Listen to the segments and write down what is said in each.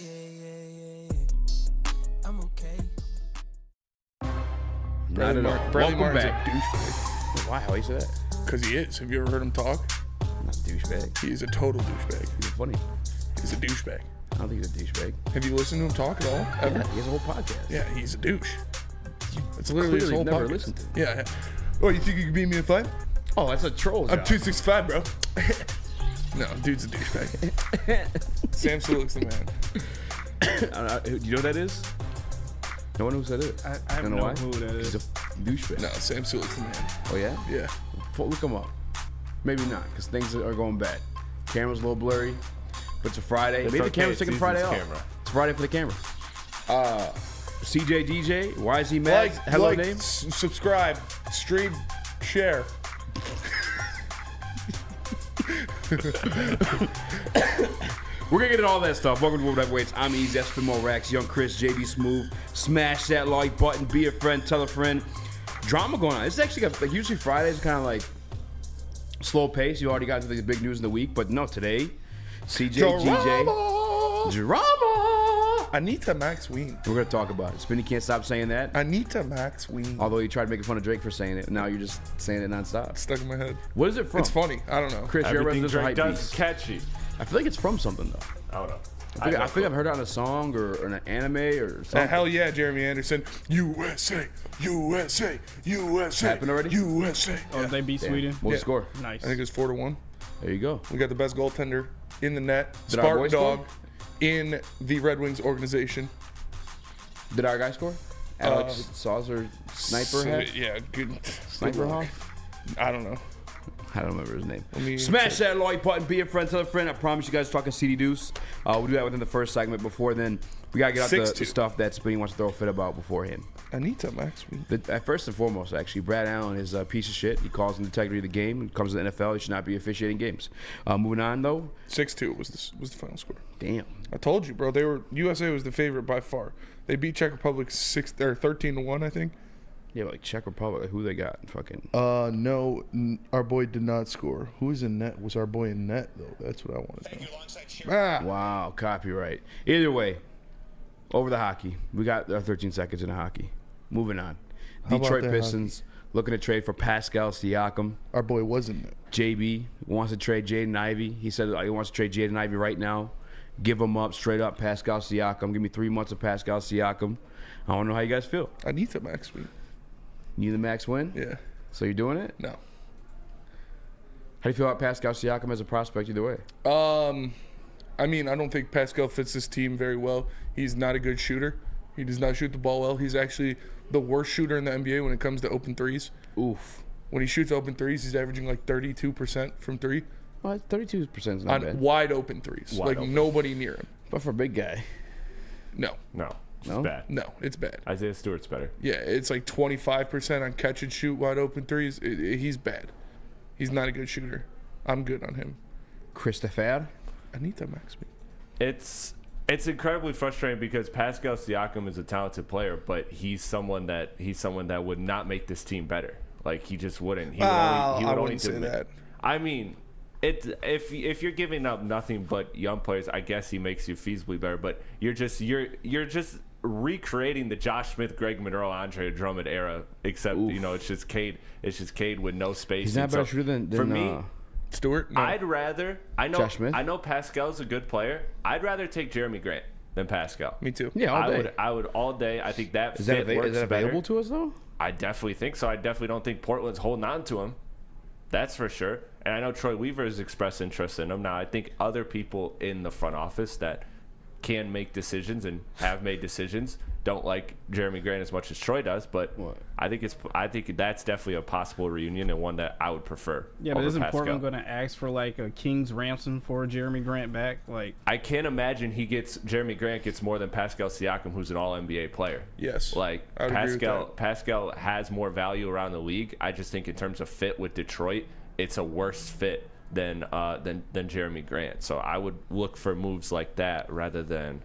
I'm okay. Not at all. Bradley Welcome Martin's back. a douchebag. Why? How you say that? Because he is. Have you ever heard him talk? Not a douchebag. He is a total douchebag. He's funny. He's a douchebag. I don't think he's a douchebag. Have you listened to him talk at all? Ever? Yeah, he has a whole podcast. Yeah, he's a douche. It's literally his Clearly whole never podcast. listened to him. Yeah. Oh, you think you can beat me in a fight? Oh, that's a troll job. I'm 265, bro. No, dude's a douchebag. Sam Sulek's the man. Do you know what that is? No one knows who that is. I have You know no why? clue who that is. He's a douchebag. No, Sam Sulek's the man. Oh, yeah? Yeah. Look him up. Maybe not, because things are going bad. Camera's a little blurry, but it's a Friday. It's Maybe the okay, camera's taking it's Friday Easy's off. camera. It's Friday for the camera. CJ DJ, why is he mad? Hello name? Subscribe, stream, share. We're gonna get into all that stuff. Welcome to Woodward Heavyweights. I'm Eazy, that's Spin More Racks, Young Chris, JB Smooth. Smash that like button, be a friend, tell a friend. Drama going on. It's actually got, like, usually Fridays kind of like slow pace. You already got to the big news of the week, but no, today, CJ DJ. Drama! Anita Max Ween. We're gonna talk about it. Spinny can't stop saying that. Anita Max Ween. Although you tried making fun of Drake for saying it, now you're just saying it nonstop. Stuck in my head. What is it from? It's funny. I don't know. Chris, you're a Everything resident hype Drake does is beast. catchy. I feel like it's from something though. I don't know. I think I've heard it on a song or an anime or something. Hell yeah, Jeremy Anderson. USA, USA, USA. Happened already? USA. Oh, they beat Damn. Sweden. What's the score? Nice. I think it was 4-1. There you go. We got the best goaltender in the net. Did our Spartan boy score? Dog in the Red Wings organization. Did our guy score? Alex Saucer Sniper So, hat? yeah, good. Sniper good luck. Hoff? I don't know. I don't remember his name. me Smash that like button, be a friend, tell a friend. I promise you guys talking CD Deuce. We'll do that within the first segment. Before then, we got to get out the 6-2. stuff that Spinny wants to throw a fit about beforehand. Anita Max Ween. First and foremost, actually, Brad Allen is a piece of shit. He calls the integrity of the game. When it comes to the NFL, he should not be officiating games. Moving on, though. 6-2 was the final score. Damn. I told you, bro. USA was the favorite by far. They beat Czech Republic 13-1, I think. Yeah, but like Czech Republic, who they got? Fucking. No, our boy did not score. Who was in net? Was our boy in net though? That's what I want to know. Wow, copyright. Either way, over the hockey. We got our 13 seconds in the hockey. Moving on. How about Detroit that Pistons looking to trade for Pascal Siakam. Our boy was in net. JB wants to trade Jaden Ivey. He said he wants to trade Jaden Ivey right now. Give him up, straight up, Pascal Siakam. Give me 3 months of Pascal Siakam. I want to know how you guys feel. Anita Max Ween. You the max win? Yeah. So you're doing it? No. How do you feel about Pascal Siakam as a prospect either way? I mean, I don't think Pascal fits this team very well. He's not a good shooter. He does not shoot the ball well. He's actually the worst shooter in the NBA when it comes to open threes. Oof. When he shoots open threes, he's averaging like 32% from three Well, 32% is not on bad. wide open threes. Wide like open. nobody near him. But for a big guy. No. No, it's No? bad. No, it's bad. Isaiah Stewart's better. Yeah, it's like 25% on catch and shoot wide open threes. He's bad. He's not a good shooter. I'm good on him. Christopher? Anita Max Ween. It's incredibly frustrating because Pascal Siakam is a talented player, but he's someone that would not make this team better. Like he just wouldn't. He would I only wouldn't say that. I mean, if you're giving up nothing but young players, I guess he makes you feasibly better. But you're just recreating the Josh Smith, Greg Monroe, Andre Drummond era, except it's just Cade. It's just Cade with no space. He's not a And better so, shooter than for me. Stewart? No. I'd rather. I know. Josh Smith? I know Pascal's a good player. I'd rather take Jeremy Grant than Pascal. Me too. Yeah, all day. I would all day. I think that Is fit that, works is that available better. to us, though? I definitely think so. I definitely don't think Portland's holding on to him. That's for sure. And I know Troy Weaver has expressed interest in him. Now, I think other people in the front office that can make decisions and have made decisions don't like Jeremy Grant as much as Troy does, but What? I think that's definitely a possible reunion and one that I would prefer. Yeah, but over isn't Pascal. Portland going to ask for like a king's ransom for Jeremy Grant back? Like, I can't imagine Jeremy Grant gets more than Pascal Siakam, who's an All NBA player. Yes. Like I would agree with that. Pascal has more value around the league. I just think in terms of fit with Detroit, it's a worse fit than Jeremy Grant. So I would look for moves like that rather than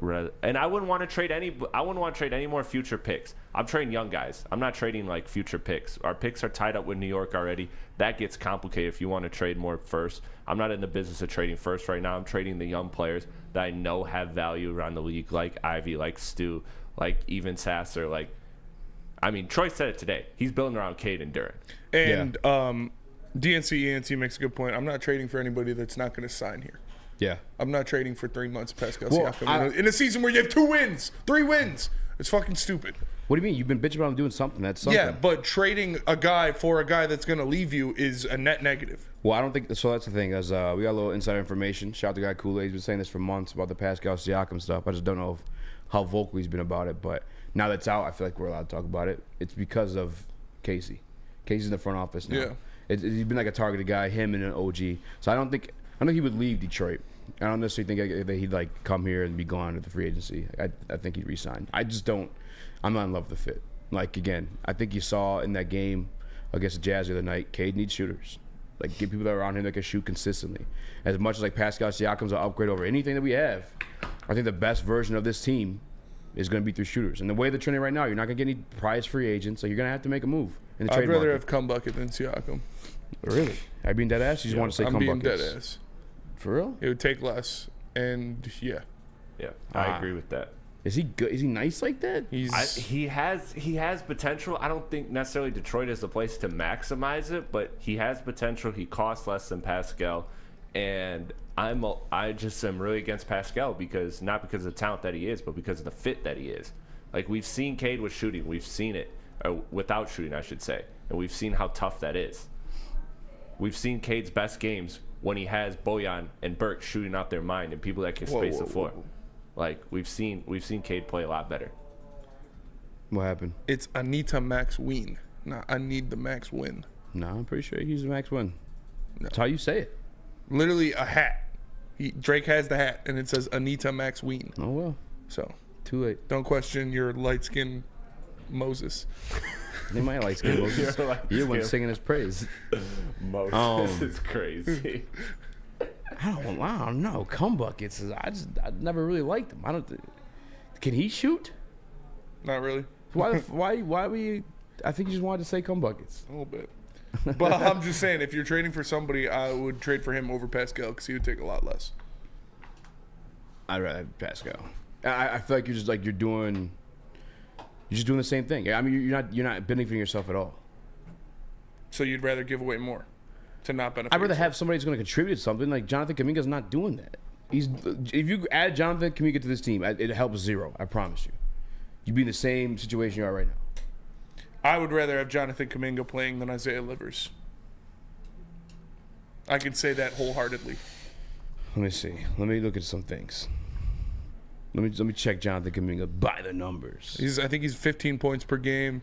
And I wouldn't want to trade any more future picks. I'm trading young guys. I'm not trading like future picks. Our picks are tied up with New York already. That gets complicated if you want to trade more first. I'm not in the business of trading first right now. I'm trading the young players that I know have value around the league, like Ivy, like Stu, like even Sasser. Like, I mean, Troy said it today. He's building around Cade and Durant. And DNC ENT makes a good point. I'm not trading for anybody that's not going to sign here. Yeah. I'm not trading for 3 months Pascal Well, Siakam in a season where you have 2 wins, 3 wins. It's fucking stupid. What do you mean? You've been bitching about him doing something. That's something. Yeah, but trading a guy for a guy that's going to leave you is a net negative. Well, I don't think so. That's the thing. As we got a little insider information. Shout out to the guy Kool-Aid. He's been saying this for months about the Pascal Siakam stuff. I just don't know how vocal he's been about it. But now that's out, I feel like we're allowed to talk about it. It's because of Casey. Casey's in the front office now. Yeah. He's been like a targeted guy. Him and an OG. So I don't think he would leave Detroit. I don't necessarily think that he'd like come here and be gone to the free agency. I think he'd resign. I just don't. I'm not in love with the fit. Like again, I think you saw in that game against the Jazz the other night. Cade needs shooters. Like get people that are around him that can shoot consistently. As much as like Pascal Siakam's an upgrade over anything that we have, I think the best version of this team is going to be through shooters. And the way they're trending right now, you're not going to get any prize free agents, so you're going to have to make a move in the trade I'd rather market. have Cum Bucket than Siakam. Really? Are you being dead ass? You just want to say I'm come being buckets? dead ass. For real? It would take less, and yeah, Yeah, I agree with that. Is he good? Is he nice like that? He has potential. I don't think necessarily Detroit is the place to maximize it, but he has potential. He costs less than Pascal, and I just am really against Pascal because not because of the talent that he is, but because of the fit that he is. Like we've seen Cade with shooting, we've seen it without shooting, I should say, and we've seen how tough that is. We've seen Cade's best games when he has Bojan and Burke shooting out their mind and people that can space the floor. Like we've seen Cade play a lot better. What happened? it's Anita Max Ween. Not I need the Max win. No, I'm pretty sure he's the max win. That's how you say it. Literally a hat. Drake has the hat, and it says Anita Max Ween. Oh well, So too late. don't question your light skinned Moses. They might like skin Moses. You're the one singing his praise. This is crazy. I don't know. Cum buckets. I never really liked him. Can he shoot? Not really. Why we? I think you just wanted to say cum buckets. A little bit. But I'm just saying, if you're trading for somebody, I would trade for him over Pascal because he would take a lot less. I'd rather have Pascal. I feel like you're just doing the same thing. I mean, you're not benefiting yourself at all. So you'd rather give away more to not benefit. I'd rather yourself. have somebody who's going to contribute to something. Like Jonathan Kuminga's not doing that. If you add Jonathan Kuminga to this team, it helps zero. I promise you. You'd be in the same situation you are right now. I would rather have Jonathan Kuminga playing than Isaiah Livers. I can say that wholeheartedly. Let me see. Let me look at some things. Let me check Jonathan Kuminga by the numbers. I think he's 15 points per game.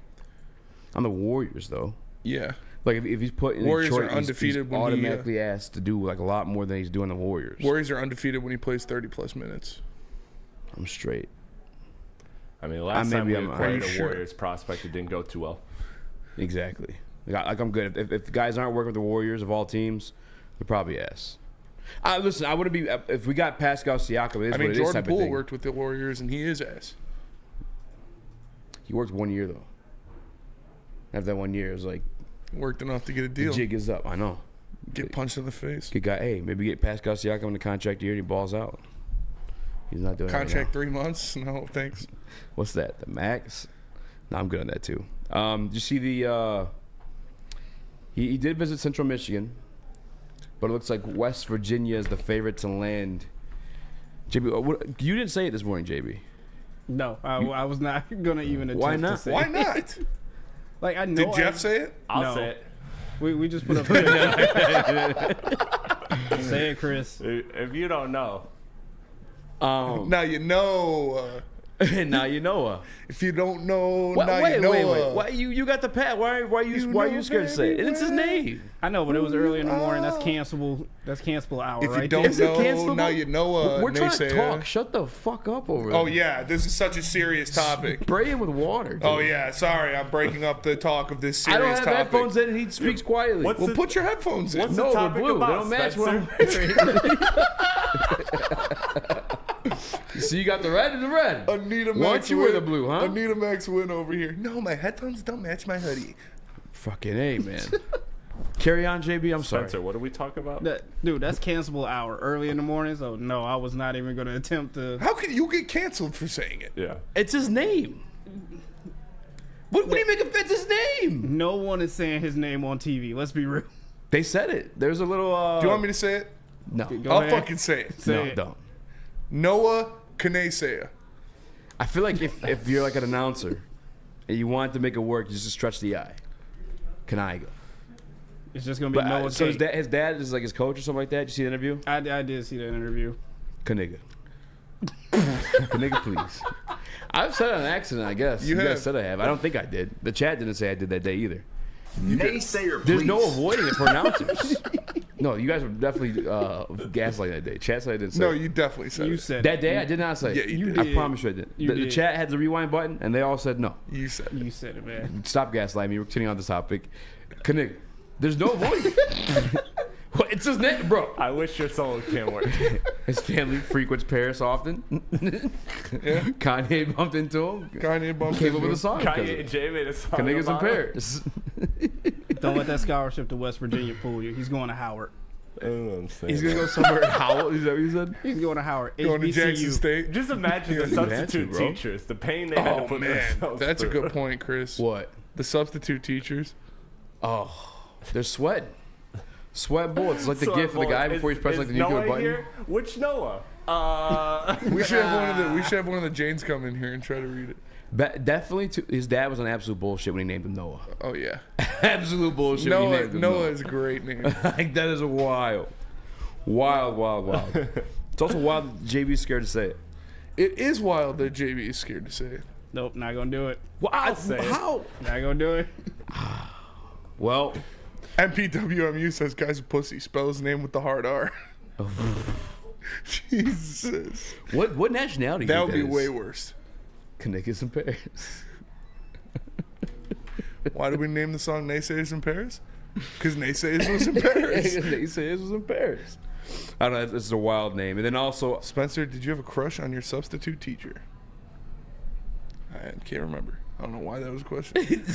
On the Warriors, though. Yeah. Like if he's put in Warriors Detroit, are undefeated he's when he, automatically asked to do like a lot more than he's doing the Warriors. Warriors are undefeated when he plays 30-plus minutes. I'm straight. I mean, the last time we acquired a sure? Warriors prospect, it didn't go too well. Exactly. Like I'm good. If guys aren't working with the Warriors of all teams, they're probably ass. Listen, I wouldn't be if we got Pascal Siakam. It is I mean, what it is Jordan type of Poole thing. worked with the Warriors, and he is ass. He worked 1 year though. After that 1 year, it was like Worked enough to get a the deal. jig is up. I know. Get punched in the face. Good guy. Hey, maybe get Pascal Siakam in the contract year and he balls out. He's not doing Contract that right 3 months? No, thanks. now. What's that? The max? No, I'm good on that too. Did you see the? He did visit Central Michigan, but it looks like West Virginia is the favorite to land. JB, you didn't say it this morning, JB. No, I was not gonna even attempt Why not? to say Why it. not? Like I know. Did Jeff say it? I'll No. say it. We just put up. Say it, Chris. If you don't know, Now you know. Now you know. If you don't know, now Wait. you know. Why you got the pat? Why are you scared to say it? It's his name. I know, but it was early in the morning. That's cancelable. That's cancelable hour, If right? you don't Is it know, cancelable? now you know. We're trying to naysayer. talk. Shut the fuck up over there. Oh yeah, this is such a serious topic. Spray him with water. Dude. Oh yeah, sorry, I'm breaking up the talk of this I serious don't have topic. headphones in and he speaks quietly. What's Well, the- put your headphones in. what's No, the they're topic blue. about, They don't match what I'm Spencer? wearing. So you got the red and the red. Anita Max. Why don't you wear the blue, huh? Anita Max win over here. No, my headphones don't match my hoodie. Fucking A, man. Carry on, JB. I'm sorry. Spencer, what are we talking about? Dude, that's cancelable hour early in the morning. So no, I was not even going to attempt to. How can you get canceled for saying it? Yeah. It's his name. What do you make offense his name? No one is saying his name on TV. Let's be real. They said it. There's a little. Do you want me to say it? No. Go I'll ahead. fucking say it. Say No, it. don't. Noah Kanesea. I feel like if you're like an announcer and you want to make it work, you just stretch the I. Kanaiga. It's just going to be But Noah. so K. his dad is like his coach or something like that. Did you see the interview? I did see that interview. Kaniga. Kaniga, please. I've said it on accident, I guess. You You have. guys said I have. I don't think I did. The chat didn't say I did that day either. Naysayer, There's please. no avoiding it for announcers. No, you guys were definitely gaslighting that day. Chat said I didn't say No, it. you definitely said You it. said That day I did not say it. Yeah, you I did. promise you I did. You The did. chat had the rewind button, and they all said no. You said it. You said it, man. Stop gaslighting me. We're continuing on this topic. Kaniga. There's no avoiding it. Well, it's his name, bro. I wish your solo can work. His family frequents Paris often. Yeah. Kanye bumped into him. Kanye bumped Came up into with a him. song. because of Kanye it. and Jay made a song Niggas in about him. Paris. Don't let that scholarship to West Virginia fool you. He's going to Howard. I don't know what I'm saying. He's gonna go somewhere in Howell. Is that what you said? He's going to Howard. Going to Jackson HBCU. State. Just imagine the had to, substitute bro. teachers, the pain they had to Oh, put man. themselves That's a through. good point, Chris. What? The substitute teachers. Oh, they're sweating. Sweat bullets. It's like the So, gift of the guy before he's pressing like the nuclear Noah button. here? Which Noah? We should have one of the Janes come in here and try to read it. Definitely, his dad was on absolute bullshit when he named him Noah. Oh yeah. Absolute bullshit when he Noah named him Noah is a great name. Like, that is wild. Wild. It's also wild that JB's scared to say it. It is wild that JB is scared to say it. Nope, not going to do it. I'll say it. How? Not going to do it. Well, MPWMU says guys are pussy. Spell his name with the hard R. Jesus. what nationality? That do would you be think way is? worse. Connecticut and Paris. Why did we name the song Naysayers in Paris? Because Naysayers was in Paris. They say it was in Paris. I don't know. It's a wild name. And then also, Spencer, did you have a crush on your substitute teacher? I can't remember. I don't know why that was a question.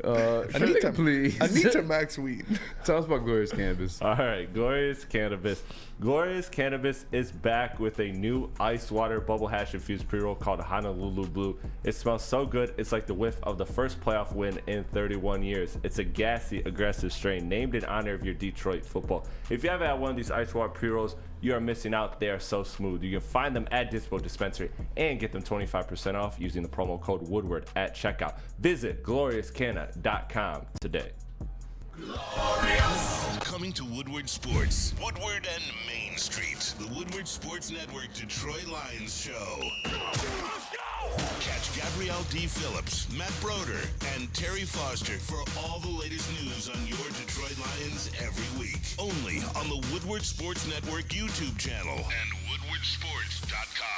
Anita, please. Anita Max Weed. Tell us about Glorious Cannabis. All right, Glorious Cannabis. Glorious Cannabis is back with a new ice water bubble hash infused pre-roll called Honolulu Blue. It smells so good, it's like the whiff of the first playoff win in 31 years. It's a gassy, aggressive strain named in honor of your Detroit football. If you haven't had one of these ice water pre-rolls, you are missing out. They are so smooth. You can find them at Dispo Dispensary and get them 25% off using the promo code Woodward at checkout. Visit gloriouscanna.com today. Coming to Woodward Sports, Woodward and Main Street, the Woodward Sports Network Detroit Lions show. Catch Gabrielle D. Phillips, Matt Broder, and Terry Foster for all the latest news on your Detroit Lions every week. Only on the Woodward Sports Network YouTube channel and woodwardsports.com.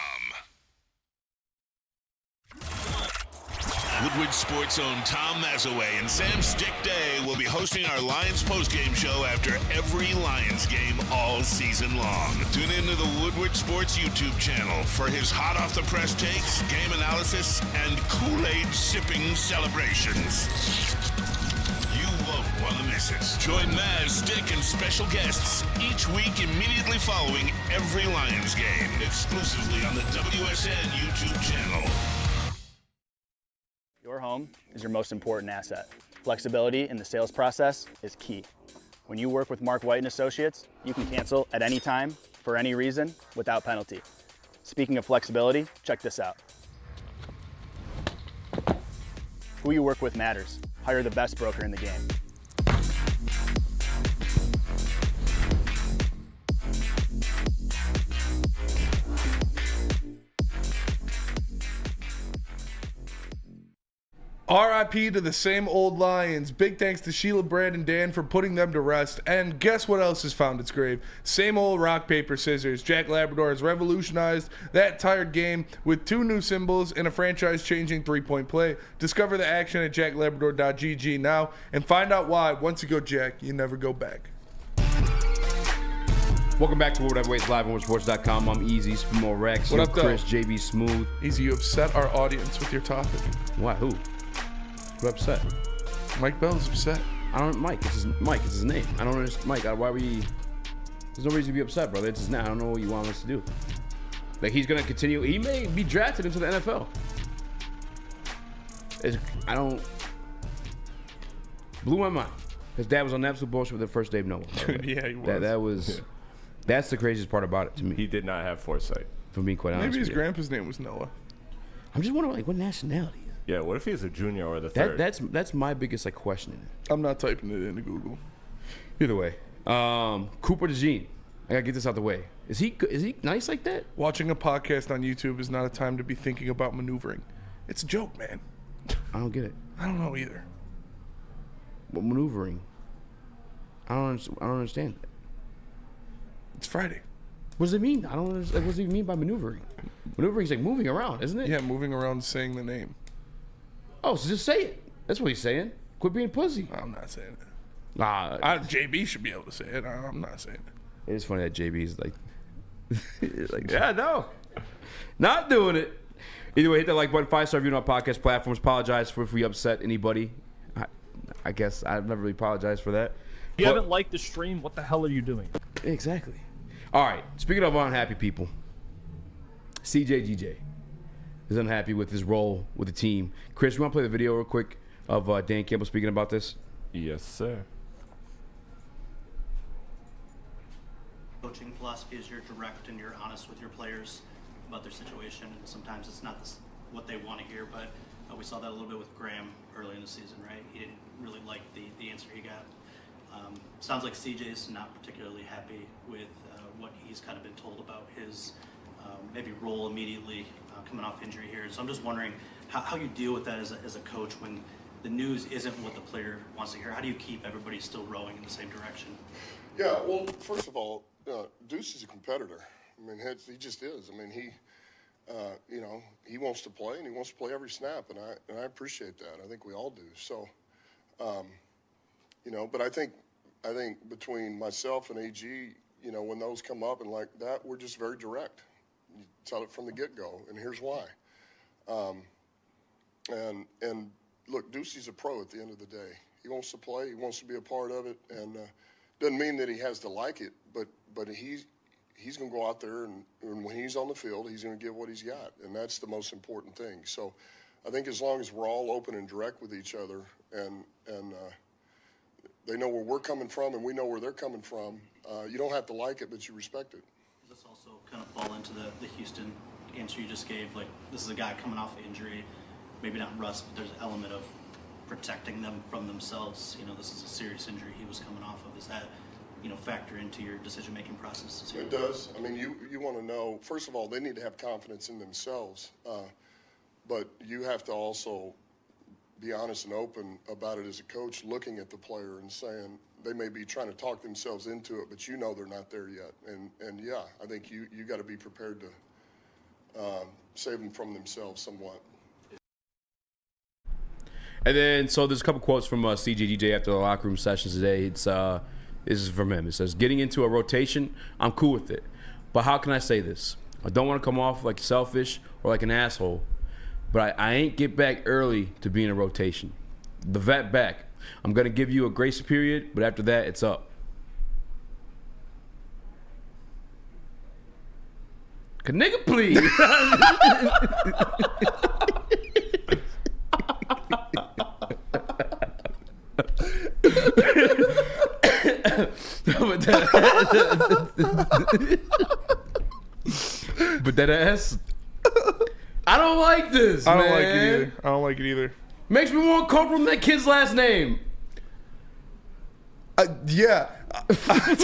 Woodward Sports' own Tom Mazaway and Sam Stick Day will be hosting our Lions postgame show after every Lions game all season long. Tune into the Woodward Sports YouTube channel for his hot off the press takes, game analysis, and Kool-Aid sipping celebrations. You won't want to miss it. Join Maz, Stick, and special guests each week immediately following every Lions game, exclusively on the WSN YouTube channel. Your home is your most important asset. Flexibility in the sales process is key. When you work with Mark White & Associates, you can cancel at any time, for any reason, without penalty. Speaking of flexibility, check this out. Who you work with matters. Hire the best broker in the game. R.I.P. to the same old Lions. Big thanks to Sheila, Brad, and Dan for putting them to rest. And guess what else has found its grave? Same old rock, paper, scissors. Jack Labrador has revolutionized that tired game with 2 new symbols and a franchise-changing 3-point play. Discover the action at jacklabrador.gg now and find out why, once you go Jack, you never go back. Welcome back to Woodward Waits live on WoodSports.com. I'm Eazy, Spimo Rex. What up, Chris, though? JB Smooth. Eazy, you upset our audience with your topic. Why? Who? Who upset? Mike Bell's upset. I don't. Mike. It's his name. I don't understand. Mike. Why were you? There's no reason to be upset, brother. It's his name. I don't know what you want us to do. Like, he's gonna continue. He may be drafted into the NFL. I don't. Blew my mind. His dad was on absolute bullshit with the first day of Noah. Yeah, he was. That was. That's the craziest part about it to me. He did not have foresight. For being quite honest. Maybe his with you. grandpa's name was Noah. I'm just wondering, like, what nationality? Yeah, what if he's a junior or the third? That's my biggest like question. I'm not typing it into Google. Either way, Cooper DeJean. I gotta get this out the way. Is he nice like that? Watching a podcast on YouTube is not a time to be thinking about maneuvering. It's a joke, man. I don't get it. I don't know either. What maneuvering? I don't understand that. It's Friday. What does it mean? I don't understand. What does it mean by maneuvering? Maneuvering is like moving around, isn't it? Yeah, moving around saying the name. Oh, so just say it. That's what he's saying. Quit being pussy. I'm not saying it. Nah. JB should be able to say it. I'm not saying it. It is funny that JB's like, yeah, no, not doing it. Either way, hit that like button, 5-star review on our podcast platforms. Apologize for if we upset anybody. I guess I've never really apologized for that. If you haven't liked the stream, what the hell are you doing? Exactly. All right. Speaking of unhappy people, CJGJ is unhappy with his role with the team. Chris, you want to play the video real quick of Dan Campbell speaking about this? Yes, sir. Coaching philosophy is you're direct and you're honest with your players about their situation, and sometimes it's not what they want to hear, but we saw that a little bit with Graham early in the season, right? He didn't really like the answer he got. Sounds like CJ's not particularly happy with what he's kind of been told about his maybe role immediately coming off injury here. So I'm just wondering how you deal with that as a coach when the news isn't what the player wants to hear. How do you keep everybody still rowing in the same direction? Yeah, well, first of all, Deuce is a competitor. I mean, he just is. I mean, he wants to play, and he wants to play every snap, and I appreciate that. I think we all do. So, but I think between myself and AG, when those come up and like that, we're just very direct. You tell it from the get-go, and here's why. And look, Deucey's a pro at the end of the day. He wants to play. He wants to be a part of it, and doesn't mean that he has to like it, but he's going to go out there, and when he's on the field, he's going to give what he's got, and that's the most important thing. So I think as long as we're all open and direct with each other, and they know where we're coming from and we know where they're coming from, you don't have to like it, but you respect it. Does this also kind of fall into the Houston answer you just gave? Like, this is a guy coming off injury, maybe not rust, but there's an element of protecting them from themselves. This is a serious injury he was coming off of. Is that, factor into your decision-making process? It does. I mean, you want to know, first of all, they need to have confidence in themselves, but you have to also be honest and open about it as a coach, looking at the player and saying they may be trying to talk themselves into it, but they're not there yet. And yeah, I think you got to be prepared to save them from themselves somewhat. And then, so there's a couple quotes from CJGJ after the locker room sessions today. This is from him. It says, getting into a rotation, I'm cool with it. But how can I say this? I don't want to come off like selfish or like an asshole, but I ain't get back early to be in a rotation. The vet back. I'm going to give you a grace period, but after that, it's up. Can nigga please? But that ass, I don't like this. I don't like it either. I don't like it either. Makes me more comfortable than that kid's last name. Yeah. I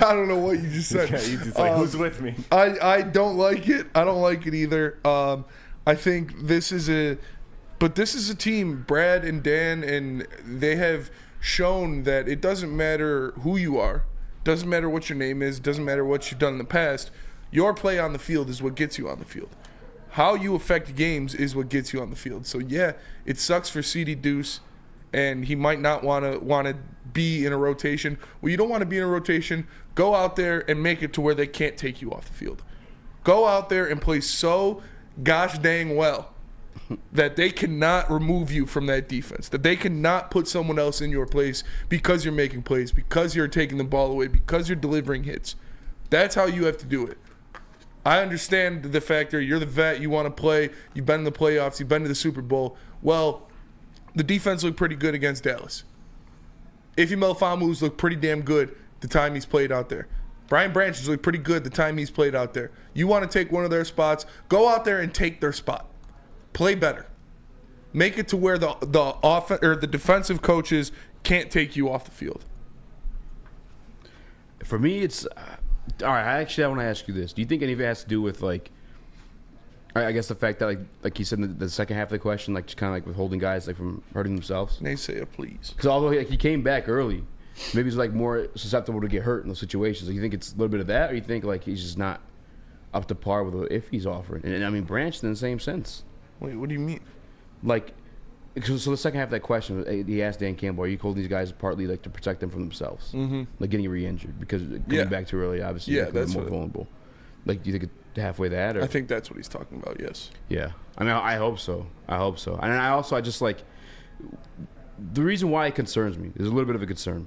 don't know what you just said. Yeah, he's like, who's with me? I don't like it. I don't like it either. I think this is a team, Brad and Dan, and they have shown that it doesn't matter who you are, doesn't matter what your name is, doesn't matter what you've done in the past. Your play on the field is what gets you on the field. How you affect games is what gets you on the field. So yeah, it sucks for CD Deuce, and he might not want to be in a rotation. Well, you don't want to be in a rotation Go out there and make it to where they can't take you off the field. Go out there and play so gosh dang well that they cannot remove you from that defense, that they cannot put someone else in your place because you're making plays, because you're taking the ball away, because you're delivering hits. That's how you have to do it. I understand the factor. You're the vet. You want to play. You've been in the playoffs. You've been to the Super Bowl. Well, the defense looked pretty good against Dallas. Ify Melifonwu's looked pretty damn good the time he's played out there. Brian Branch has looked pretty good the time he's played out there. You want to take one of their spots, go out there and take their spot. Play better. Make it to where the defensive coaches can't take you off the field. For me, it's all right. I want to ask you this: do you think any of it has to do with I guess the fact that like you said in the second half of the question, like just kind of like withholding guys like from hurting themselves? Naysayer, please. Because although he came back early, maybe he's like more susceptible to get hurt in those situations. Like, you think it's a little bit of that, or you think like he's just not up to par with what Ify's offering? And I mean, Branch in the same sense. Wait, what do you mean? Like, so the second half of that question, he asked Dan Campbell, are you holding these guys partly like to protect them from themselves? Mm-hmm. Like getting re-injured because coming back too early, obviously, that's more vulnerable. Like, do you think it's halfway that? Or? I think that's what he's talking about, yes. Yeah. I mean, I hope so. And I just like, the reason why it concerns me, there's a little bit of a concern,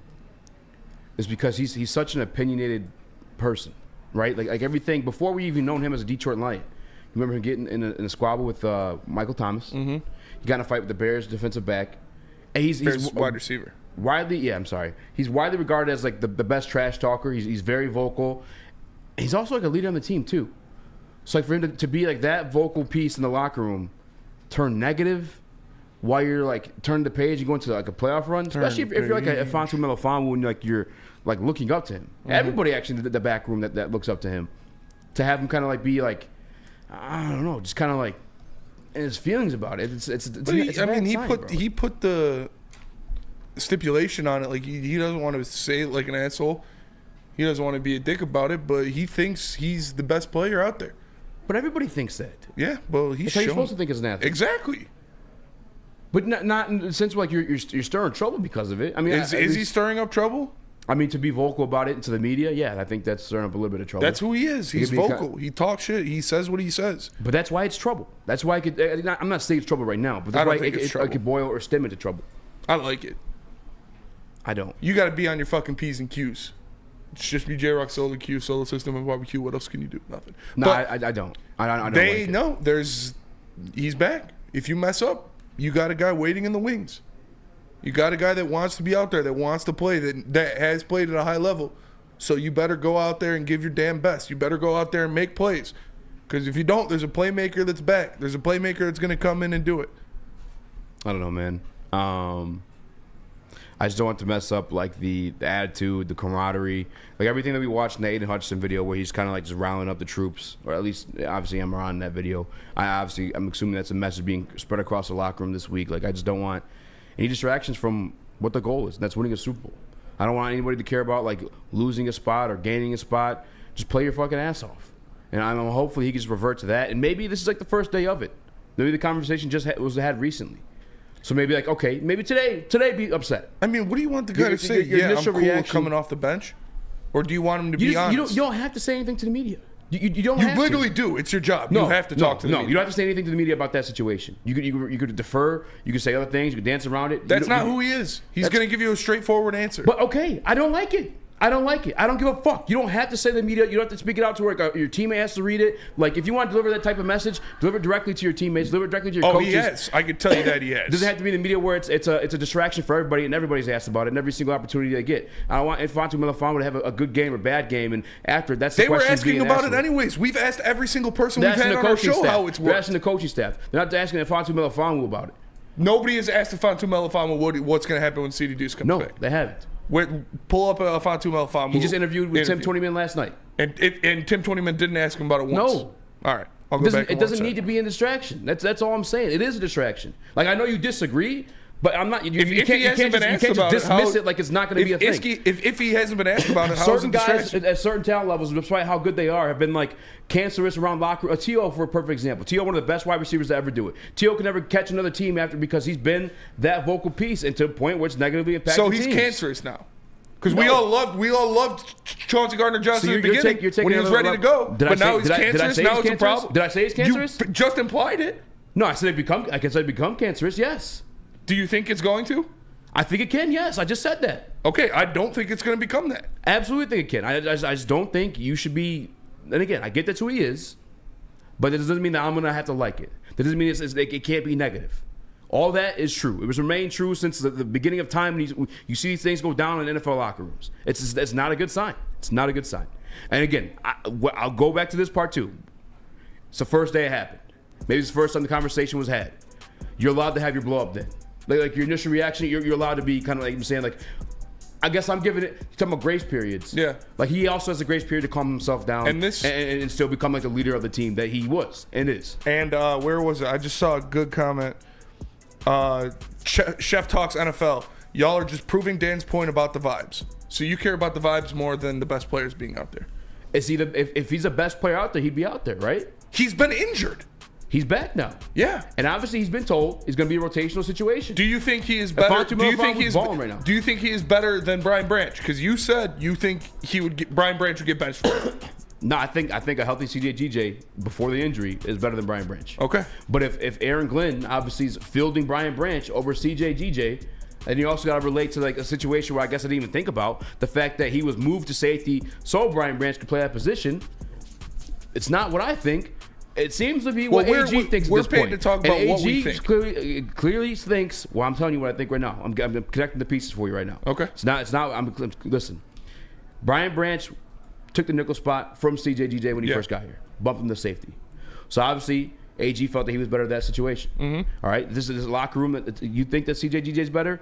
is because he's such an opinionated person, right? Like everything, before we even known him as a Detroit Lion, remember him getting in a squabble with Michael Thomas. Mm-hmm. He got in a fight with the Bears defensive back. And he's wide receiver. He's widely regarded as like the best trash talker. He's very vocal. And he's also like a leader on the team too. So like for him to be like that vocal piece in the locker room, turn negative while you're like turning the page and going to like a playoff run, especially if you're like a Fontu Melifonwu and you're like looking up to him. Mm-hmm. Everybody actually in the back room that looks up to him. To have him kind of like be like, I don't know, just kind of like, and his feelings about it. He put the stipulation on it. Like he doesn't want to say it like an asshole. He doesn't want to be a dick about it, but he thinks he's the best player out there. But everybody thinks that. Yeah, well, he's how you're supposed to think as an athlete. Exactly. But not in the sense like you're stirring trouble because of it. I mean, is he stirring up trouble? I mean, to be vocal about it to the media, yeah, I think that's stirring up a little bit of trouble. That's who he is. He's vocal. He talks shit. He says what he says. But that's why it's trouble. That's why I'm not saying it's trouble right now, but that's why it could boil or stem into trouble. I like it. I don't. You got to be on your fucking P's and Q's. It's just be J-Rock, solo Q, solo system, and barbecue. What else can you do? Nothing. No, I don't. I don't. They know he's back. If you mess up, you got a guy waiting in the wings. You got a guy that wants to be out there, that wants to play, that has played at a high level. So you better go out there and give your damn best. You better go out there and make plays. Because if you don't, there's a playmaker that's back. There's a playmaker that's going to come in and do it. I don't know, man. I just don't want to mess up like the attitude, the camaraderie, like everything that we watched in the Aiden Hutchinson video where he's kind of like just riling up the troops, or at least obviously Amon-Ra in that video. I'm assuming that's a message being spread across the locker room this week. Like I just don't want any distractions from what the goal is, and that's winning a Super Bowl. I don't want anybody to care about like losing a spot or gaining a spot. Just play your fucking ass off. And I'm hopefully he can just revert to that. And maybe this is like the first day of it. Maybe the conversation was had recently. So maybe like, okay, maybe today be upset. I mean, what do you want the guy to say? Your I'm cool with coming off the bench? Or do you want him to be honest? You don't have to say anything to the media. You don't have to. You literally do. It's your job. You have to talk to the media. You don't have to say anything to the media about that situation. You could defer. You could say other things. You could dance around it. That's not who he is. He's going to give you a straightforward answer. But okay, I don't like it. I don't give a fuck. You don't have to say to the media. You don't have to speak it out to where your teammate has to read it. Like, if you want to deliver that type of message, deliver it directly to your teammates. Deliver it directly to your coaches. He has. I can tell you that he has. It doesn't have to be in the media where it's a distraction for everybody and everybody's asked about it and every single opportunity they get. I don't want Fontu Melifonwu to have a good game or bad game, and after that's the question. They were asking about it anyways. We've asked every single person we've had on our show how it's worked. They're asking the coaching staff. They're not asking Fontu Melifonwu about it. Nobody has asked Fontu Melifonwu what's going to happen when CD Deuce comes back. No, they haven't. Pull up Fontu Melifonwu. He just interviewed with Tim Twentyman last night. And Tim Twentyman didn't ask him about it once. No. All right. I'll go back. It doesn't need to be a distraction. That's all I'm saying. It is a distraction. Like, I know you disagree, but I'm not. You can't just dismiss it like it's not going to be a thing. If he hasn't been asked about it, how is it a distraction? Certain guys at certain talent levels, despite how good they are, have been like cancerous around locker room. T.O. for a perfect example. T.O. one of the best wide receivers to ever do it. T.O. can never catch another team after because he's been that vocal piece and to a point where it's negatively impacting So he's teams. cancerous now. Because we all loved Chauncey Gardner-Johnson So at the beginning you're taking when he was ready to go. But now he's cancerous. Now it's a problem. Did I say he's cancerous? You just implied it. No, I said I can say become cancerous. Yes. Do you think it's going to? I think it can. Yes, I just said that. Okay, I don't think it's going to become that. Absolutely think it can. I just don't think you should be. And again, I get that's who he is, but it doesn't mean that I'm gonna have to like it. That doesn't mean it can't be negative. All that is true. It was remained true since the beginning of time. When you see these things go down in NFL locker rooms. It's not a good sign. It's not a good sign. And again, I'll go back to this part too. It's the first day it happened. Maybe it's the first time the conversation was had. You're allowed to have your blow up then. Like your initial reaction, you're allowed to be kind of like I'm saying, like, I guess I'm giving it, you're talking about grace periods. Yeah. Like he also has a grace period to calm himself down and still become like the leader of the team that he was and is. And where was it? I just saw a good comment. Chef Talks NFL. Y'all are just proving Dan's point about the vibes. So you care about the vibes more than the best players being out there. If he's the best player out there, he'd be out there, right? He's been injured. He's back now. Yeah. And obviously he's been told it's going to be a rotational situation. Do you think he is better? Do you think he is better than Brian Branch? Because you said you think Brian Branch would get benched for it. No, I think a healthy CJ before the injury is better than Brian Branch. Okay. But if Aaron Glenn obviously is fielding Brian Branch over CJ, and you also got to relate to like a situation where I guess I didn't even think about the fact that he was moved to safety so Brian Branch could play that position. It's not what I think. It seems to be what AG thinks at this point. We're paid to talk about what we think. Clearly thinks. Well, I'm telling you what I think right now. I'm connecting the pieces for you right now. Okay. It's not. Listen. Brian Branch took the nickel spot from CJ when he first got here. Bumped him to safety. So obviously AG felt that he was better at that situation. Mm-hmm. All right. This is a locker room that you think that CJ is better.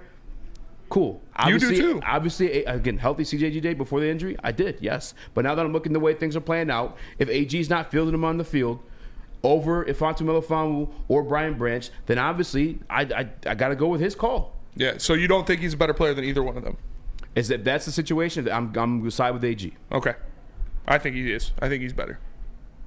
Cool. Obviously, you do too. Obviously, again, healthy CJ before the injury, I did, yes. But now that I'm looking the way things are playing out, if AG's not fielding him on the field over Ifantu Melifonwu or Brian Branch, then obviously I got to go with his call. Yeah. So you don't think he's a better player than either one of them? That's the situation? I'm going to side with AG. Okay. I think he is. I think he's better.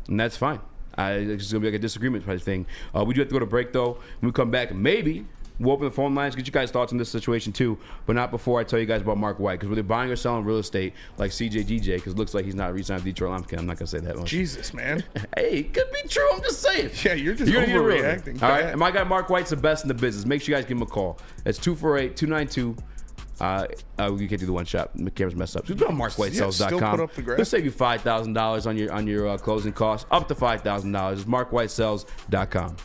And that's fine. It's going to be like a disagreement type thing. We do have to go to break, though. When we come back, maybe we'll open the phone lines, get you guys' thoughts on this situation, too. But not before I tell you guys about Mark White. Because whether buying or selling real estate like CJ, because it looks like he's not re-signed with Detroit Lions. I'm not going to say that much. Jesus, man. Hey, it could be true. I'm just saying. Yeah, you're just overreacting. All right. And my guy Mark White's the best in the business. Make sure you guys give him a call. It's 248-292. We can't do the one shot. The camera's messed up. So go to markwhitesells.com. Let's save you $5,000 on your closing costs. Up to $5,000. It's markwhitesells.com.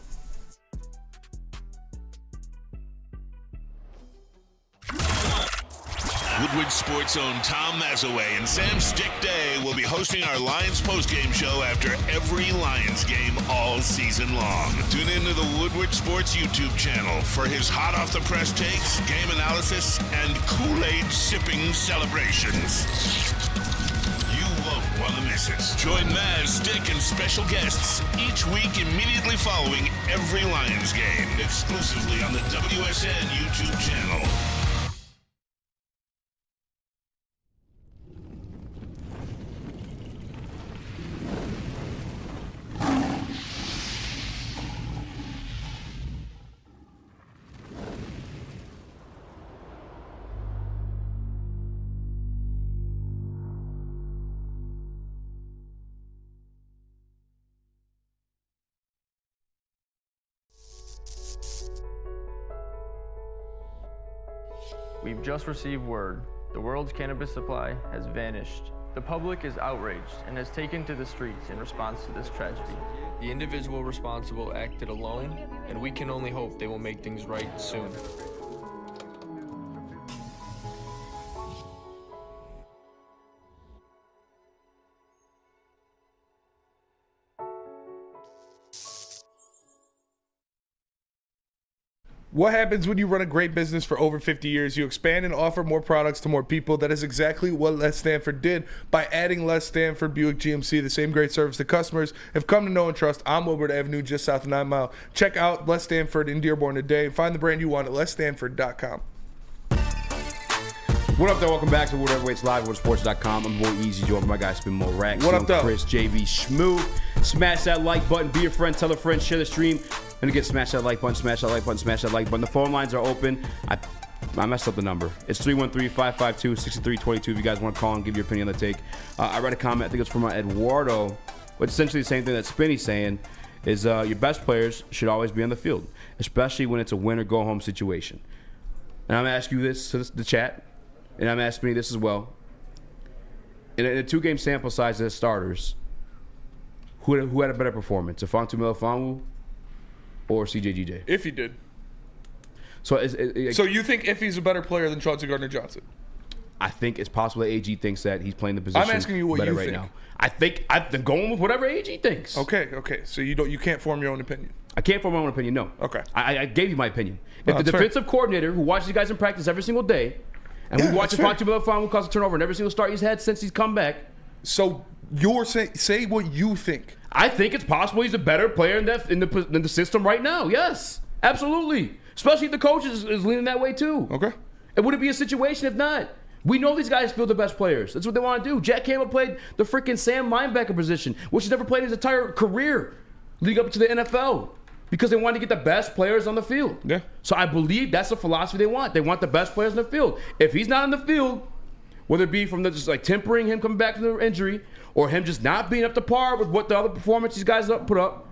Woodward Sports' own Tom Mazaway and Sam Stick Day will be hosting our Lions postgame show after every Lions game all season long. Tune into the Woodward Sports YouTube channel for his hot-off-the-press takes, game analysis, and Kool-Aid sipping celebrations. You won't want to miss it. Join Maz, Stick, and special guests each week immediately following every Lions game, exclusively on the WSN YouTube channel. We've just received word. The world's cannabis supply has vanished. The public is outraged and has taken to the streets in response to this tragedy. The individual responsible acted alone, and we can only hope they will make things right soon. What happens when you run a great business for over 50 years? You expand and offer more products to more people. That is exactly what Les Stanford did by adding Les Stanford Buick GMC, the same great service that customers have come to know and trust on Woodward Avenue, just south of 9 Mile. Check out Les Stanford in Dearborn today and find the brand you want at lesstanford.com. What up, though? Welcome back to Woodward Heavyweights Live, WoodSports.com. I'm boy Eazy, joined by my guy Spin More Racks. What up, though? Chris, JB, Schmoo. Smash that like button. Be a friend. Tell a friend. Share the stream. And again, smash that like button. Smash that like button. Smash that like button. The phone lines are open. I messed up the number. It's 313-552-6322 if you guys want to call and give your opinion on the take. I read a comment, I think it's from Eduardo, but essentially the same thing that Spinny's saying is your best players should always be on the field, especially when it's a win or go home situation. And I'm asking you this to the chat, and I'm asking Spinny this as well. In a 2-game sample size as starters, who had a better performance, Afonso Melifonwu or CJGJ? If he did. So you think Iffy's a better player than Chauncey Gardner-Johnson? I think it's possible that AG thinks that he's playing the position. I'm asking you what better you right think. now. I think I'm going with whatever AG thinks. Okay. So you can't form your own opinion. I can't form my own opinion. No. Okay. I gave you my opinion. If the defensive coordinator who watches you guys in practice every single day, and we watch Afonso Melifonwu cause a turnover in every single start he's had since he's come back. So you're say what you think. I think it's possible he's a better player in the system right now. Yes, absolutely. Especially if the coach is leaning that way too. Okay. And would it be a situation if not? We know these guys feel the best players. That's what they want to do. Jack Campbell played the freaking Sam linebacker position, which he's never played his entire career leading up to the NFL because they wanted to get the best players on the field. Yeah. So I believe that's the philosophy they want. They want the best players on the field. If he's not on the field, whether it be from just like tempering him coming back from the injury or him just not being up to par with what the other performance these guys put up,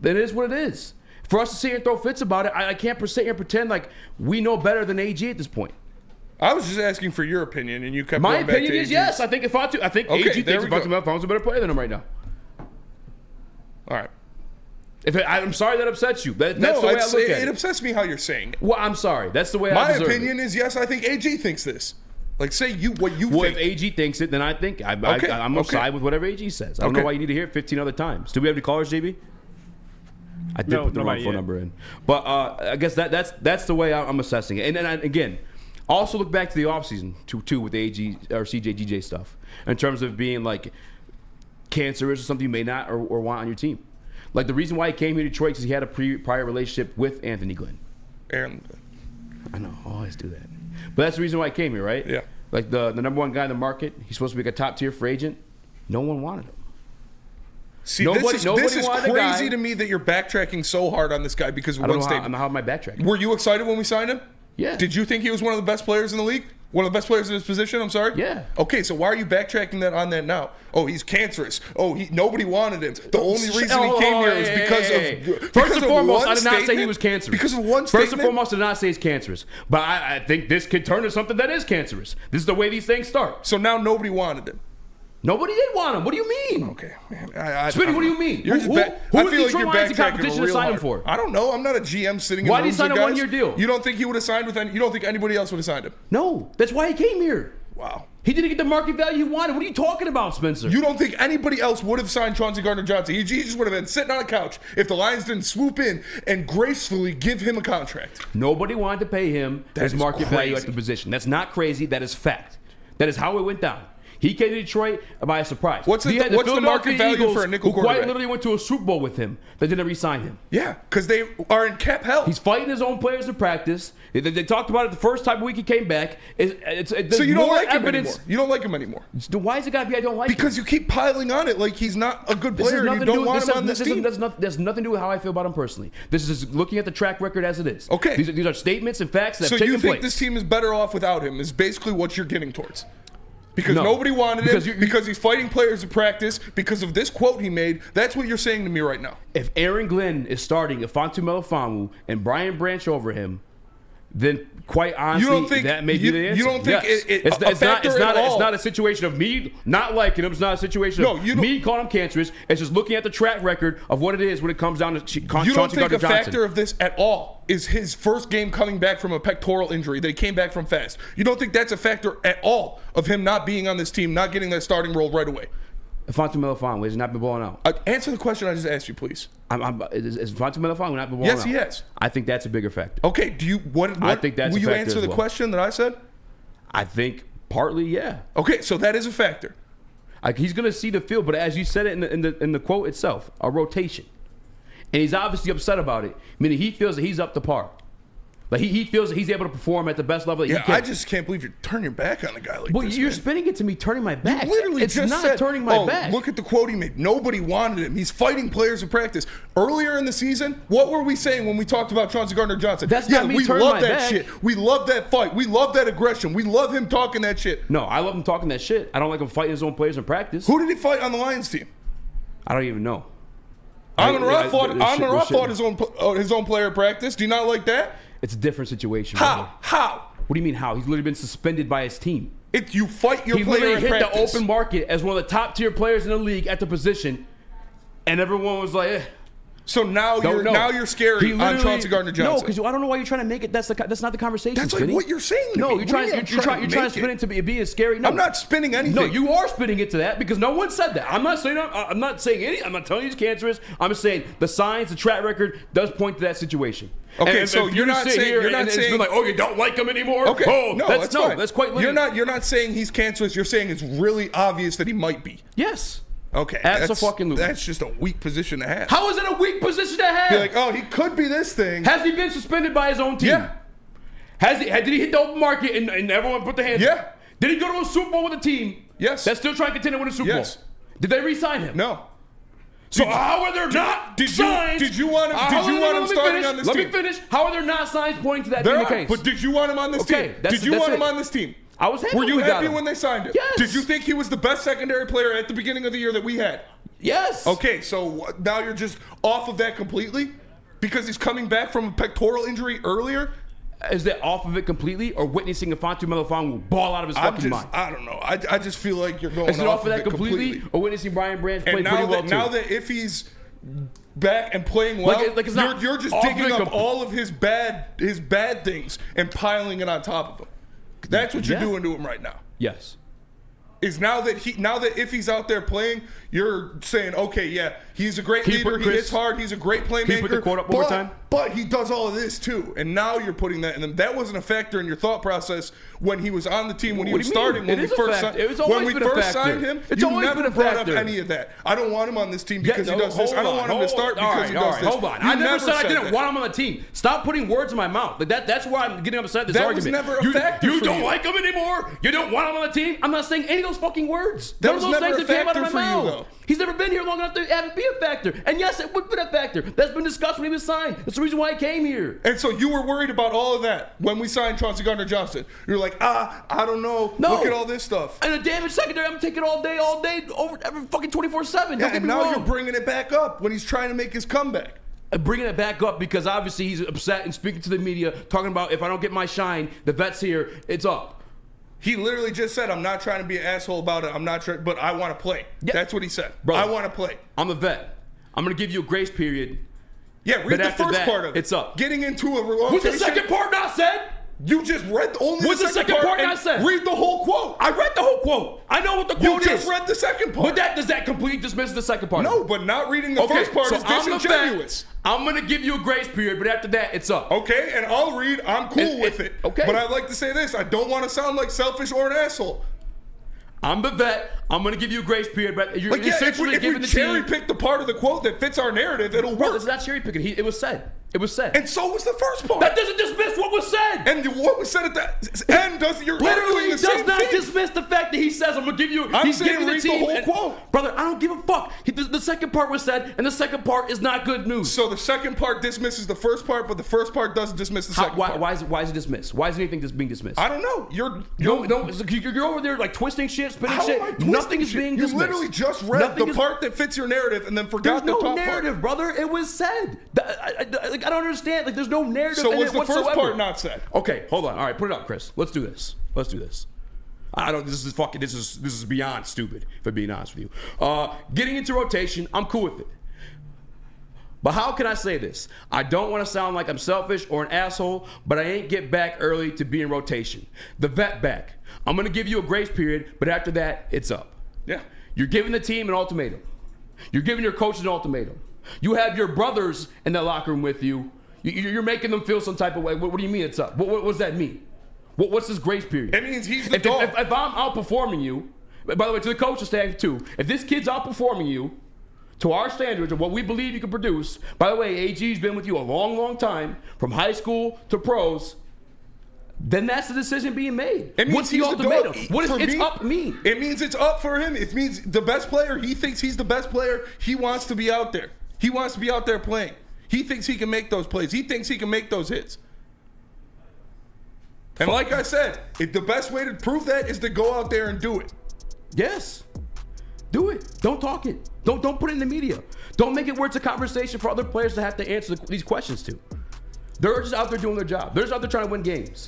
then it is what it is. For us to sit here and throw fits about it, I can't sit here and pretend like we know better than AG at this point. I was just asking for your opinion, and you kept My going back opinion to is AG. yes. I think AG thinks Afonso Melifonwu's a better player than him right now. All right. I'm sorry that upsets you. That's the way I look at it. It upsets me how you're saying it. Well, I'm sorry. That's the way My I observe opinion is yes. I think AG thinks this. Like, say what you think. Well, if AG thinks it, then I think I'm going to side with whatever AG says. I don't know why you need to hear it 15 other times. Do we have any callers, JB? I did put the wrong phone number in. But I guess that's the way I'm assessing it. And then, again, also look back to the offseason, too, with the AG or CJGJ stuff in terms of being, like, cancerous or something you may not or want on your team. Like, the reason why he came here to Detroit because he had a prior relationship with Anthony Glenn. Aaron. I know. I always do that. But that's the reason why he came here, right? Yeah. Like, the number one guy in the market, he's supposed to be like a top-tier free agent. No one wanted him. See, this is crazy to me that you're backtracking so hard on this guy because of one statement. How am I backtracking? Were you excited when we signed him? Yeah. Did you think he was one of the best players in the league? One of the best players in his position, I'm sorry? Yeah. Okay, so why are you backtracking on that now? Oh, he's cancerous. Oh, nobody wanted him. The only reason he came here was because of... First and foremost, I did not say he was cancerous. Because of one statement? First and foremost, I did not say he's cancerous. But I think this could turn to something that is cancerous. This is the way these things start. So now nobody wanted him. Nobody did want him. What do you mean? Okay, man. Spinny, what do you mean? You're who I would feel like Detroit you're Lions in backtracking competition to real sign him hard. for? I don't know. I'm not a GM sitting in Why did he rooms sign with a guys. one-year deal? You don't think he would have signed with any? You don't think anybody else would have signed him? No. That's why he came here. Wow. He didn't get the market value he wanted. What are you talking about, Spencer? You don't think anybody else would have signed Chauncey Gardner-Johnson? He just would have been sitting on a couch if the Lions didn't swoop in and gracefully give him a contract. Nobody wanted to pay him his market value at the position. That's not crazy. That is fact. That is how it went down. He came to Detroit by a surprise. What's the market value for a nickel quarterback? Who quite literally went to a Super Bowl with him that didn't re-sign him. Yeah, because they are in cap hell. He's fighting his own players in practice. They talked about it the first time week he came back. So you don't like him anymore? You don't like him anymore? Why is it got to be I don't like him? Because you keep piling on it like he's not a good player and you don't want him on this team. There's nothing to do with how I feel about him personally. This is just looking at the track record as it is. Okay. These are statements and facts that have taken place. So you think this team is better off without him is basically what you're getting towards? Because nobody wanted him, because he's fighting players in practice, because of this quote he made. That's what you're saying to me right now. If Aaron Glenn is starting Afonso Melifonwu and Brian Branch over him, then quite honestly, that may be the answer. You don't think it's not a situation of me not liking him. It's not a situation of me calling him cancerous. It's just looking at the track record of what it is when it comes down to Chauncey Gardner-Johnson. You don't think a factor of this at all is his first game coming back from a pectoral injury that he came back from fast? You don't think that's a factor at all of him not being on this team, not getting that starting role right away? Afonso Melifonwu has not been blowing out. Answer the question I just asked you, please. Is Afonso Melifonwu not been blowing out? Yes, he has. I think that's a bigger factor. Okay, I think that's will you answer the question that I said? I think partly, yeah. Okay, so that is a factor. He's going to see the field, but as you said it in the quote itself, a rotation. And he's obviously upset about it, meaning he feels that he's up to par. Like he feels that he's able to perform at the best level that he can. I just can't believe you're turning your back on a guy like well, this. You're man. spinning it to me turning my back. You literally it's just not said, turning my back. Look at the quote he made. Nobody wanted him. He's fighting players in practice. Earlier in the season, what were we saying when we talked about Chauncey Gardner-Johnson? That's not me we turning love my that back. shit. We love that fight. We love that aggression. We love him talking that shit. No, I love him talking that shit. I don't like him fighting his own players in practice. Who did he fight on the Lions team? I don't even know. Amon-Ra fought his own player in practice. Do you not like that? It's a different situation. How? Brother. How? What do you mean how? He's literally been suspended by his team. You fight your he player literally in hit practice. the open market as one of the top tier players in the league at the position, and everyone was like, eh. So now you're scary on Chauncey Gardner-Johnson. No, because I don't know why you're trying to make it. That's not the conversation. That's like Spinny. what you're saying. No, to me. you're trying to spin it to be as scary. No, I'm not spinning anything. No, you are spinning it to that because no one said that. I'm not saying any. I'm not telling you it's cancerous. I'm just saying the science, the track record does point to that situation. Okay, and so you're not saying it's been like, oh, you don't like him anymore. Okay, oh, no, that's fine. That's quite limited. You're not saying he's cancerous. You're saying it's really obvious that he might be. Yes. Okay, Absolutely. That's just a weak position to have. How is it a weak position to have? Be like, oh, he could be this thing. Has he been suspended by his own team? Yeah. Did he hit the open market and everyone put their hands Yeah. up? Did he go to a Super Bowl with a team? Yes. That's still trying to contend to win a Super Yes. Bowl? Did they re-sign him? No. So how are there not signs? Did you want him starting on this team? Let me finish. How are there not signs pointing to that There being the are, case? but did you want him on this team? that's Did you want it. him on this team? I was happy Were you we got happy him. when they signed him? Yes. Did you think he was the best secondary player at the beginning of the year that we had? Yes. Okay, so now you're just off of that completely? Because he's coming back from a pectoral injury earlier? Is that off of it completely, or witnessing a Fontu Melifong ball out of his fucking mind? I don't know. I just feel like you're going Is it off of that it completely, or witnessing Brian Branch play and pretty well too? now that if he's back and playing well, it's not you're just off digging it up all of his bad things and piling it on top of him. That's what you're doing to him right now. Yes. Is now that if he's out there playing, you're saying, okay, yeah, he's a great leader, he hits hard, he's a great playmaker. Can you put the quote up one more time? But he does all of this too, and now you're putting that in them. That wasn't a factor in your thought process when he was on the team, when he was starting, when we first signed him. You never brought up any of that. I don't want him on this team because he does this. I don't want him to start because he does this. Hold on. I never said I didn't want him on the team. Stop putting words in my mouth. Like that's why I'm getting upset at this argument. That was never a factor for you. You don't like him anymore? You don't want him on the team? I'm not saying any of those fucking words. That was never a factor for you, mouth. though. He's never been here long enough to have it be a factor. And yes, it would be a factor. That's been discussed when he was signed. That's the reason why he came here. And so you were worried about all of that when we signed Chauncey Gardner-Johnson. You're like, I don't know. No. Look at all this stuff. And a damaged secondary, I'm taking all day, over every fucking 24/7. Yeah, and now you're bringing it back up when he's trying to make his comeback. Bringing it back up because obviously he's upset and speaking to the media, talking about if I don't get my shine, the vet's here, it's up. He literally just said, I'm not trying to be an asshole about it. I'm not trying, but I want to play. Yep. That's what he said. Brother, I want to play. I'm a vet. I'm going to give you a grace period. Yeah, read the first part of it. It's up. Getting into a rotation. Was the second part not said? You just read only was the second part not said? Read the whole quote. I read the whole quote. I know what the quote is. You just read the second part. But does that completely dismiss the second part? No, but not reading the first part is disingenuous. I'm going to give you a grace period, but after that, it's up. Okay, and I'll read. I'm cool with it. Okay. But I'd like to say this. I don't want to sound like selfish or an asshole. I'm the vet. I'm going to give you a grace period, but you're essentially if giving we the team. cherry pick the part of the quote that fits our narrative, it'll work. It's not cherry picking. It was said. It was said. And so was the first part. That doesn't dismiss what was said. And what was said at that end does you're literally the does same not thing. dismiss the fact that he says, I'm going to give you. I'm he's saying giving the read team. the whole quote. Brother, I don't give a fuck. The second part was said, and the second part is not good news. So the second part dismisses the first part, but the first part doesn't dismiss the second part. Why is it dismissed? Why is anything being dismissed? I don't know. You're over there like twisting shit, spinning How shit. am I twisting Nothing is shit? being dismissed. You literally just read the part that fits your narrative and then forgot the top part. There's no narrative, brother. It was said. I don't understand. Like, there's no narrative. So was the whatsoever. first part not said? Okay, hold on. All right, put it up, Chris. Let's do this. I don't. This is beyond stupid. If I'm being honest with you, getting into rotation, I'm cool with it. But how can I say this? I don't want to sound like I'm selfish or an asshole, but I ain't get back early to be in rotation. The vet back. I'm gonna give you a grace period, but after that, it's up. Yeah. You're giving the team an ultimatum. You're giving your coaches an ultimatum. You have your brothers in that locker room with you. You're making them feel some type of way. What do you mean it's up? What does that mean? What's this grace period? It means he's the dog. If I'm outperforming you, by the way, to the coaching staff too, if this kid's outperforming you, to our standards of what we believe you can produce. By the way, AG's been with you a long, long time, from high school to pros. Then that's the decision being made. It means What's the ultimatum? What does it's up mean? It means it's up for him. It means the best player, he thinks he's the best player. He wants to be out there. He wants to be out there playing. He thinks he can make those plays. He thinks he can make those hits. And like I said, if the best way to prove that is to go out there and do it. Yes. Do it. Don't talk it. Don't put it in the media. Don't make it where it's a conversation for other players to have to answer these questions to. They're just out there doing their job. They're just out there trying to win games.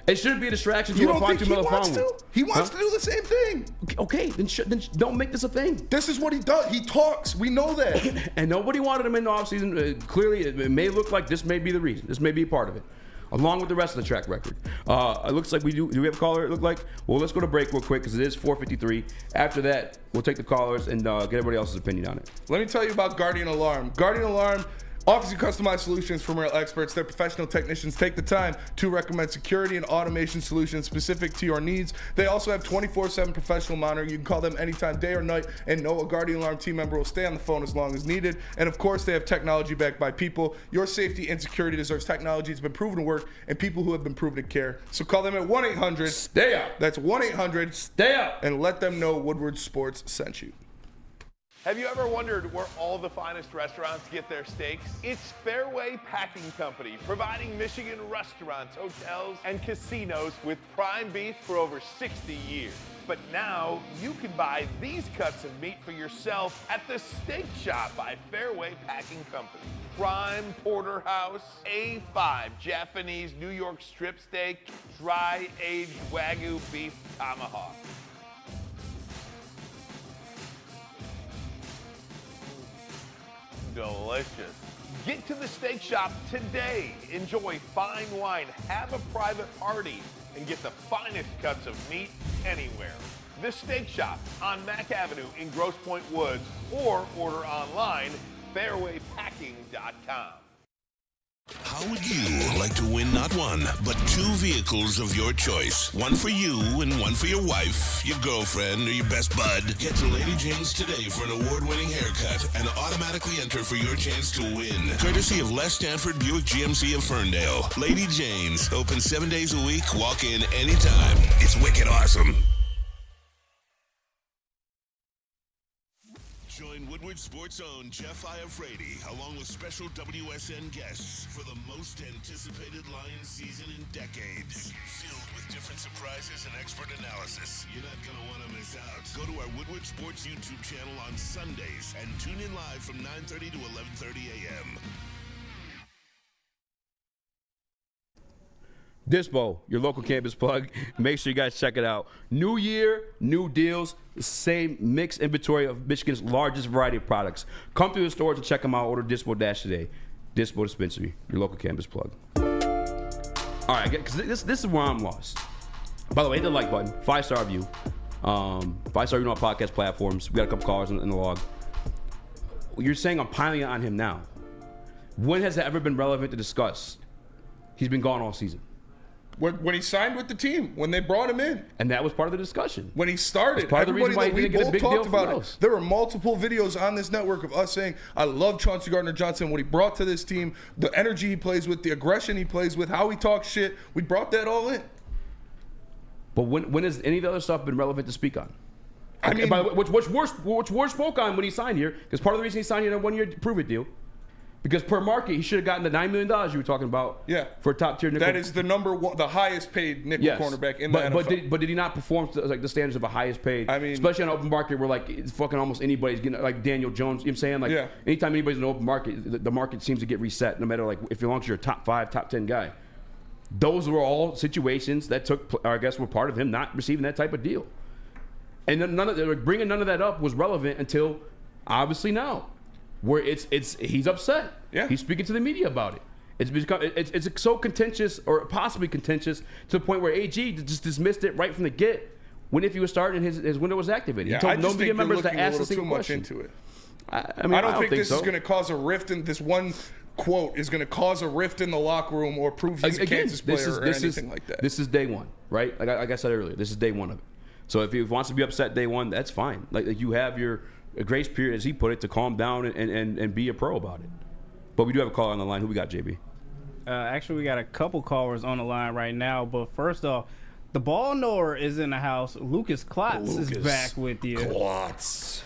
It shouldn't be a distraction to a 5-2 Miller phone. He wants to do the same thing. Okay, then don't make this a thing. This is what he does. He talks. We know that. And nobody wanted him in the offseason. Clearly, it may look like this may be the reason. This may be a part of it, along with the rest of the track record. It looks like we do. Do we have a caller? It look like. Well, let's go to break real quick because it is 4:53. After that, we'll take the callers and get everybody else's opinion on it. Let me tell you about Guardian Alarm. Guardian Alarm offers you customized solutions from real experts. Their professional technicians take the time to recommend security and automation solutions specific to your needs. They also have 24/7 professional monitoring. You can call them anytime, day or night, and know a Guardian Alarm team member will stay on the phone as long as needed. And of course, they have technology backed by people. Your safety and security deserves technology. It's been proven to work, and people who have been proven to care. So call them at 1-800. Stay up. That's 1-800. Stay up. And let them know Woodward Sports sent you. Have you ever wondered where all the finest restaurants get their steaks? It's Fairway Packing Company, providing Michigan restaurants, hotels, and casinos with prime beef for over 60 years. But now you can buy these cuts of meat for yourself at the Steak Shop by Fairway Packing Company. Prime porterhouse, A5 Japanese New York strip steak, dry aged Wagyu beef tomahawk. Delicious. Get to the Steak Shop today. Enjoy fine wine, have a private party, and get the finest cuts of meat anywhere. The Steak Shop on Mack Avenue in Grosse Pointe Woods, or order online, fairwaypacking.com. How would you like to win not one, but 2 vehicles of your choice? One for you and one for your wife, your girlfriend, or your best bud. Get to Lady Jane's today for an award-winning haircut and automatically enter for your chance to win. Courtesy of Les Stanford Buick GMC of Ferndale. Lady Jane's, open 7 days a week, walk in anytime. It's wicked awesome. Join Woodward Sports' own Jeff Iafrate, along with special WSN guests for the most anticipated Lions season in decades. Filled with different surprises and expert analysis. You're not going to want to miss out. Go to our Woodward Sports YouTube channel on Sundays and tune in live from 9:30 to 11:30 a.m. Dispo, your local campus plug. Make sure you guys check it out. New year, new deals, same mixed inventory of Michigan's largest variety of products. Come through the stores and check them out. Order Dispo Dash today. Dispo Dispensary, your local campus plug. All right, because this is where I'm lost. By the way, hit the like button. 5-star review. 5-star review on podcast platforms. We got a couple callers in the log. You're saying I'm piling on him now. When has that ever been relevant to discuss? He's been gone all season. When he signed with the team, when they brought him in. And that was part of the discussion. When he started, part of the reason why we he didn't get a both big deal talked from about us. it. There were multiple videos on this network of us saying, I love Chauncey Gardner-Johnson, what he brought to this team, the energy he plays with, the aggression he plays with, how he talks shit. We brought that all in. But when has any of the other stuff been relevant to speak on? I mean, by the way, which Ward spoke on when he signed here, because part of the reason he signed here in a 1-year prove-it deal, because per market, he should have gotten the $9 million you were talking about for a top-tier nickel. That is the number one, the highest-paid nickel cornerback in the NFL. But did he not perform to like the standards of a highest-paid? I mean, especially on an open market where like it's fucking almost anybody's getting like Daniel Jones. You know what I'm saying? Like anytime anybody's in an open market, the market seems to get reset. No matter like if as long as you're a top 5, top 10 guy. Those were all situations that took, or I guess, were part of him not receiving that type of deal. And bringing none of that up was relevant until obviously now, where he's upset. Yeah, he's speaking to the media about it. It's so contentious, or possibly contentious, to the point where AG just dismissed it right from the get. When if he was starting, his window was activated. Yeah, he told no media members to ask the same question. Into it. I don't think this is going to cause a rift in this one. Quote is going to cause a rift in the locker room or prove he's a Kansas player or anything like that. This is day one, right? Like I said earlier, this is day one of it. So if he wants to be upset day one, that's fine. Like you have your a grace period, as he put it, to calm down and be a pro about it. But we do have a caller on the line. Who we got, JB? Actually, we got a couple callers on the line right now. But first off, the ball knower is in the house. Lucas Klotz is back with you. Klotz.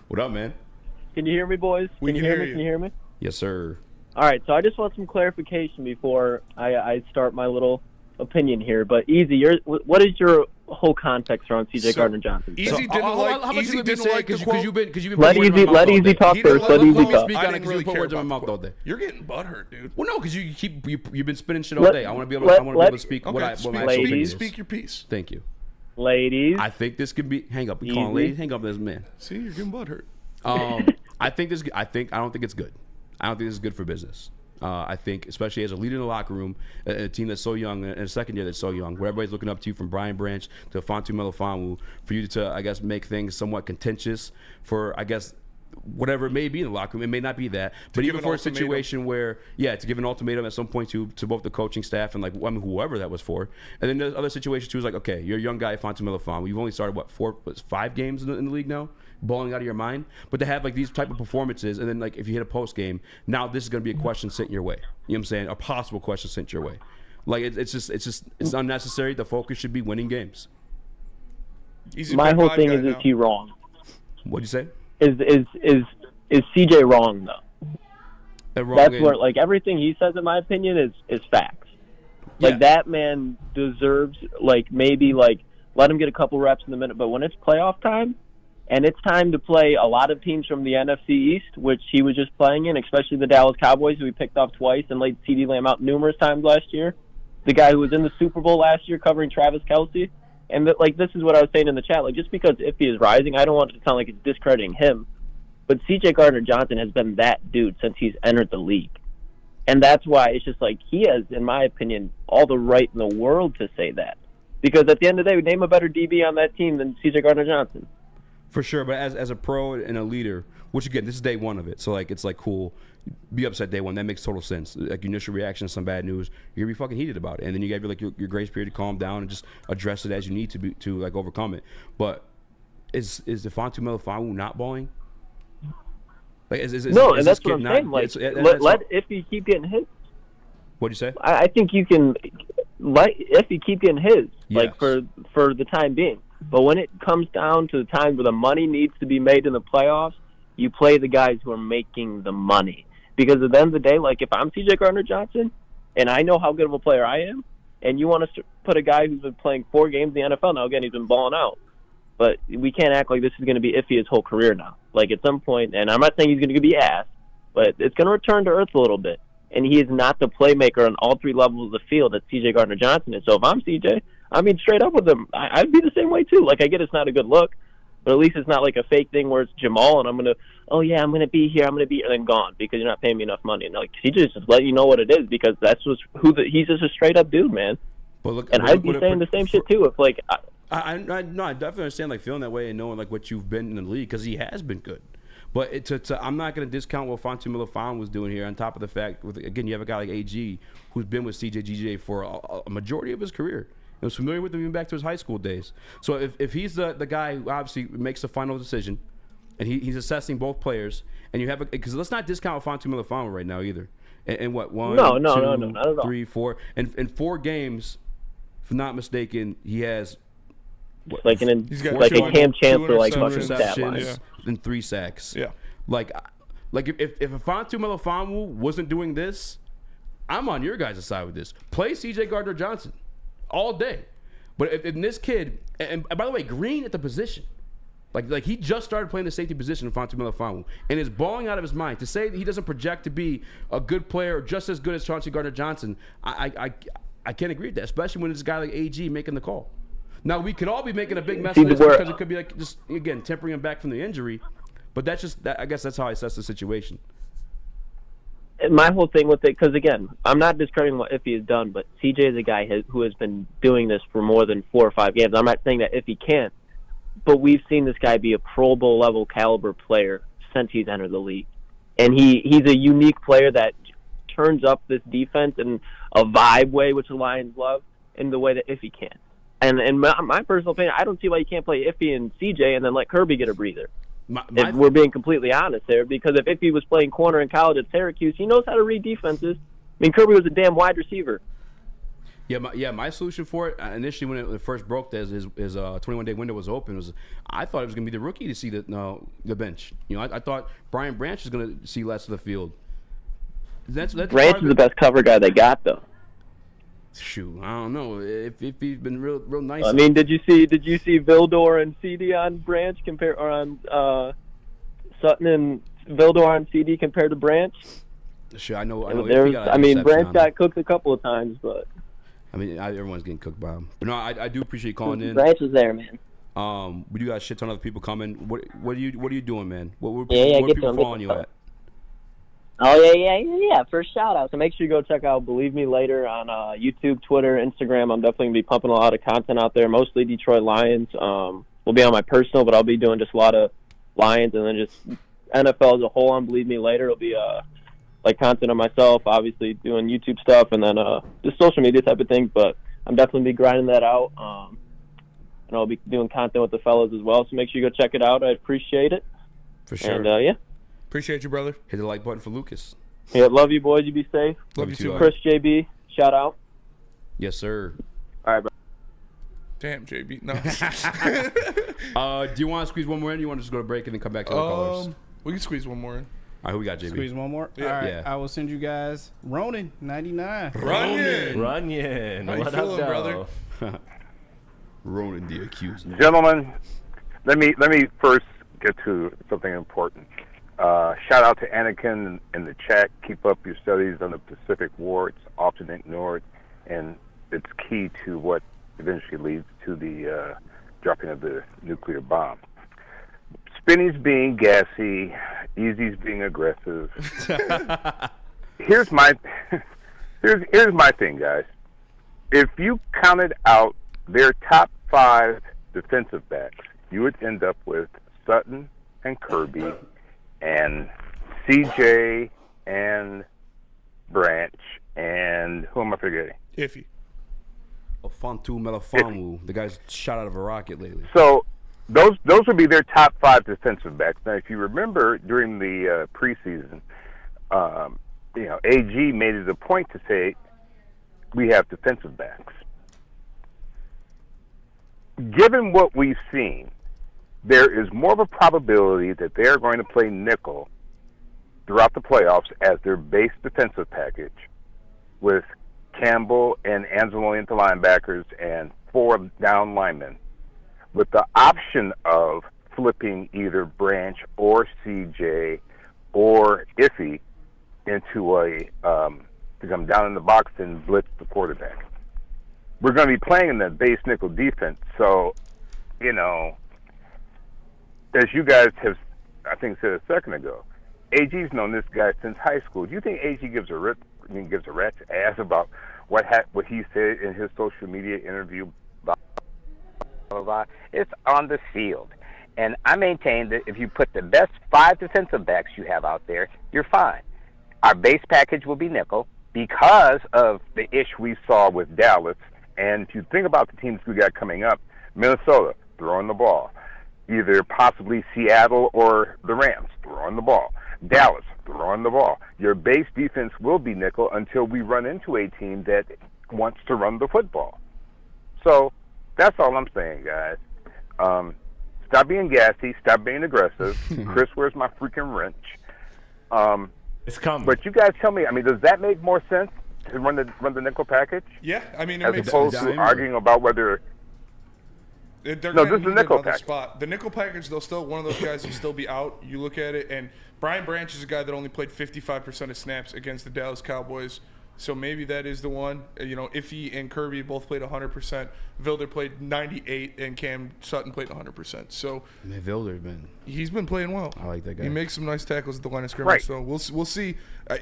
What up, man? Can you hear me, boys? We can hear you. Can you hear me? Yes, sir. All right, so I just want some clarification before I start my little opinion here. But Eazy, what is your whole context around C.J. Gardner-Johnson? Eazy didn't like because you've been let Eazy talk first. Let Eazy talk. I didn't really put words in my mouth all day. You're getting butthurt, dude. Well, no, because you've been spinning shit all day. I want to be able to speak what my actual opinion is. Speak your piece. Thank you. Ladies, I think this could be. Hang up. We calling ladies. Hang up, this man. See, you're getting butthurt. I don't think it's good. I don't think this is good for business. I think, especially as a leader in the locker room, a team that's so young, and a second year that's so young, where everybody's looking up to you from Brian Branch to Fontu Melifonwu, for you to, I guess, make things somewhat contentious for, I guess, whatever it may be in the locker room. It may not be that, but even for a situation where, to give an ultimatum at some point to both the coaching staff and whoever that was for. And then there's other situations too. Is like, okay, you're a young guy, Fontu Melifonwu. You've only started 5 games in the league now, balling out of your mind. But to have like these type of performances, and then like if you hit a post game, now this is going to be a question sent your way. You know what I'm saying? A possible question sent your way. Like it's unnecessary. The focus should be winning games. My whole thing is he wrong? What'd you say? Is CJ wrong though? That's where like everything he says, in my opinion, is facts. Like that man deserves maybe let him get a couple reps in the minute, but when it's playoff time and it's time to play a lot of teams from the NFC East, which he was just playing in, especially the Dallas Cowboys, who he picked off twice and laid CeeDee Lamb out numerous times last year. The guy who was in the Super Bowl last year covering Travis Kelce. And this is what I was saying in the chat. Like, just because Iffy is rising, I don't want it to sound like it's discrediting him. But C.J. Gardner-Johnson has been that dude since he's entered the league. And that's why it's just like he has, in my opinion, all the right in the world to say that. Because at the end of the day, we name a better DB on that team than C.J. Gardner-Johnson. For sure, but as a pro and a leader, which again, this is day one of it, so it's cool. Be upset day one. That makes total sense. Like your initial reaction to some bad news, you're gonna be fucking heated about it, and then you have your grace period to calm down and just address it as you need to overcome it. But is the Fontu Melifonwu not balling? No, and that's what I'm saying. Let Iffy keep getting his. What'd you say? I think you can let Iffy keep getting his, for the time being. But when it comes down to the time where the money needs to be made in the playoffs, you play the guys who are making the money. Because at the end of the day, if I'm C.J. Gardner-Johnson and I know how good of a player I am, and you want to put a guy who's been playing 4 games in the NFL now, again, he's been balling out. But we can't act like this is going to be Iffy his whole career now. At some point, and I'm not saying he's going to be ass, but it's going to return to earth a little bit. And he is not the playmaker on all 3 levels of the field that C.J. Gardner-Johnson is. So if I'm C.J., straight up with him, I'd be the same way too. I get it's not a good look, but at least it's not like a fake thing where it's Jamal and I'm going to be here, and then gone because you're not paying me enough money. And CJ's just letting you know what it is because that's he's just a straight up dude, man. I'd be saying the same shit too if I definitely understand feeling that way and knowing what you've been in the league because he has been good. But I'm not going to discount what Fontu Melifonwu was doing here. On top of the fact, again, you have a guy like AG who's been with CJ for a majority of his career. He was familiar with him even back to his high school days. So if he's the guy who obviously makes the final decision, and he's assessing both players, and you have because let's not discount Fontu Melifonwu right now either. And what 1, 2, not at all. 3, 4, and in 4 games, if I'm not mistaken, he has. He's got a Cam Chancellor fucking stat line. And 3 sacks. Yeah. If Fontu Melifonwu wasn't doing this, I'm on your guys' side with this. Play C.J. Gardner-Johnson all day. But if this kid, and by the way, Green at the position, he just started playing the safety position in Fontu Melifonwu and is balling out of his mind. To say that he doesn't project to be a good player or just as good as Chauncey Gardner-Johnson, I can't agree with that, especially when it's a guy like AG making the call. Now, we could all be making a big mess of this because it could be just, again, tempering him back from the injury. But that's just, I guess that's how I assess the situation. My whole thing with it, because, again, I'm not discrediting what Iffy has done, but CJ is a guy who has been doing this for more than 4 or 5 games. I'm not saying that Iffy can't, but we've seen this guy be a Pro Bowl level caliber player since he's entered the league. And he's a unique player that turns up this defense in a vibe way, which the Lions love, in the way that Iffy can't. And my personal opinion, I don't see why you can't play Iffy and CJ and then let Kirby get a breather. If we're being completely honest there, because if Iffy was playing corner in college at Syracuse, he knows how to read defenses. I mean, Kirby was a damn wide receiver. My solution for it initially when it first broke, as his 21-day window was open, was I thought it was going to be the rookie to see the bench. I thought Brian Branch was going to see less of the field. That's Branch is the best cover guy they got, though. Shoot, I don't know if he's been real nice. I mean, did you see Vildor and CD on Branch on Sutton and Vildor on CD compared to Branch? Sure, I know. Branch got cooked a couple of times, but everyone's getting cooked by him. But no, I do appreciate calling in. Branch is there, man. We do got a shit ton of other people coming. What are you doing, man? Where people following you at? Oh, yeah. For a shout-out. So make sure you go check out Believe Me Later on YouTube, Twitter, Instagram. I'm definitely going to be pumping a lot of content out there, mostly Detroit Lions. We'll be on my personal, but I'll be doing just a lot of Lions and then just NFL as a whole on Believe Me Later. It'll be content on myself, obviously doing YouTube stuff, and then just social media type of things. But I'm definitely be grinding that out. And I'll be doing content with the fellas as well. So make sure you go check it out. I appreciate it. For sure. And, yeah. Appreciate you, brother. Hit the like button for Lucas. Yeah, love you, boys. You be safe. Love you too. Chris, JB, shout out. Yes, sir. All right, bro. Damn, JB. No. Do you want to squeeze one more in? Or you want to just go to break and then come back to the callers? We can squeeze one more in. All right, who we got, JB? Squeeze one more? Yeah. All right, Yeah. I will send you guys Ronan, 99. Runyon. How you What feeling, up, brother? Ronan the accused. Gentlemen, let me first get to something important. Shout out to Anakin in the chat. Keep up your studies on the Pacific War. It's often ignored, and it's key to what eventually leads to the dropping of the nuclear bomb. Spinny's being gassy, Eazy's being aggressive. Here's my thing, guys. If you counted out their top 5 defensive backs, you would end up with Sutton and Kirby and CJ and Branch and who am I forgetting? Iffy. Fontu Melifonwu, the guy's shot out of a rocket lately. So those would be their top 5 defensive backs. Now, if you remember during the preseason, AG made it a point to say we have defensive backs. Given what we've seen, there is more of a probability that they're going to play nickel throughout the playoffs as their base defensive package with Campbell and Anzalone into linebackers and 4 down linemen with the option of flipping either Branch or CJ or Iffy into to come down in the box and blitz the quarterback. We're going to be playing in the base nickel defense, so, as you guys have, I think, said a second ago, AG's known this guy since high school. Do you think AG gives a rat's ass about what he said in his social media interview? It's on the field. And I maintain that if you put the best 5 defensive backs you have out there, you're fine. Our base package will be nickel because of the ish we saw with Dallas. And if you think about the teams we got coming up, Minnesota, throwing the ball. Either possibly Seattle or the Rams, throwing the ball. Dallas, throwing the ball. Your base defense will be nickel until we run into a team that wants to run the football. So that's all I'm saying, guys. Stop being gassy. Stop being aggressive. Chris, where's my freaking wrench? It's coming. But you guys tell me, does that make more sense to run the nickel package? Yeah, it as makes opposed sense. to arguing about whether... They're No, gonna this is the need nickel another package. spot. The nickel package, they'll still one of those guys will still be out. You look at it, and Brian Branch is a guy that only played 55% of snaps against the Dallas Cowboys. So maybe that is the one. Iffy and Kirby both played 100%. Vilder played 98%, and Cam Sutton played 100%. So Man, Vilder's he's been playing well. I like that guy. He makes some nice tackles at the line of scrimmage. Right. So we'll see.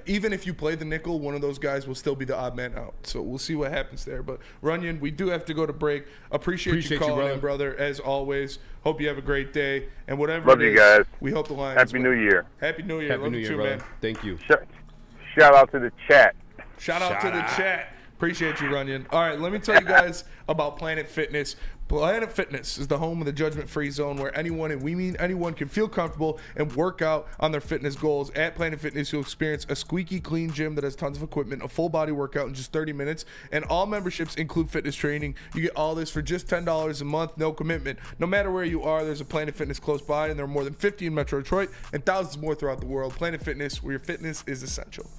Even if you play the nickel, one of those guys will still be the odd man out. So we'll see what happens there. But Runyon, we do have to go to break. Appreciate you calling in, brother, as always. Hope you have a great day. And whatever Love it you is, guys. we hope the Lions Happy win. New Year. Happy New Year. Happy Love New you Year, too, brother. man. Thank you. Shout out to the chat. Shout out to the chat. Appreciate you, Runyon. All right, let me tell you guys about Planet Fitness. Planet Fitness is the home of the judgment-free zone where anyone, and we mean anyone, can feel comfortable and work out on their fitness goals. At Planet Fitness, you'll experience a squeaky clean gym that has tons of equipment, a full body workout in just 30 minutes, and all memberships include fitness training. You get all this for just $10 a month, no commitment. No matter where you are, there's a Planet Fitness close by, and there are more than 50 in Metro Detroit and thousands more throughout the world. Planet Fitness, where your fitness is essential.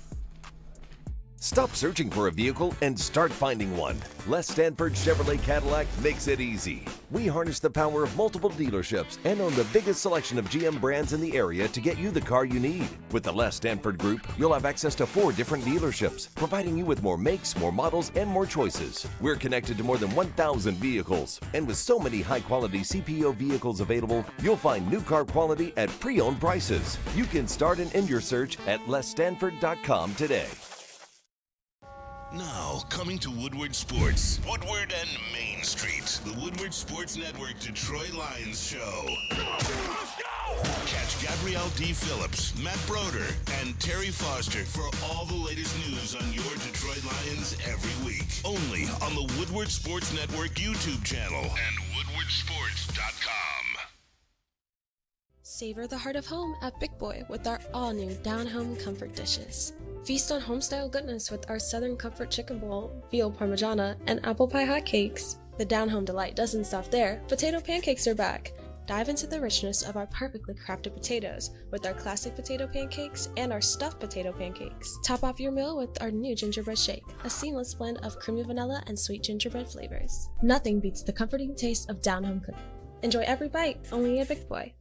Stop searching for a vehicle and start finding one. Les Stanford Chevrolet Cadillac makes it easy. We harness the power of multiple dealerships and own the biggest selection of GM brands in the area to get you the car you need. With the Les Stanford Group, you'll have access to 4 different dealerships, providing you with more makes, more models, and more choices. We're connected to more than 1,000 vehicles. And with so many high-quality CPO vehicles available, you'll find new car quality at pre-owned prices. You can start and end your search at lesstanford.com today. Now, coming to Woodward Sports, Woodward and Main Street, the Woodward Sports Network Detroit Lions show. Catch Gabrielle D. Phillips, Matt Broder, and Terry Foster for all the latest news on your Detroit Lions every week. Only on the Woodward Sports Network YouTube channel and woodwardsports.com. Savor the heart of home at Big Boy with our all-new down-home comfort dishes. Feast on home-style goodness with our Southern Comfort Chicken Bowl, veal parmigiana, and apple pie hotcakes. The down-home delight doesn't stop there. Potato pancakes are back. Dive into the richness of our perfectly crafted potatoes with our classic potato pancakes and our stuffed potato pancakes. Top off your meal with our new gingerbread shake, a seamless blend of creamy vanilla and sweet gingerbread flavors. Nothing beats the comforting taste of down-home cooking. Enjoy every bite, only at Big Boy.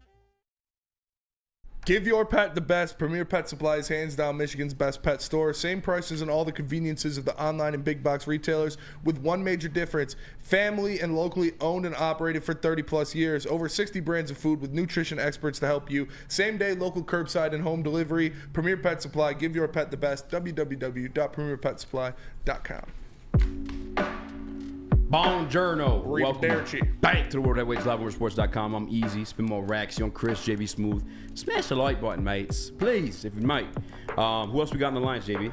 Give your pet the best. Premier Pet Supply is hands down Michigan's best pet store. Same prices and all the conveniences of the online and big box retailers, with one major difference: family and locally owned and operated for 30 plus years. Over 60 brands of food with nutrition experts to help you. Same day local curbside and home delivery. Premier Pet Supply. Give your pet the best. www.premierpetsupply.com. Buongiorno. Welcome Arrivederci. back to the World Heavyweights Live on Sports.com. I'm Eazy, Spin More Racks, Young Chris, JB Smooth. Smash the like button, mates. Please, if you might. Who else we got on the lines, JB?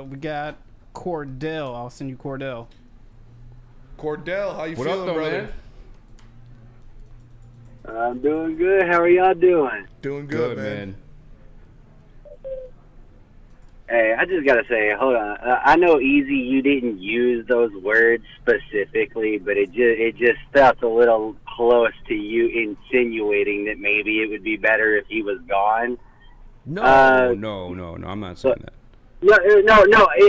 We got Cordell. I'll send you Cordell. Cordell, how you What feeling, up, though, brother? man? I'm doing good. How are y'all doing? Doing good, man. Hey, I just gotta say, hold on. I know, Eazy, you didn't use those words specifically, but it just felt a little close to you insinuating that maybe it would be better if he was gone. No, I'm not saying that. No.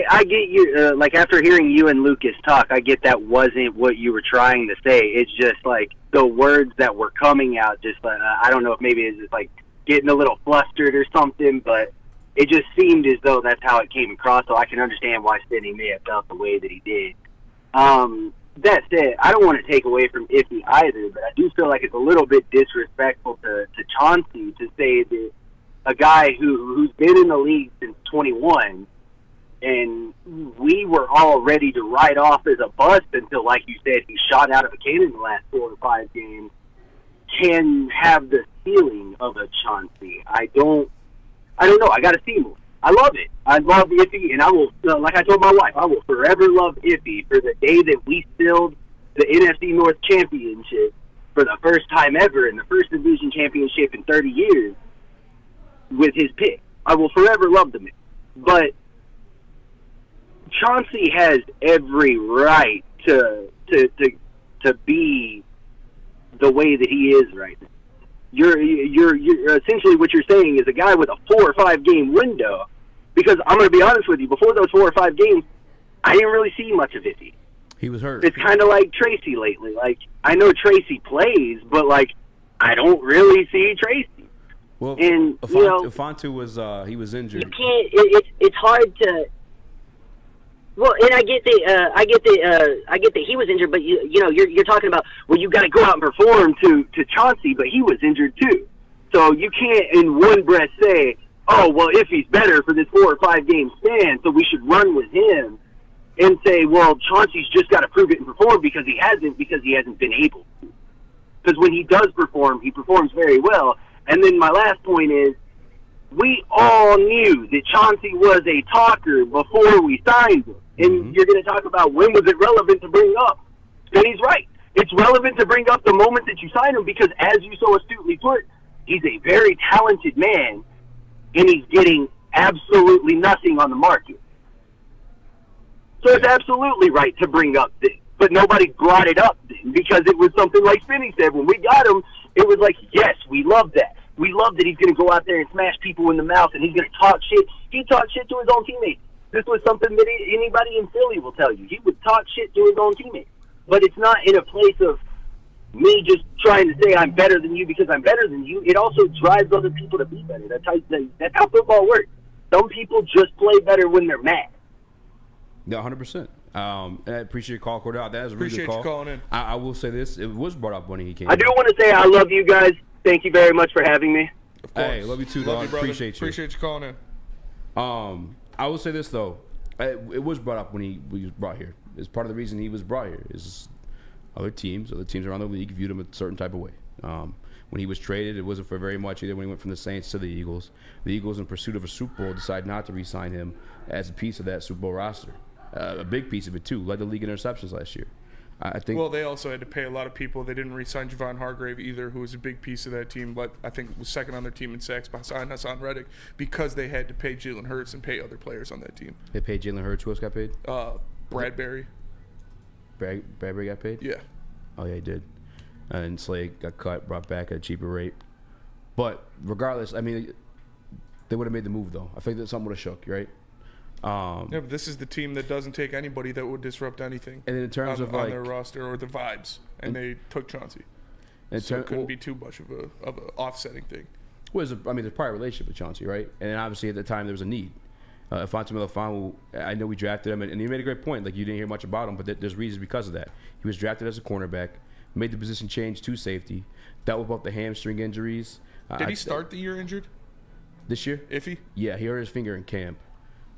I get you. Like, after hearing you and Lucas talk, I get that wasn't what you were trying to say. It's just like the words that were coming out. Just I don't know if maybe it's just like getting a little flustered or something, but it just seemed as though that's how it came across. So I can understand why Sidney may have felt the way that he did. That said, I don't want to take away from Iffy either, but I do feel like it's a little bit disrespectful to Chauncey to say that a guy who's been in the league since 21, and we were all ready to write off as a bust until, like you said, he shot out of a cannon in the last 4 or 5 games, can have the ceiling of a Chauncey. I don't know. I got to see more. I love it. I love Iffy, and I will, like I told my wife, I will forever love Iffy for the day that we sealed the NFC North Championship for the first time ever in the first division championship in 30 years with his pick. I will forever love the man. But Chauncey has every right to be the way that he is right now. You're essentially what you're saying is a guy with a 4 or 5 game window, because I'm going to be honest with you, before those 4 or 5 games, I didn't really see much of Iffy. He was hurt. It's kind of like Tracy lately. Like, I know Tracy plays, but like, I don't really see Tracy. Well, and Afonso was he was injured. You can't. It's hard to. Well, and I get that he was injured, but you're talking about, well, you got to go out and perform to Chauncey, but he was injured too. So you can't in one breath say, oh, well, if he's better for this 4 or 5 game span, so we should run with him, and say, well, Chauncey's just got to prove it and perform because he hasn't been able to. Because when he does perform, he performs very well. And then my last point is, we all knew that Chauncey was a talker before we signed him. And you're going to talk about when was it relevant to bring up. And he's right. It's relevant to bring up the moment that you sign him because, as you so astutely put, he's a very talented man, and he's getting absolutely nothing on the market. So it's absolutely right to bring up this. But nobody brought it up then because it was something like Finney said. When we got him, it was like, yes, we love that. We love that he's going to go out there and smash people in the mouth, and he's going to talk shit. He talked shit to his own teammates. This was something that anybody in Philly will tell you. He would talk shit to his own teammates. But it's not in a place of me just trying to say I'm better than you because I'm better than you. It also drives other people to be better. That's how football works. Some people just play better when they're mad. Yeah, 100%. I appreciate your call, Cordell. That is a really good call. Appreciate you calling in. I will say this. It was brought up when he came I do want to say I love you guys. Thank you very much for having me. Of course. Hey, love you too, dog. Appreciate you. Appreciate you calling in. I will say this, though. It was brought up when he was brought here. It's part of the reason he was brought here is other teams around the league viewed him a certain type of way. When he was traded, it wasn't for very much either when he went from the Saints to the Eagles. The Eagles, in pursuit of a Super Bowl, decided not to re-sign him as a piece of that Super Bowl roster. A big piece of it, too. Led the league in interceptions last year. I think. Well, they also had to pay a lot of people. They didn't re-sign Javon Hargrave either, who was a big piece of that team, but I think was second on their team in sacks behind Hassan Reddick because they had to pay Jalen Hurts and pay other players on that team. They paid Jalen Hurts. Who else got paid? Bradbury. Bradbury got paid? Yeah. Oh, yeah, he did. And Slay got cut, brought back at a cheaper rate. But regardless, I mean, they would have made the move, though. I think that something would have shook, right? Yeah, but this is the team that doesn't take anybody that would disrupt anything. And in terms of on their roster or the vibes, and they took Chauncey. So it couldn't be too much of a offsetting thing. Well, there's a prior relationship with Chauncey, right? And obviously at the time there was a need. Fonte Melifonwu, I know we drafted him, and he made a great point. Like, you didn't hear much about him, but there's reasons because of that. He was drafted as a cornerback, made the position change to safety, dealt with both the hamstring injuries. Did he start the year injured? This year? Iffy? Yeah, he hurt his finger in camp.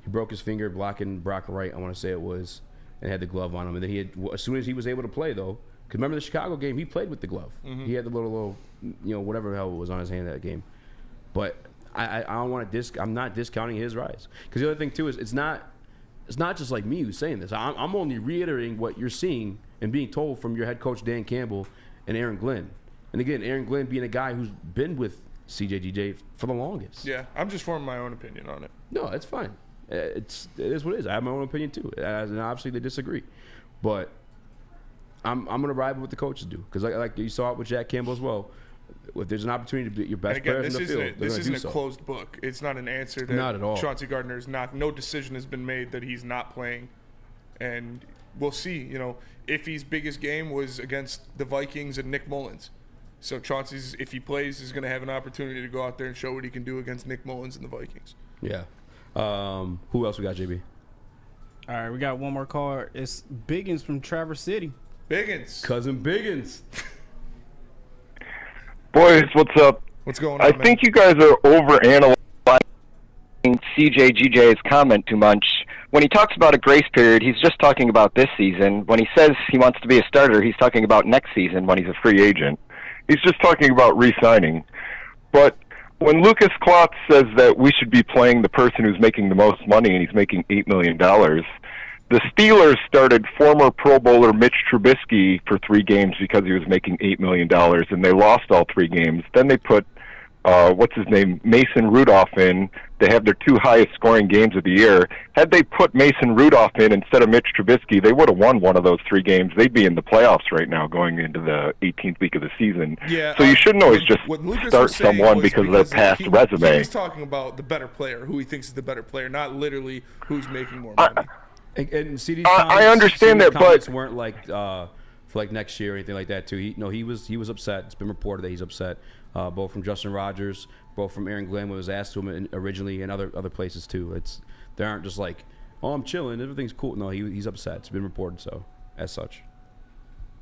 He broke his finger blocking Brock Wright, I want to say it was, and had the glove on him. And then as soon as he was able to play, though, because remember the Chicago game, he played with the glove. Mm-hmm. He had the little, whatever the hell was on his hand that game. But I don't want to I'm not discounting his rise. Because the other thing, too, is it's not just like me who's saying this. I'm only reiterating what you're seeing and being told from your head coach, Dan Campbell, and Aaron Glenn. And again, Aaron Glenn being a guy who's been with CJGJ for the longest. Yeah, I'm just forming my own opinion on it. No, it's fine. It is what it is. I have my own opinion too, and obviously they disagree. But I'm gonna ride with what the coaches do because like you saw it with Jack Campbell as well. If there's an opportunity to be your best player in the field, this isn't a closed book. It's not an answer that not at all. Chauncey Gardner is not. No decision has been made that he's not playing, and we'll see. Iffy's biggest game was against the Vikings and Nick Mullins. So Chauncey's, if he plays, is going to have an opportunity to go out there and show what he can do against Nick Mullins and the Vikings. Yeah. Who else we got, JB? All right, we got one more call. It's Biggins from Traverse City. Biggins. Cousin Biggins. Boys, what's up? What's going on, I think you guys are overanalyzing CJGJ's comment too much. When he talks about a grace period, he's just talking about this season. When he says he wants to be a starter, he's talking about next season when he's a free agent. He's just talking about re-signing. But when Lucas Klotz says that we should be playing the person who's making the most money and he's making $8 million, the Steelers started former Pro Bowler Mitch Trubisky for 3 games because he was making $8 million, and they lost all 3 games. Then they put, Mason Rudolph in. They have their 2 highest scoring games of the year. Had they put Mason Rudolph in instead of Mitch Trubisky, they would have won one of those 3 games. They'd be in the playoffs right now going into the 18th week of the season. Yeah, so you shouldn't always just start someone because of their past resume. He's talking about the better player, who he thinks is the better player, not literally who's making more money. And CD's I understand that, but weren't like for like next year or anything like that too. He was upset. It's been reported that he's upset, both from Justin Rogers, both from Aaron Glenn when it was asked to him originally, and other places too. They aren't just like, oh, I'm chilling, everything's cool. No, he's upset. It's been reported so as such.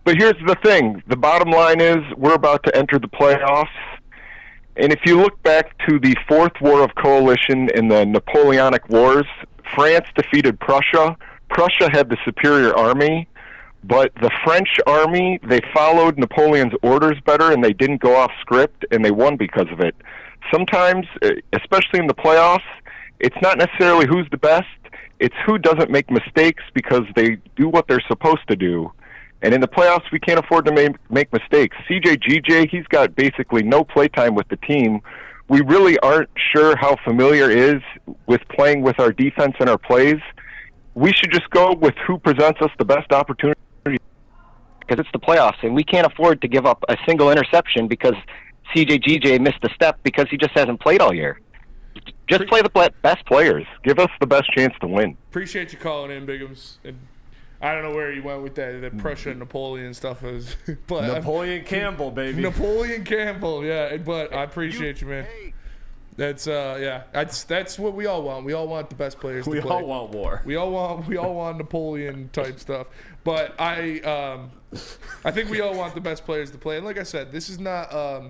But here's the thing: the bottom line is we're about to enter the playoffs. And if you look back to the Fourth War of Coalition in the Napoleonic Wars, France defeated Prussia. Prussia had the superior army, but the French army, they followed Napoleon's orders better, and they didn't go off script, and they won because of it. Sometimes, especially in the playoffs, it's not necessarily who's the best, it's who doesn't make mistakes because they do what they're supposed to do. And in the playoffs, we can't afford to make mistakes. CJ he's got basically no playtime with the team. We really aren't sure how familiar is with playing with our defense and our plays. We should just go with who presents us the best opportunity. Because it's the playoffs, and we can't afford to give up a single interception because CJ missed a step because he just hasn't played all year. Just play the best players. Give us the best chance to win. Appreciate you calling in, Bigums. And I don't know where you went with that Prussia and Napoleon stuff is, but Napoleon Campbell, baby. Napoleon Campbell, yeah. But I appreciate you, man. That's that's what we all want. We all want the best players to play. We all want war. We all want Napoleon type stuff. But I think we all want the best players to play. And like I said, this is not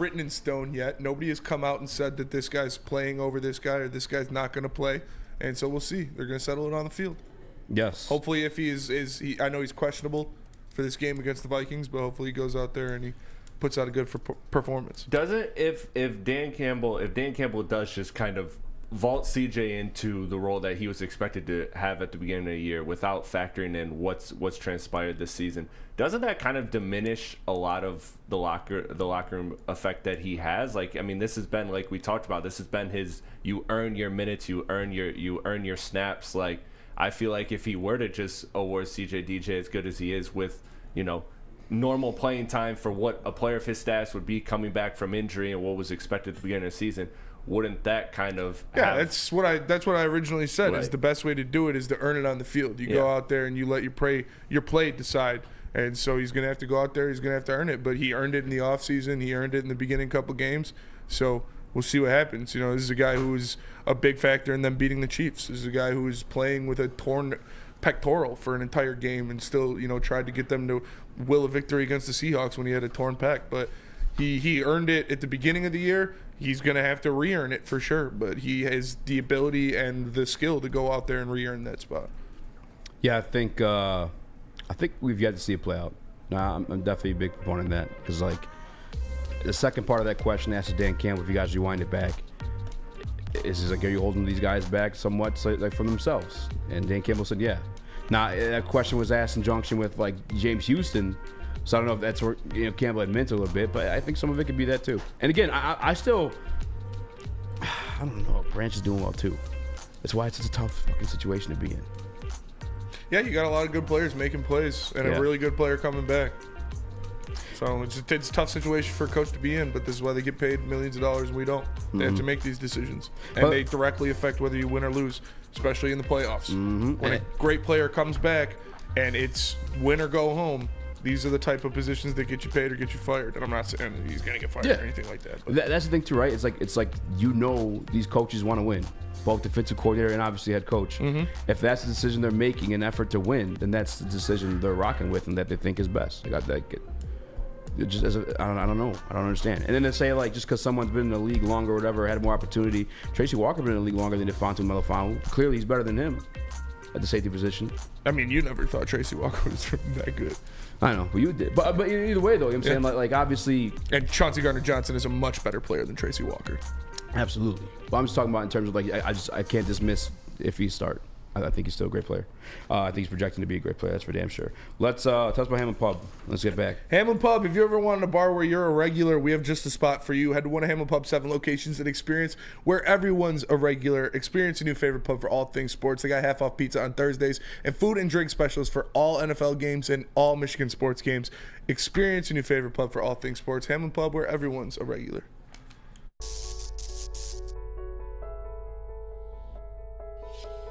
written in stone yet. Nobody has come out and said that this guy's playing over this guy or this guy's not going to play. And so we'll see. They're going to settle it on the field. Yes. Hopefully, if I know he's questionable for this game against the Vikings, but hopefully he goes out there and he puts out a good performance. Doesn't if Dan Campbell does just kind of vault CJ into the role that he was expected to have at the beginning of the year without factoring in what's transpired this season, doesn't that kind of diminish a lot of the locker room effect that he has? Like, I mean, this has been, like we talked about, this has been his, you earn your minutes, you earn your snaps. Like, I feel like if he were to just award CJ as good as he is with, normal playing time for what a player of his stats would be coming back from injury and what was expected at the beginning of the season, wouldn't that kind of that's what I originally said. Right. Is the best way to do it is to earn it on the field. You go out there and you let your play decide. And so he's going to have to go out there. He's going to have to earn it. But he earned it in the offseason. He earned it in the beginning couple games. So we'll see what happens. This is a guy who was a big factor in them beating the Chiefs. This is a guy who was playing with a torn pectoral for an entire game and still, tried to get them to will a victory against the Seahawks when he had a torn pec. But he earned it at the beginning of the year. He's going to have to re-earn it for sure. But he has the ability and the skill to go out there and re-earn that spot. Yeah, I think we've yet to see it play out. I'm definitely a big proponent of that because, like, the second part of that question asked Dan Campbell, if you guys rewind it back, is like, are you holding these guys back somewhat, so, like, from themselves? And Dan Campbell said, yeah. Now, that question was asked in junction with, like, James Houston, so I don't know if that's where Campbell had meant a little bit, but I think some of it could be that too. And again, I still, I don't know, Branch is doing well too. That's why it's such a tough fucking situation to be in. Yeah, you got a lot of good players making plays and a really good player coming back. So it's a tough situation for a coach to be in, but this is why they get paid millions of dollars and we don't. They have to make these decisions. And they directly affect whether you win or lose, especially in the playoffs. When a great player comes back and it's win or go home, these are the type of positions that get you paid or get you fired. And I'm not saying that he's going to get fired or anything like that. But That's the thing too, right? It's like these coaches want to win. Both defensive coordinator and obviously head coach. If that's the decision they're making, an effort to win, then that's the decision they're rocking with and that they think is best. I don't know. I don't understand. And then they say, like, just because someone's been in the league longer or whatever, had more opportunity. Tracy Walker been in the league longer than Defonte Melifonwu. Clearly, he's better than him at the safety position. I mean, you never thought Tracy Walker was that good. I know, but you did. But either way, though, I'm saying, like obviously. And Chauncey Gardner-Johnson is a much better player than Tracy Walker. Absolutely. But I'm just talking about in terms of, like, I can't dismiss if he start. I think he's still a great player. I think he's projecting to be a great player. That's for damn sure. Let's tell us about Hammond Pub. Let's get back. Hammond Pub. If you ever wanted a bar where you're a regular, we have just a spot for you. Head to one of Hammond Pub's 7 locations and experience where everyone's a regular. Experience a new favorite pub for all things sports. They got half-off pizza on Thursdays and food and drink specials for all NFL games and all Michigan sports games. Experience a new favorite pub for all things sports. Hammond Pub, where everyone's a regular.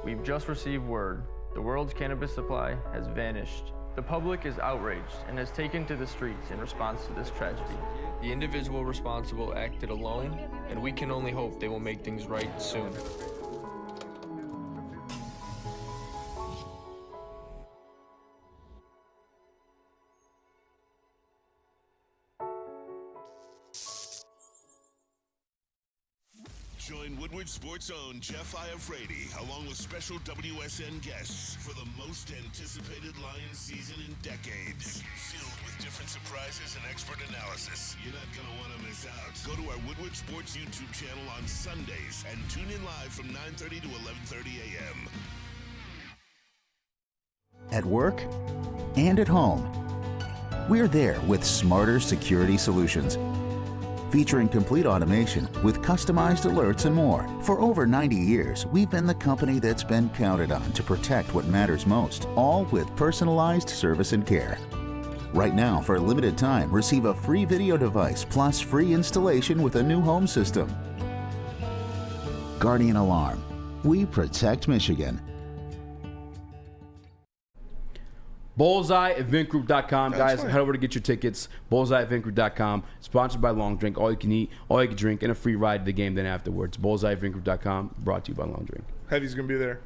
We've just received word. The world's cannabis supply has vanished. The public is outraged and has taken to the streets in response to this tragedy. The individual responsible acted alone, and we can only hope they will make things right soon. Join Woodward Sports' own Jeff Iafrate, along with special WSN guests for the most anticipated Lions season in decades. Filled with different surprises and expert analysis. You're not going to want to miss out. Go to our Woodward Sports YouTube channel on Sundays and tune in live from 9:30 to 11:30 a.m. At work and at home. We're there with smarter security solutions, featuring complete automation with customized alerts and more. For over 90 years, we've been the company that's been counted on to protect what matters most, all with personalized service and care. Right now, for a limited time, receive a free video device plus free installation with a new home system. Guardian Alarm. We protect Michigan. BullseyeEventGroup.com. Guys, head over to get your tickets. BullseyeEventGroup.com. Sponsored by Long Drink. All you can eat, all you can drink, and a free ride to the game then afterwards. BullseyeEventGroup.com. Brought to you by Long Drink. Heavy's going to be there.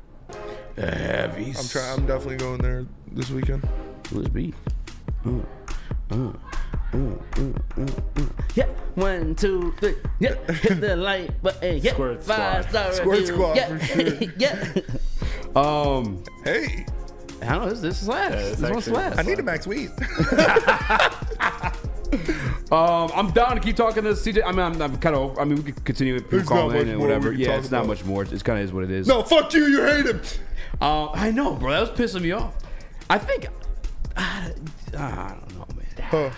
Heavy's. I'm definitely going there this weekend. Let's be. Yeah, 1, 2, 3. Yeah, hit the like button. Yeah, Squirt 5-star Squad. review. Squirt Squad Yeah. for sure. Yeah. Hey. I don't know. This slaps. This one slaps. I need a max weed. I'm down to keep talking to CJ. I mean, I'm kind of. I mean, we could continue with people There's not calling much in and more whatever. we can Yeah, talk it's not about. much more. It's kind of is what it is. No, fuck you. You hate him. I know, bro. That was pissing me off. I think. I don't know, man.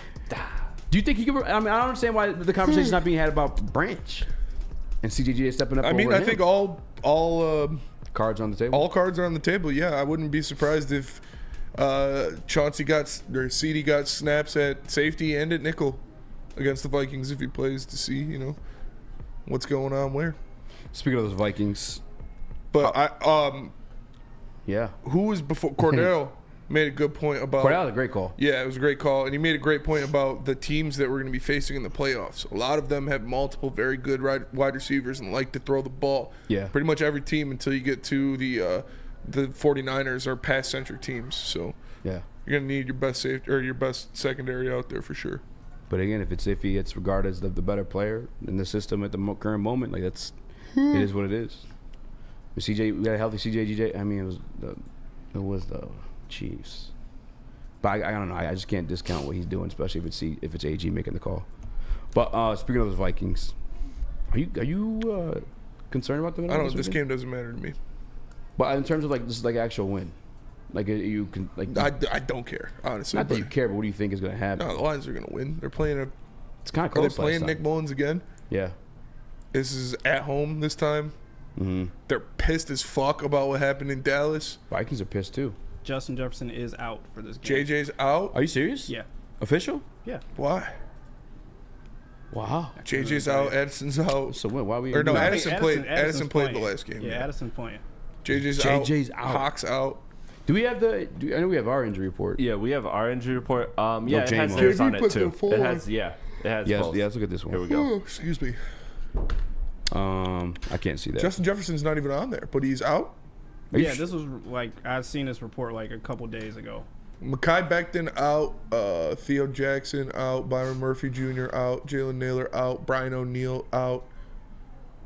Do you think he could? I mean, I don't understand why the conversation's not being had about Branch and CJJ stepping up. I mean, over I him. think all cards on the table. All cards are on the table. Yeah, I wouldn't be surprised if CD got snaps at safety and at nickel against the Vikings if he plays to see what's going on where. Speaking of those Vikings, but yeah, who was before Cordell? Made a good point about Cordell had a great call. Yeah, it was a great call, and he made a great point about the teams that we're going to be facing in the playoffs. A lot of them have multiple very good wide receivers and like to throw the ball. Yeah, pretty much every team until you get to the 49ers are pass-centric teams. So yeah, you're going to need your best safety or your best secondary out there for sure. But again, if he gets regarded as the better player in the system at the current moment, like it is what it is. We got a healthy CJ. I mean, it was the Chiefs, but I don't know. I just can't discount what he's doing, especially if it's AG making the call. But speaking of those Vikings, are you concerned about them? I don't. This game doesn't matter to me. But in terms of this is actual win, you can I don't care honestly. Not that you care, but what do you think is going to happen? No, the Lions are going to win. They're playing It's kind of close. They're playing Nick Mullins again. Yeah. This is at home this time. Mm-hmm. They're pissed as fuck about what happened in Dallas. Vikings are pissed too. Justin Jefferson is out for this game. JJ's out. Are you serious? Yeah. Official? Yeah. Why? Wow. JJ's out. Addison's out. So why we? Or no, Addison played the last game. Yeah, Addison playing. JJ's out. Hawk's out. Do we have I know we have our injury report. Yeah, we have our injury report. Yeah, it has JJ theirs on it put too. the It has both. Yeah, let's look at this one. Here we go. Oh, excuse me. I can't see that. Justin Jefferson's not even on there, but he's out. Yeah, this was I've seen this report a couple days ago. Mekhi Becton out, Theo Jackson out, Byron Murphy Jr. out, Jalen Naylor out, Brian O'Neill out,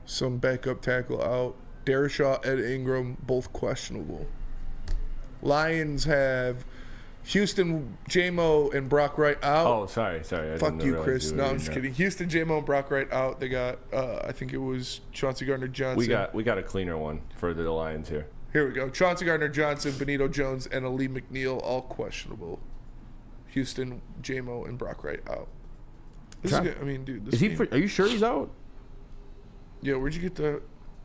some backup tackle out, Darrishaw, Ed Ingram, both questionable. Lions have Houston, J-Mo, and Brock Wright out. Oh, sorry. Fuck you, Chris. No, I'm just kidding. Houston, J-Mo, and Brock Wright out. They got, I think it was Chauncey Gardner-Johnson. We got a cleaner one for the Lions here. Here we go. Chauncey Gardner-Johnson, Benito Jones, and Alim McNeil, all questionable. Houston, J-Mo, and Brock Wright out. This is good. I mean, dude. Is he? Are you sure he's out? Yeah. Where'd you get that?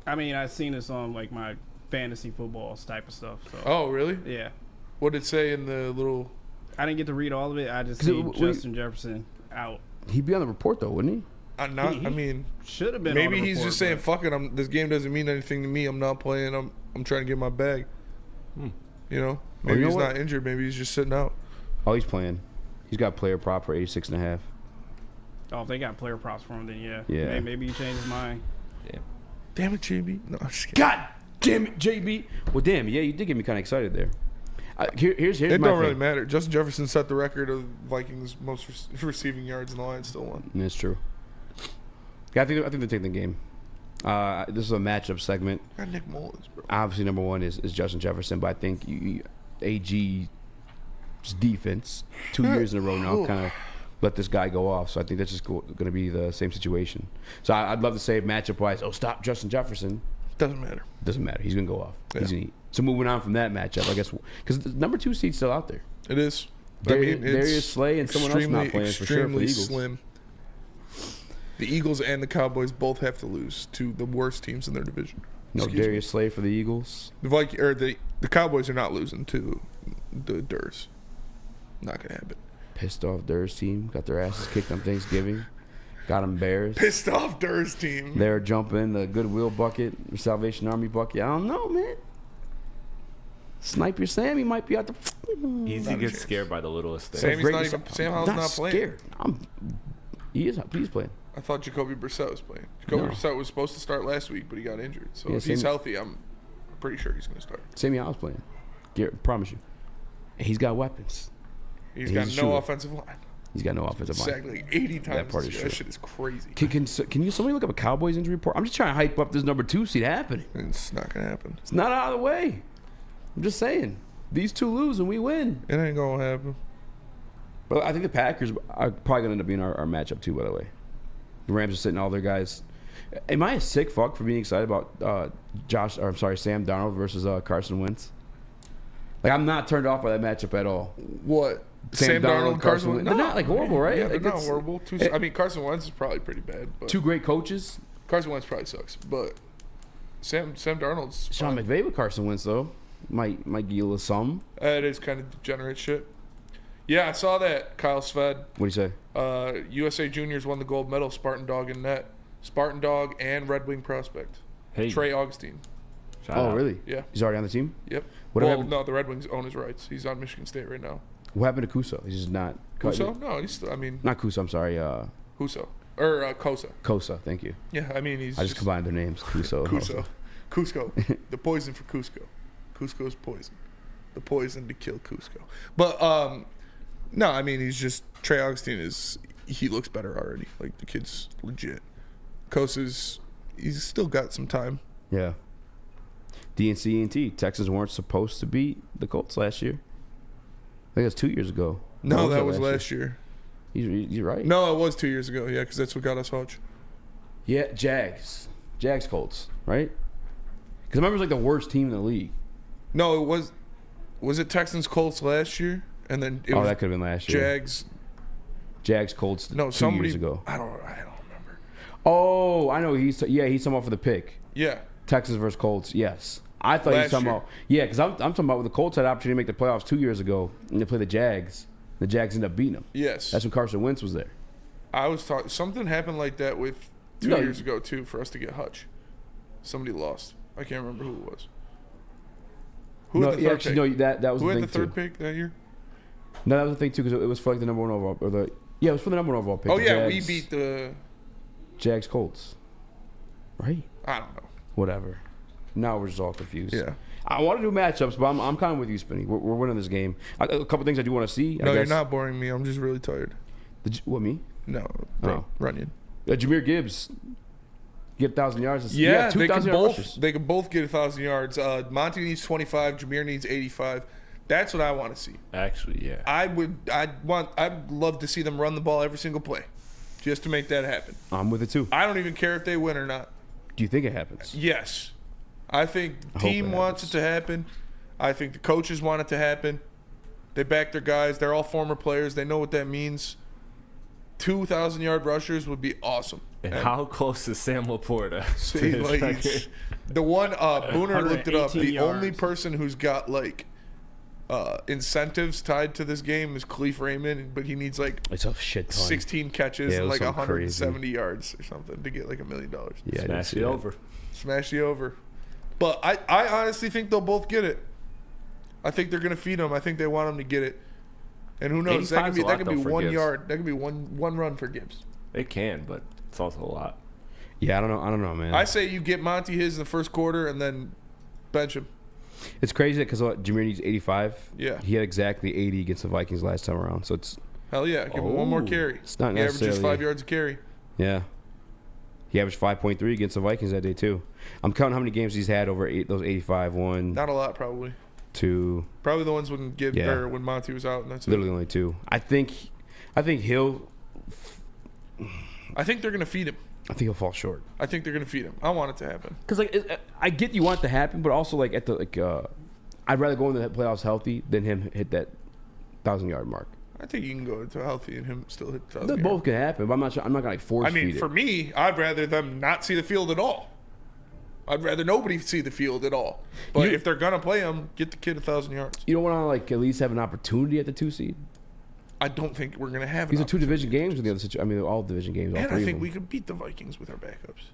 I mean, I've seen this on my fantasy football type of stuff. So. Oh, really? Yeah. What did it say in the little? I didn't get to read all of it. I just see Justin Jefferson out. He'd be on the report though, wouldn't he? I mean, should have been. Maybe on the he's report, just saying, "Fuck it, this game doesn't mean anything to me. I'm not playing. I'm trying to get my bag." Maybe he's not injured. Maybe he's just sitting out. Oh, he's playing. He's got player prop for 86.5. Oh, if they got player props for him, then yeah. Yeah. Maybe he changed his mind. Yeah. Damn it, JB. No, I'm just kidding. God damn it, JB. Well, damn. Yeah, you did get me kind of excited there. Here's it my don't really thing. matter. Justin Jefferson set the record of Vikings' most receiving yards, and the Lions still won. That's true. Yeah, I think they're taking the game. This is a matchup segment. Got Nick Mullins, bro. Obviously, number one is Justin Jefferson, but I think AG's defense 2 years in a row now kind of let this guy go off. So I think that's just going to be the same situation. So I'd love to say matchup-wise, stop Justin Jefferson. Doesn't matter. Doesn't matter. He's going to go off. Yeah. He's going to eat. So moving on from that matchup, I guess, because the number 2 seed's still out there. It is. Darius Slay and someone else not playing for sure for the Extremely Eagles. slim. The Eagles and the Cowboys both have to lose to the worst teams in their division. No Darius Slay for the Eagles. The Cowboys are not losing to the Durs. Not gonna happen. Pissed off Durs team got their asses kicked on Thanksgiving. Got them Bears. Pissed off Durs team. They're jumping the Goodwill bucket, Salvation Army bucket. I don't know, man. Sniper Sam, he might be out there. Eazy gets scared by the littlest thing. Sam Howell's not playing. Scared. He's playing. I thought Jacoby Brissett was playing. Jacoby Brissett was supposed to start last week, but he got injured. So if he's healthy, I'm pretty sure he's going to start. Sammy Howell's playing. Promise you. And he's got weapons. He's got no offensive line. He's got no offensive line. Exactly 80 times. That part is true. That shit is crazy. Can you somebody look up a Cowboys injury report? I'm just trying to hype up this number 2 seed happening. It's not going to happen. It's not out of the way. I'm just saying. These two lose and we win. It ain't going to happen. But I think the Packers are probably going to end up being our matchup too, by the way. The Rams are sitting all their guys. Am I a sick fuck for being excited about Sam Darnold versus Carson Wentz? Like, I'm not turned off by that matchup at all. What? Sam Darnold, Carson Wentz? They're not like horrible, right? Yeah, they're like, not horrible. Carson Wentz is probably pretty bad. But two great coaches. Carson Wentz probably sucks, but Sam Darnold's Sean McVay with Carson Wentz though might give you a little something. It is kind of degenerate shit. Yeah, I saw that. Kyle Sved. What do you say? USA Juniors won the gold medal. Spartan Dog and net. Spartan Dog and Red Wing prospect. Hey. Trey Augustine. Really? Yeah. He's already on the team? Yep. No, the Red Wings own his rights. He's on Michigan State right now. What happened to Kuso? He's just not. Kuso? No, he's still, not Kuso. I'm sorry. Huso or Kosa. Kosa. Thank you. Yeah, I just combined their names. Kuso. Cusco. The poison for Cusco. Cusco's poison. The poison to kill Cusco. But no, he's just Trey Augustine he looks better already. Like the kid's legit. Kosa's he's still got some time. Yeah. DNC-ENT. Texans weren't supposed to beat the Colts last year. I think it was 2 years ago. No, that was last year. You're right. No, it was 2 years ago. Yeah, because that's what got us Hodge. Yeah, Jags Colts, right? Because I remember it was like the worst team in the league. No, it was. Was it Texans Colts last year? And then it was that could have been last year. Jags Colts. No, 2 years ago. I don't remember. Oh, I know. He's talking about for the pick. Yeah. Texans versus Colts. Yes. I thought he was talking about. Yeah, because I'm talking about when the Colts had the opportunity to make the playoffs 2 years ago, and they played the Jags. The Jags ended up beating them. Yes. That's when Carson Wentz was there. I was talking. Something happened like that with 2 years ago too for us to get Hutch. Somebody lost. I can't remember who it was. Who had the third pick? No, that was who the thing had the third pick that year? No, that was the thing too because it was for like the number one overall it was for the number one overall pick. Oh yeah, we beat the Jags Colts. Right? I don't know. Whatever. Now we're just all confused. Yeah. I want to do matchups, but I'm kind of with you, Spinny. We're winning this game. A couple things I do want to see. No, you're not boring me. I'm just really tired. What, me? No, Runyon. Jameer Gibbs get 1,000 yards. Yeah, 2,000 yards. They can both get 1,000 yards. Monty needs 25. Jameer needs 85. That's what I want to see. Actually, yeah. I'd love to see them run the ball every single play, just to make that happen. I'm with it too. I don't even care if they win or not. Do you think it happens? Yes. I think the team wants it to happen. I think the coaches want it to happen. They back their guys. They're all former players. They know what that means. 2,000-yard rushers would be awesome. And how close is Sam Laporta? See, the one Booner looked it up. The only person who's got incentives tied to this game is Khalif Raymond, but he needs it's a shit ton. 16 catches and 170 crazy yards or something to get $1 million. Yeah, smash the over. Smash the over. But I honestly think they'll both get it. I think they're gonna feed them. I think they want them to get it. And who knows? That could be 1 yard. That could be one run for Gibbs. It can, but it's also a lot. Yeah, I don't know, man. I say you get Monty his in the first quarter and then bench him. It's crazy because Jameer needs 85. Yeah. He had exactly 80 against the Vikings last time around. So it's hell yeah. Give him one more carry. It's not he averages necessarily 5 yards a carry. Yeah. He averaged 5.3 against the Vikings that day too. I'm counting how many games he's had over those 85. 1, Not a lot, probably. 2. Probably the ones when or when Monty was out, and that's Literally it. only 2. I think he'll. I think they're gonna feed him. I think he'll fall short. I think they're gonna feed him. I want it to happen. Because I get you want it to happen, but also at the I'd rather go into the playoffs healthy than him hit that 1,000-yard mark. I think you can go into healthy and him still hit 1,000. That both can happen, but I'm not sure. I'm not gonna force feed it. For me, I'd rather them not see the field at all. I'd rather nobody see the field at all. But if they're gonna play him, get the kid 1,000 yards. You don't want to at least have an opportunity at the 2 seed. I don't think we're gonna have. These are 2 division games with the other situation. I mean, all division games. And all 3 I of think them. we could beat the Vikings with our backups.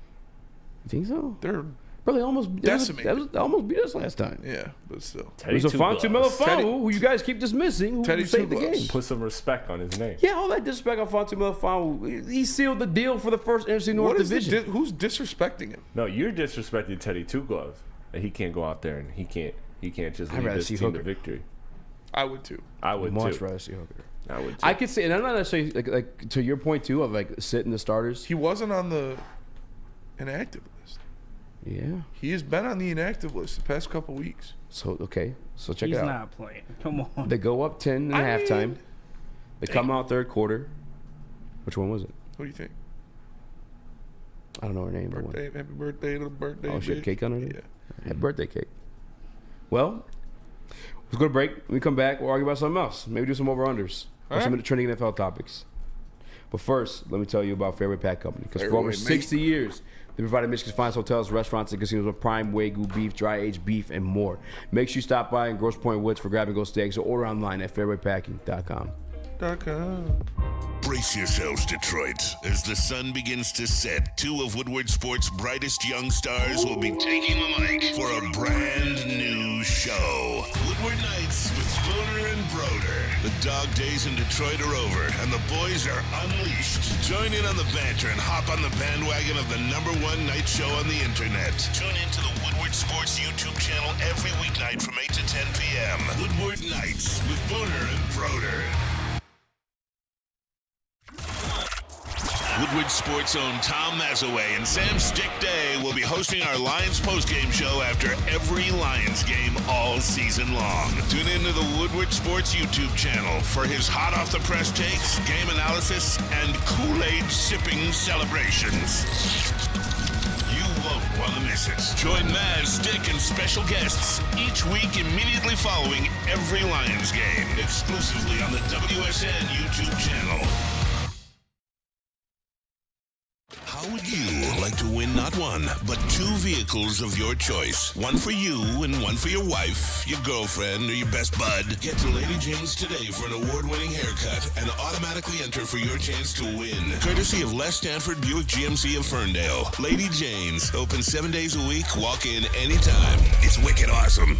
You think so? They're they almost decimated. They almost beat us last time. Yeah, but still. It was Afonso Melifonwu, who you guys keep dismissing, who saved the game. Put some respect on his name. Yeah, all that disrespect on Afonso Melifonwu. He sealed the deal for the first NFC North division. Who's disrespecting him? No, you're disrespecting Teddy Two Gloves. He can't go out there and he can't just lead this team to victory. I would too. I would much too. rather see Hooker. I would too. I could say, and I'm not necessarily like to your point too of sitting the starters. He wasn't on the inactive list. Yeah. He has been on the inactive list the past couple weeks. So check He's it out. not playing. Come on. They go up 10 at halftime. They come out third quarter. Which one was it? What do you think? I don't know her name. Happy birthday to the birthday. Oh, she had cake on her? Yeah. Happy birthday cake. Well, let's go to break. When we come back, we'll argue about something else. Maybe do some over-unders. Or some of the trending NFL topics. But first, let me tell you about Fairway Pack Company. Because for over 60 years, they provided Michigan's finest hotels, restaurants, and casinos with prime Wagyu beef, dry-aged beef, and more. Make sure you stop by in Grosse Pointe Woods for grab-and-go steaks or order online at fairwaypacking.com. Brace yourselves, Detroit. As the sun begins to set, 2 of Woodward Sports' brightest young stars will be taking the mic for a brand new show. Woodward Nights with Spooner and Broder. The dog days in Detroit are over, and the boys are unleashed. Join in on the banter and hop on the bandwagon of the #1 night show on the internet. Tune in to the Woodward Sports YouTube channel every weeknight from 8 to 10 p.m. Woodward Nights with Spooner and Broder. Woodward Sports' own Tom Mazaway and Sam Stick Day will be hosting our Lions postgame show after every Lions game all season long. Tune into the Woodward Sports YouTube channel for his hot-off-the-press takes, game analysis, and Kool-Aid sipping celebrations. You won't want to miss it. Join Maz, Stick, and special guests each week immediately following every Lions game, exclusively on the WSN YouTube channel. How would you like to win not one, but 2 vehicles of your choice? One for you and one for your wife, your girlfriend, or your best bud. Get to Lady Jane's today for an award-winning haircut and automatically enter for your chance to win. Courtesy of Les Stanford Buick GMC of Ferndale. Lady Jane's, open 7 days a week, walk in anytime. It's wicked awesome.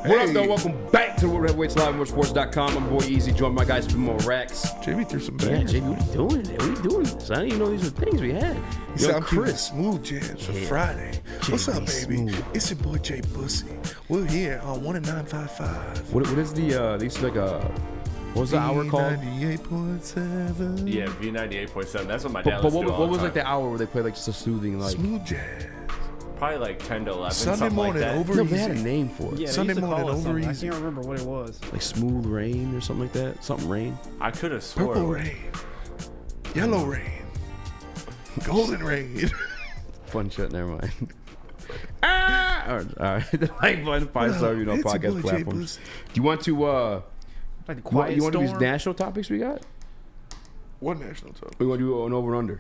What up, though? Welcome back to Woodward Heavyweights Live on WoodsportsCom. I'm boy Eazy, joined by my guys Spin Racks. JB threw some bangers. bangers. JB, what are you doing today? What are you doing this? I didn't even know these were things we had. He said, I'm Chris. Smooth jams for Friday. What's up, baby? Smooth. It's your boy Jay Bussy. We're here on 10955. What is the, these like a, what was the hour called? 98.7. Yeah, V98.7. That's what my dad But was doing all what the was time. like the hour where they played like just a soothing like smooth jazz? Probably like 10 to 11. Sunday something morning like that. over No, they had a name for it. Yeah, Sunday they used to morning call it over something. Easy. I can't remember what it was. Like Smooth Rain or something like that. Something Rain. I could have swore. Purple rain. Yellow rain. Golden rain. Fun shit, never mind. All right. Like button, 5-star, It's your podcast boy, Jay platforms. Bussy. Do you want to Like the you Quiet want to do these Storm. national topics we got? What national topic? We want to do an over and under.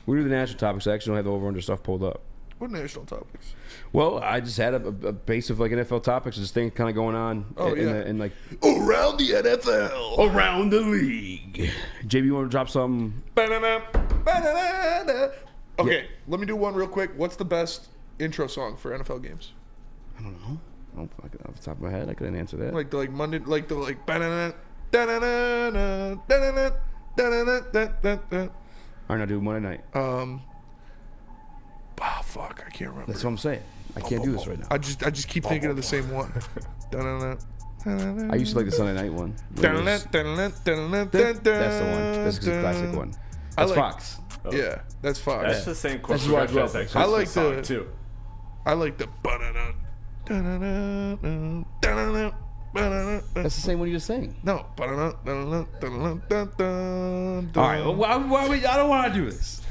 We do the national topics. I actually don't have the over and under stuff pulled up. What national topics? Well, I just had a base of like NFL topics. This thing kind of going on in like Around the NFL. around the league. JB, you want to drop something? Okay, let me do one real quick. What's the best intro song for NFL games? I don't know. I don't fucking off the top of my head. I couldn't answer that. Like Monday, like the like ba-na-na, da-na-na-na, da-na-na, da-na-na-da-da-da. All right, now do Monday night. Fuck, I can't remember. That's what I'm saying. I can't do this right now. I just keep thinking of the same one. Da-na-na, I used to like the Sunday night one. That's the one. That's a classic one. That's Fox. Yeah, that's Fox. That's the same chord That's where I grew progression up. as I like song, the too. I like the That's the same one you just sang. No. All right. Well, I don't want to do this.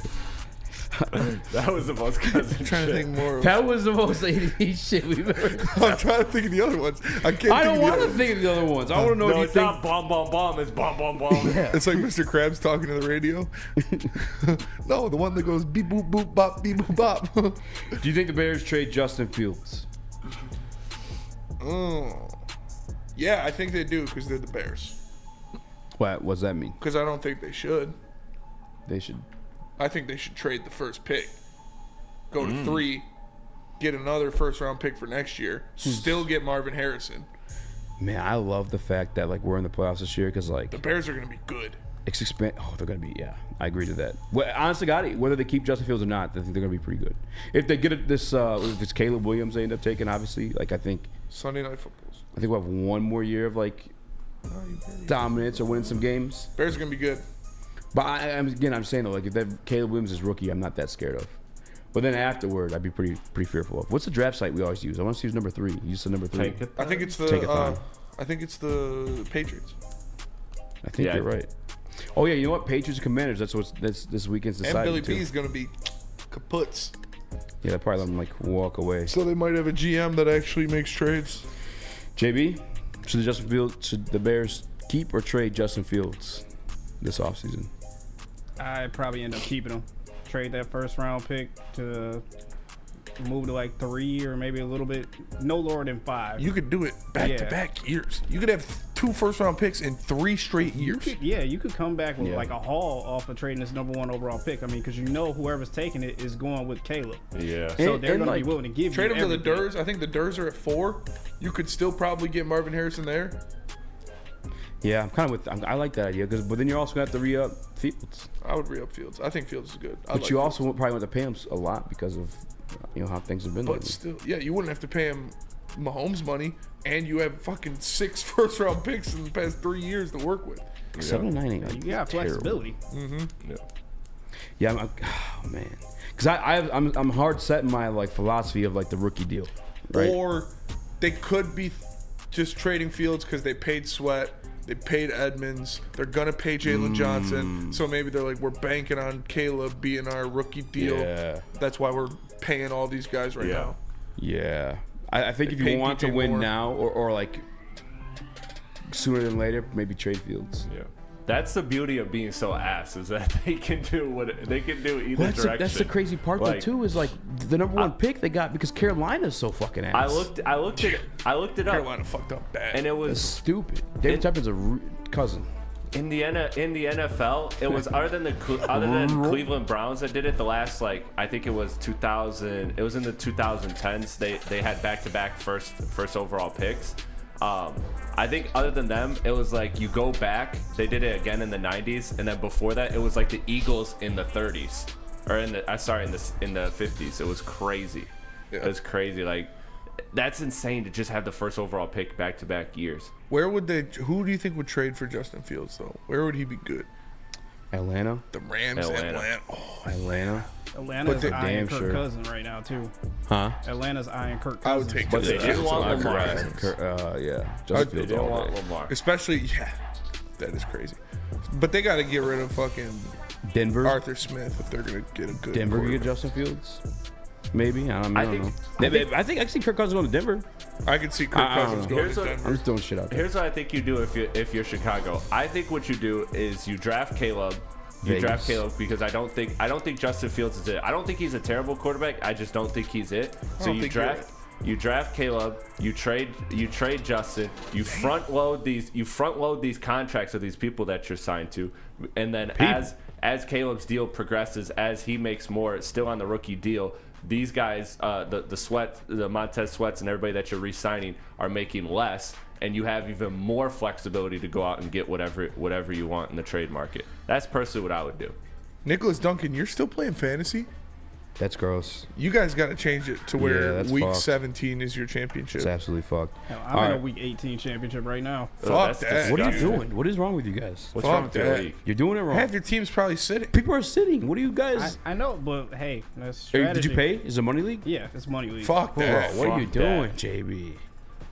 That was the most cousin I'm trying to think more. That was the most 80s shit we've ever done. I'm trying to think of the other ones. I don't want to think of the other ones. I want to know No, what you it's think. not bomb, bomb, bomb. It's bomb, bomb, bomb. It's like Mr. Krabs talking to the radio. No, the one that goes beep boop boop bop beep boop bop. Do you think the Bears trade Justin Fields? Yeah, I think they do because they're the Bears. What does that mean? Because I don't think they should. They should. I think they should trade the first pick. Go to 3, get another first-round pick for next year, still get Marvin Harrison. Man, I love the fact that like we're in the playoffs this year because like The Bears are going to be good. they're going to be. Yeah, I agree to that. Well, honestly, whether they keep Justin Fields or not, I think they're going to be pretty good. If they get if it's Caleb Williams they end up taking, obviously, like I think Sunday Night Footballs. I think we'll have one more year of like dominance or winning some games. Bears are going to be good. But I'm saying though, like if that Caleb Williams is rookie, I'm not that scared of. But then afterward, I'd be pretty fearful of. What's the draft site we always use? I want to use number 3. You said number 3. I think it's the Patriots. I think you're right. Oh yeah, you know what? Patriots and Commanders. That's this weekend's decided. And Billy too. P is going to be kaputs. Yeah, they probably let him like walk away. So they might have a GM that actually makes trades. JB, should the Bears keep or trade Justin Fields this offseason? I'd probably end up keeping him. Trade that first round pick to move to like 3 or maybe a little bit, no lower than 5. You could do it back-to-back years. You could have 2 first-round picks in 3 straight years. You could come back with like a haul off of trading this number 1 overall pick. I mean, because whoever's taking it is going with Caleb. Yeah. So they're going to be willing to give trade you him to the everything. Durs. I think the Durs are at 4. You could still probably get Marvin Harrison there. Yeah, I'm kind of I like that idea but then you're also going to have to re-up Fields. I would re-up Fields. I think Fields is good. But you also probably want to pay him a lot because of how things have been But lately. still, yeah, you wouldn't have to pay him Mahomes money, and you have fucking 6 first-round picks in the past 3 years to work with. 7 9 ain't You got flexibility. Yeah, man. Because I'm hard set in my like philosophy of like the rookie deal, right? Or they could be just trading Fields because they paid Sweat, they paid Edmonds, they're gonna pay Jalen Johnson, so maybe they're like, we're banking on Caleb being our rookie deal. Yeah. That's why we're paying all these guys right now. Yeah, I think They if you paid want to DJ win Moore. now or like sooner than later, maybe trade Fields. Yeah. That's the beauty of being so ass is that they can do either direction. That's the crazy part though too is like the number 1 pick they got because Carolina's so fucking ass. I looked it up. Carolina fucked up bad. And it was That's stupid. David Tepper's a cousin. In the NFL, it was other than Cleveland Browns that did it. The last I think it was 2000. It was in the 2010s. They had back-to-back first overall picks. I think other than them, it was like you go back. They did it again in the 90s, and then before that, it was like the Eagles in the 30s, or in the 50s. It was crazy. Yeah. It was crazy. Like that's insane to just have the first overall pick back-to-back years. Who do you think would trade for Justin Fields though? Where would he be good? Atlanta. The Rams. Atlanta. Oh, Atlanta. Atlanta's eyeing Kirk Cousins right now too. Huh? Atlanta's eyeing Kirk Cousins. I would take. But they didn't want Lamar. Justin They didn't want Lamar. Especially, that is crazy. But they got to get rid of fucking Denver. Arthur Smith if they're gonna get a good. Denver could get Justin Fields. Maybe I don't know. I think I see Kirk Cousins going to Denver. I could see Kirk Cousins going to Denver. I'm just throwing shit out there. Here's what I think you do if you're Chicago. I think what you do is you draft Caleb. Draft Caleb because I don't think Justin Fields is it. I don't think he's a terrible quarterback. I just don't think he's it. So you draft Caleb. You trade Justin. You front load these contracts of these people that you're signed to, and then as Caleb's deal progresses, as he makes more, still on the rookie deal. These guys, the Montez Sweats and everybody that you're re-signing are making less, and you have even more flexibility to go out and get whatever you want in the trade market. That's personally what I would do. Nicholas Duncan, you're still playing fantasy? That's gross. You guys got to change it to Yeah, where that's week fucked. 17 is your championship. It's absolutely fucked. Hell, I'm in a week 18 championship right now. Fuck that. What are you doing? What is wrong with you guys? What's Fuck wrong with your that. league? You're doing it wrong. Half your team's probably sitting. People are sitting. What are you guys? I know, but hey, that's Did strategy. you pay? Is it a money league? Yeah, it's money league. Fuck that. What are you Fuck doing, that. JB?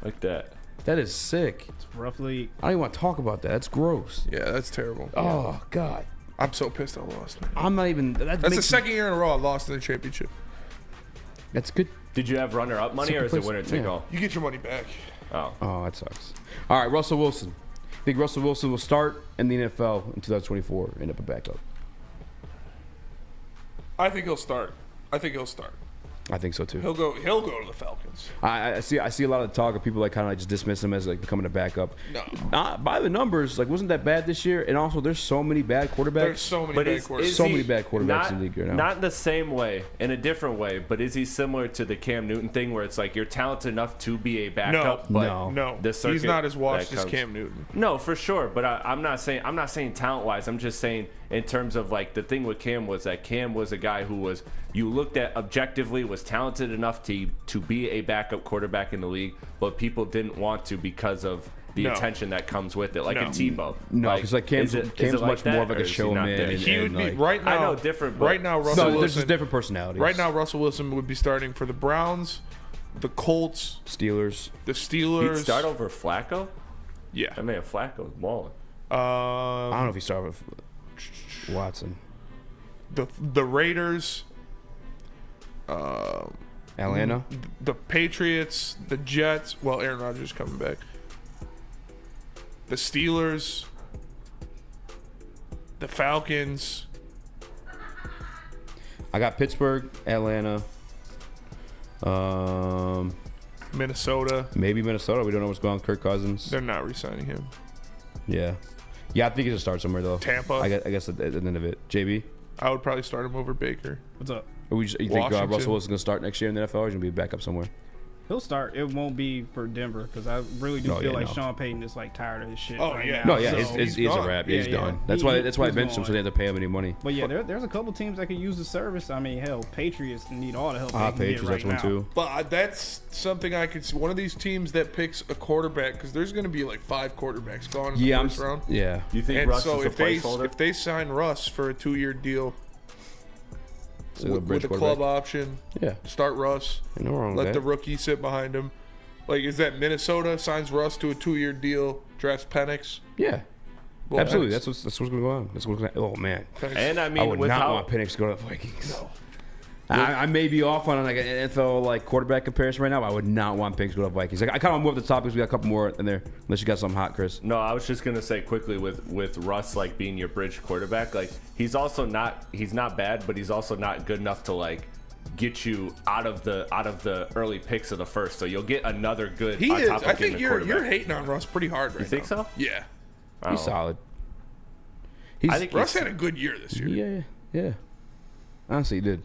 Like that. That is sick. It's roughly. I don't even want to talk about that. That's gross. Yeah, that's terrible. Oh God. I'm so pissed I lost, man. I'm not even. That's the second year in a row I lost in the championship. That's good. Did you have runner-up money or is it place- winner take yeah. all? You get your money back. Oh. Oh, that sucks. All right, Russell Wilson. Think Russell Wilson will start in the NFL in 2024, end up a backup? I think he'll start. I think so too. He'll go to the Falcons. I see a lot of talk of people like kind of like just dismiss him as like becoming a backup. No. By the numbers, like wasn't that bad this year? And also, there's so many bad quarterbacks. There's so many bad quarterbacks. So many bad quarterbacks in the league right now. Not in the same way, in a different way, but is he similar to the Cam Newton thing where it's like you're talented enough to be a backup, but No. the circuit He's not as washed that as comes- Cam Newton. No, for sure, but I'm not saying talent-wise. I'm just saying in terms of like the thing with Cam was that Cam was a guy who was you looked at objectively was talented enough to be a backup quarterback in the league, but people didn't want to because of the No. attention that comes with it, like No. a Tebow. No, because like Cam's is it much like more of that, like a or is he showman. not there? and- He would and, be like- right now. I know different, but- Right now, Russell No, Wilson. there's just different personalities. Right now, Russell Wilson would be starting for the Browns, the Colts, Steelers. the Steelers. He'd start over Flacco? Yeah. I mean, Flacco's balling. I don't know if he started with Watson. The Raiders. Atlanta. The Patriots, the Jets. Well, Aaron Rodgers is coming back. The Steelers, the Falcons. I got Pittsburgh, Atlanta, Minnesota. maybe Minnesota. We don't know what's going on with Kirk Cousins. They're not re-signing him. Yeah, I think he should start somewhere though. Tampa. I guess at the end of it, JB. I would probably start him over Baker. What's up? Or you think Washington. Russell Wilson's gonna start next year in the NFL, or he's gonna be a backup somewhere? He'll start. It won't be for Denver because I really do No, feel yeah, like no. Sean Payton is like tired of his shit. Oh, right yeah. now. No, yeah, So- he's a gone. wrap. Yeah, he's Yeah, yeah. gone. That's why He's I benched him, so gone. they have to pay him any money. But yeah, there's a couple teams that could use the service. I mean, hell, Patriots need all the help they can Patriots, get right that's one now. too. But that's something I could see. One of these teams that picks a quarterback, because there's going to be like 5 quarterbacks gone in the Yeah, first round. Yeah, You think And Russ so is a placeholder? if they sign Russ for a 2-year deal So the with bridge a quarterback. club option, Yeah, start Russ, ain't no wrong with let the that. rookie sit behind him. Like, is that Minnesota signs Russ to a 2-year deal, drafts Penix? Yeah, Well, absolutely. Penix- That's what's going on. That's what's going. Oh man, And I mean, I would with not how, want Penix to go to the Vikings. No. I may be off on like an NFL like quarterback comparison right now, but I would not want Penix to go to the Vikings. Like, I kind of want to move up the topics. We got a couple more in there, unless you got something hot, Chris. No, I was just gonna say quickly with Russ like being your bridge quarterback, like he's not bad, but he's also not good enough to like get you out of the early picks of the first. So you'll get another good. He on is. top of I getting think a you're quarterback. hating on Russ pretty hard right now. You think so? Yeah. He's Oh. solid. I think Russ he's- had a good year this year. Yeah. Honestly, he did.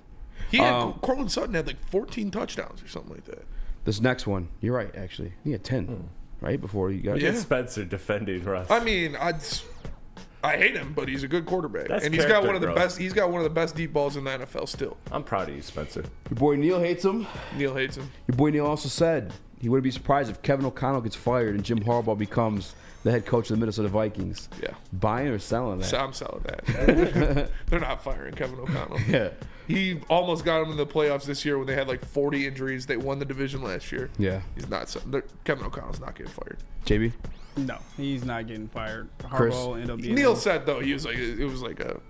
He had Cortland Sutton had like 14 touchdowns or something like that. This next one, you're right. Actually, he had 10, right before you got. Look Yeah. at Spencer defending Russ. I mean, I hate him, but he's a good quarterback, That's and he's got character one of the growth. best. He's got one of the best deep balls in the NFL still. I'm proud of you, Spencer. Your boy Neil hates him. Neil hates him. Your boy Neil also said he wouldn't be surprised if Kevin O'Connell gets fired and Jim Harbaugh becomes the head coach of the Minnesota Vikings. Yeah. Buying or selling that? So I'm selling that. They're not firing Kevin O'Connell. Yeah. He almost got him in the playoffs this year when they had like 40 injuries. They won the division last year. Yeah. He's not. Kevin O'Connell's not getting fired. JB? No, he's not getting fired. Chris? Harbaugh will end up being Neil said though he was like it was like a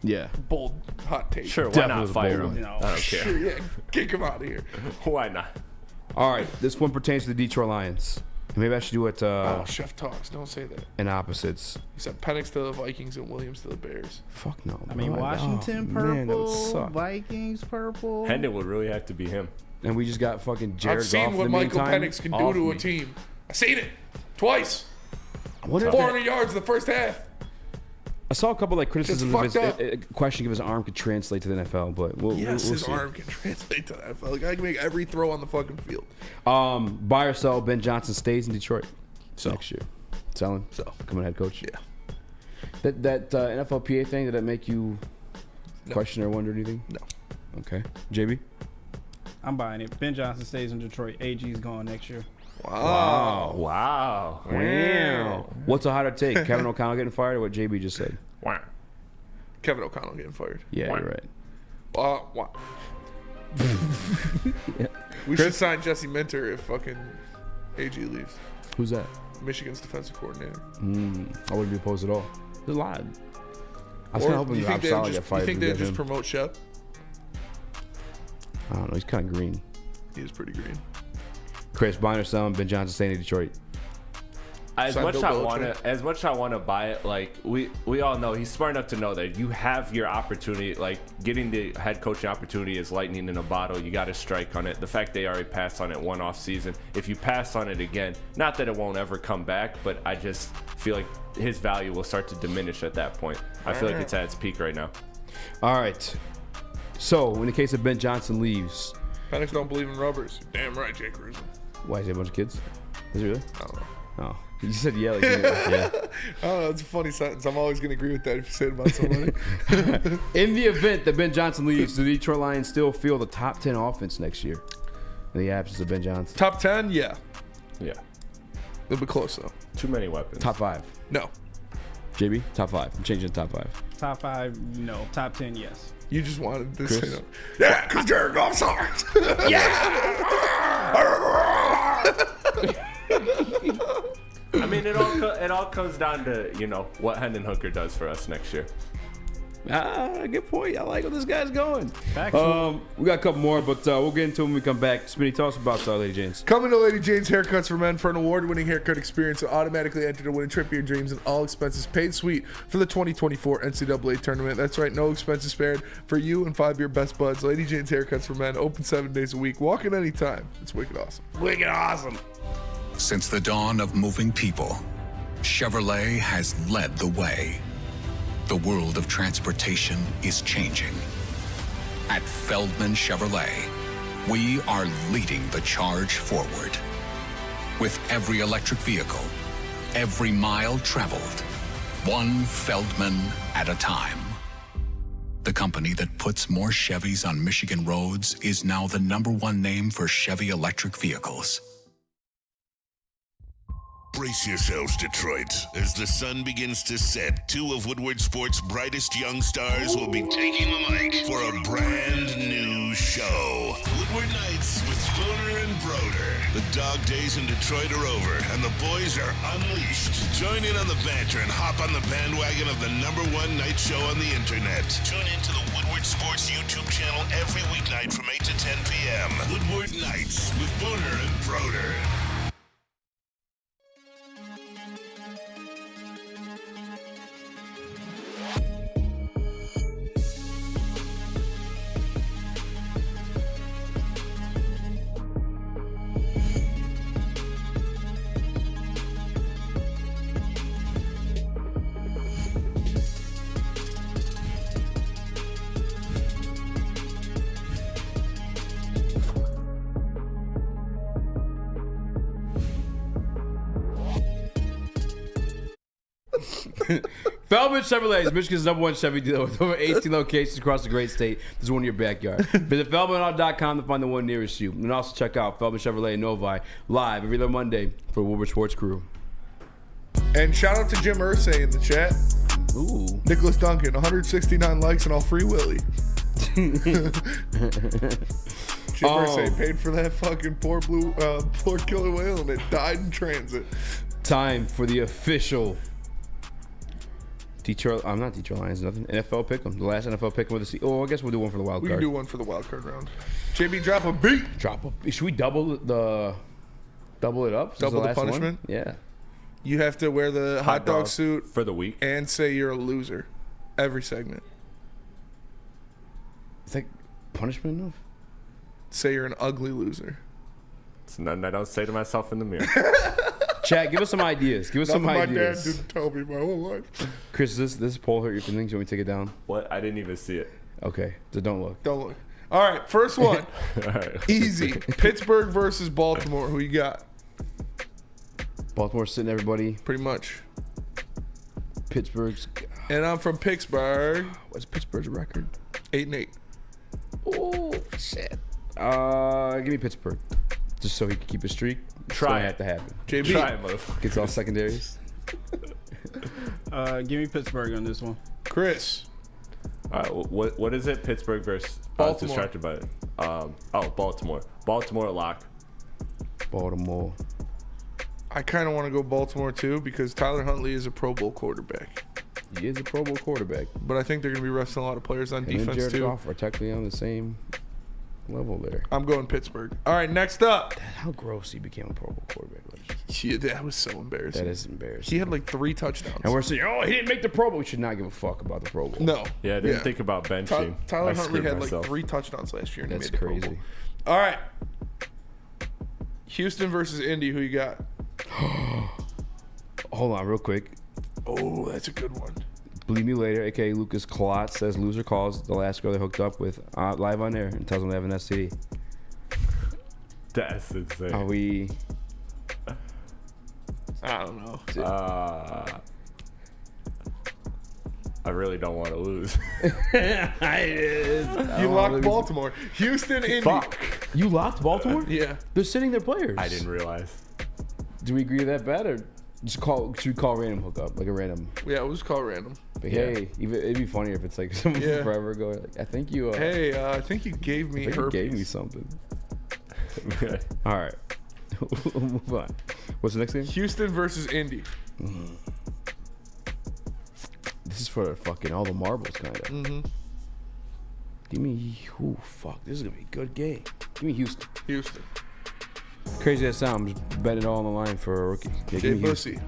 Yeah. bold hot take. Sure, why Definitely not the fire bold him? one. No. I don't care. Sure, yeah, kick him out of here. Why not? All right. This one pertains to the Detroit Lions. Maybe I should do it Oh, Chef talks. Don't say that. in opposites. He said Penix to the Vikings and Williams to the Bears. Fuck no. I mean, bro. Washington Oh, man, that would purple, suck. Vikings purple. Hendon would really have to be him. And we just got fucking Jared I've seen Goff what in the Michael meantime. Penix can do Off to a me. team. I've seen it twice. I wonder if 400 yards in the first half. I saw a couple like criticisms of his fucked questioning if his arm could translate to the NFL, but we'll Yes, we'll his see. arm can translate to that. Like, I can make every throw on the fucking field. Buy or sell, Ben Johnson stays in Detroit Sell. next year. Selling? Sell. Coming head coach? Yeah. That NFLPA thing, did that make you question or wonder anything? No. Okay. JB? I'm buying it. Ben Johnson stays in Detroit. AG's gone next year. Wow. Wow. What's a hotter take? Kevin O'Connell getting fired or what JB just said? Wow. Kevin O'Connell getting fired. Yeah, you're right. Wow. We should sign Jesse Minter if fucking AG leaves. Who's that? Michigan's defensive coordinator. I wouldn't be opposed at all. There's a lot. I was kind of hoping you think Rob Saleh get fired. You think to they'd get just him. promote Shep? I don't know. He's kind of green. He is pretty green. Chris, buying or selling Ben Johnson staying in Detroit? As much I want to buy it, like we all know, he's smart enough to know that you have your opportunity. Like getting the head coaching opportunity is lightning in a bottle. You got to strike on it. The fact they already passed on it one off season, if you pass on it again, not that it won't ever come back, but I just feel like his value will start to diminish at that point. I feel like it's at its peak right now. All right. So in the case of Ben Johnson leaves, Penix don't believe in rubbers. Damn right, Jake Rizzo. why is he a bunch of kids? Is he really? I don't know. Oh, you said yeah. Like, yeah. I don't know. It's a funny sentence. I'm always going to agree with that if you say it about somebody. In the event that Ben Johnson leaves, do the Detroit Lions still field the top 10 offense next year? In the absence of Ben Johnson. Top 10? Yeah. Yeah. It'll be close, though. Too many weapons. Top 5? No. JB? Top 5. I'm changing to top 5. Top 5, no. Top 10, yes. You just wanted to Chris? say no. Yeah, because Jared Goff sucks. I mean, it all comes down to, what Hendon Hooker does for us next year. Good point. I like where this guy's going. Factual. We got a couple more, but we'll get into them when we come back. Smitty, tell us about Lady Jane's. Coming to Lady Jane's Haircuts for Men for an award-winning haircut experience that automatically enter to win a trip to your dreams and all expenses paid suite for the 2024 NCAA tournament. That's right, no expenses spared for you and 5 of your best buds. Lady Jane's Haircuts for Men, open 7 days a week. Walk in anytime. It's wicked awesome. Wicked awesome. Since the dawn of moving people, Chevrolet has led the way. The world of transportation is changing. At Feldman Chevrolet, we are leading the charge forward. With every electric vehicle, every mile traveled, one Feldman at a time. The company that puts more Chevys on Michigan roads is now the #1 name for Chevy electric vehicles. Brace yourselves, Detroit. As the sun begins to set, 2 of Woodward Sports' brightest young stars will be taking the mic for a brand new show. Woodward Nights with Spooner and Broder. The dog days in Detroit are over, and the boys are unleashed. Join in on the banter and hop on the bandwagon of the #1 night show on the internet. Tune into the Woodward Sports YouTube channel every weeknight from 8 to 10 p.m. Woodward Nights with Spooner and Broder. Feldman Chevrolet is Michigan's #1 Chevy dealer with over 18 locations across the great state. There's one in your backyard. Visit feldmanauto.com to find the one nearest you. And also check out Feldman Chevrolet in Novi live every other Monday for Woodward Sports Crew. And shout out to Jim Irsay in the chat. Ooh. Nicholas Duncan, 169 likes and all free Willie. Jim Irsay paid for that fucking poor killer whale and it died in transit. Time for the official Detroit. I'm not Detroit Lions. Nothing. NFL pick'em. The last NFL pick'em with the I guess we'll do one for the wild card. We can do one for the wild card round. JB, drop a beat. Should we double it up? Double the punishment? One? Yeah. You have to wear the hot dog suit for the week and say you're a loser every segment. Is that punishment enough? Say you're an ugly loser. It's nothing I don't say to myself in the mirror. Chat, give us some ideas. Give us some ideas. My dad didn't tell me my whole life. Chris, this poll hurt your feelings? You want me to take it down? What? I didn't even see it. Okay, so don't look. Don't look. All right, first one. All right. Easy. Pittsburgh versus Baltimore. Who you got? Baltimore sitting everybody. Pretty much. Pittsburgh's. And I'm from Pittsburgh. What's Pittsburgh's record? 8-8. Oh shit. Give me Pittsburgh, just so he can keep his streak. Try it. it. Have to happen. JB. Try it, motherfucker. Gets all secondaries. Give me Pittsburgh on this one. Chris. What is it? Pittsburgh versus Baltimore. I was distracted by it. Baltimore. Baltimore lock. Baltimore. I kind of want to go Baltimore too because Tyler Huntley is a Pro Bowl quarterback. He is a Pro Bowl quarterback. But I think they're going to be resting a lot of players on Him and defense Jared too. Goff are technically on the same level there. I'm going Pittsburgh. All right, next up. How gross he became a Pro Bowl quarterback. Yeah, that was so embarrassing. That is embarrassing. He had like 3 touchdowns. And we're saying, oh, he didn't make the Pro Bowl. We should not give a fuck about the Pro Bowl. No. Yeah, I didn't think about benching. Tyler I Huntley screwed had myself. like 3 touchdowns last year. And That's he made the Pro crazy. Bowl. All right. Houston versus Indy. Who you got? Hold on, real quick. Oh, that's a good one. Believe Me Later, aka Lucas Klotz, says loser calls the last girl they hooked up with live on air and tells them they have an STD. That's insane. Are we? I don't know. I really don't want to lose. You locked Baltimore. Houston, Indy. Fuck. You locked Baltimore? Yeah. They're sitting their players. I didn't realize. Do we agree to that bet, or should we call random hookup, like a random? Yeah, we'll just call random. But hey, it'd be funnier if it's like someone from forever ago. Like, I think you. Hey, I think you gave me I think you herpes. gave me something. All right. We'll move on. What's the next game? Houston versus Indy. This is for fucking all the marbles, kind of. Mm-hmm. Give me. Ooh, fuck. This is gonna be a good game. Give me Houston. Houston. Crazy as sound, I'm just betting it all on the line for a rookie. Yeah, Jay give me Bussy.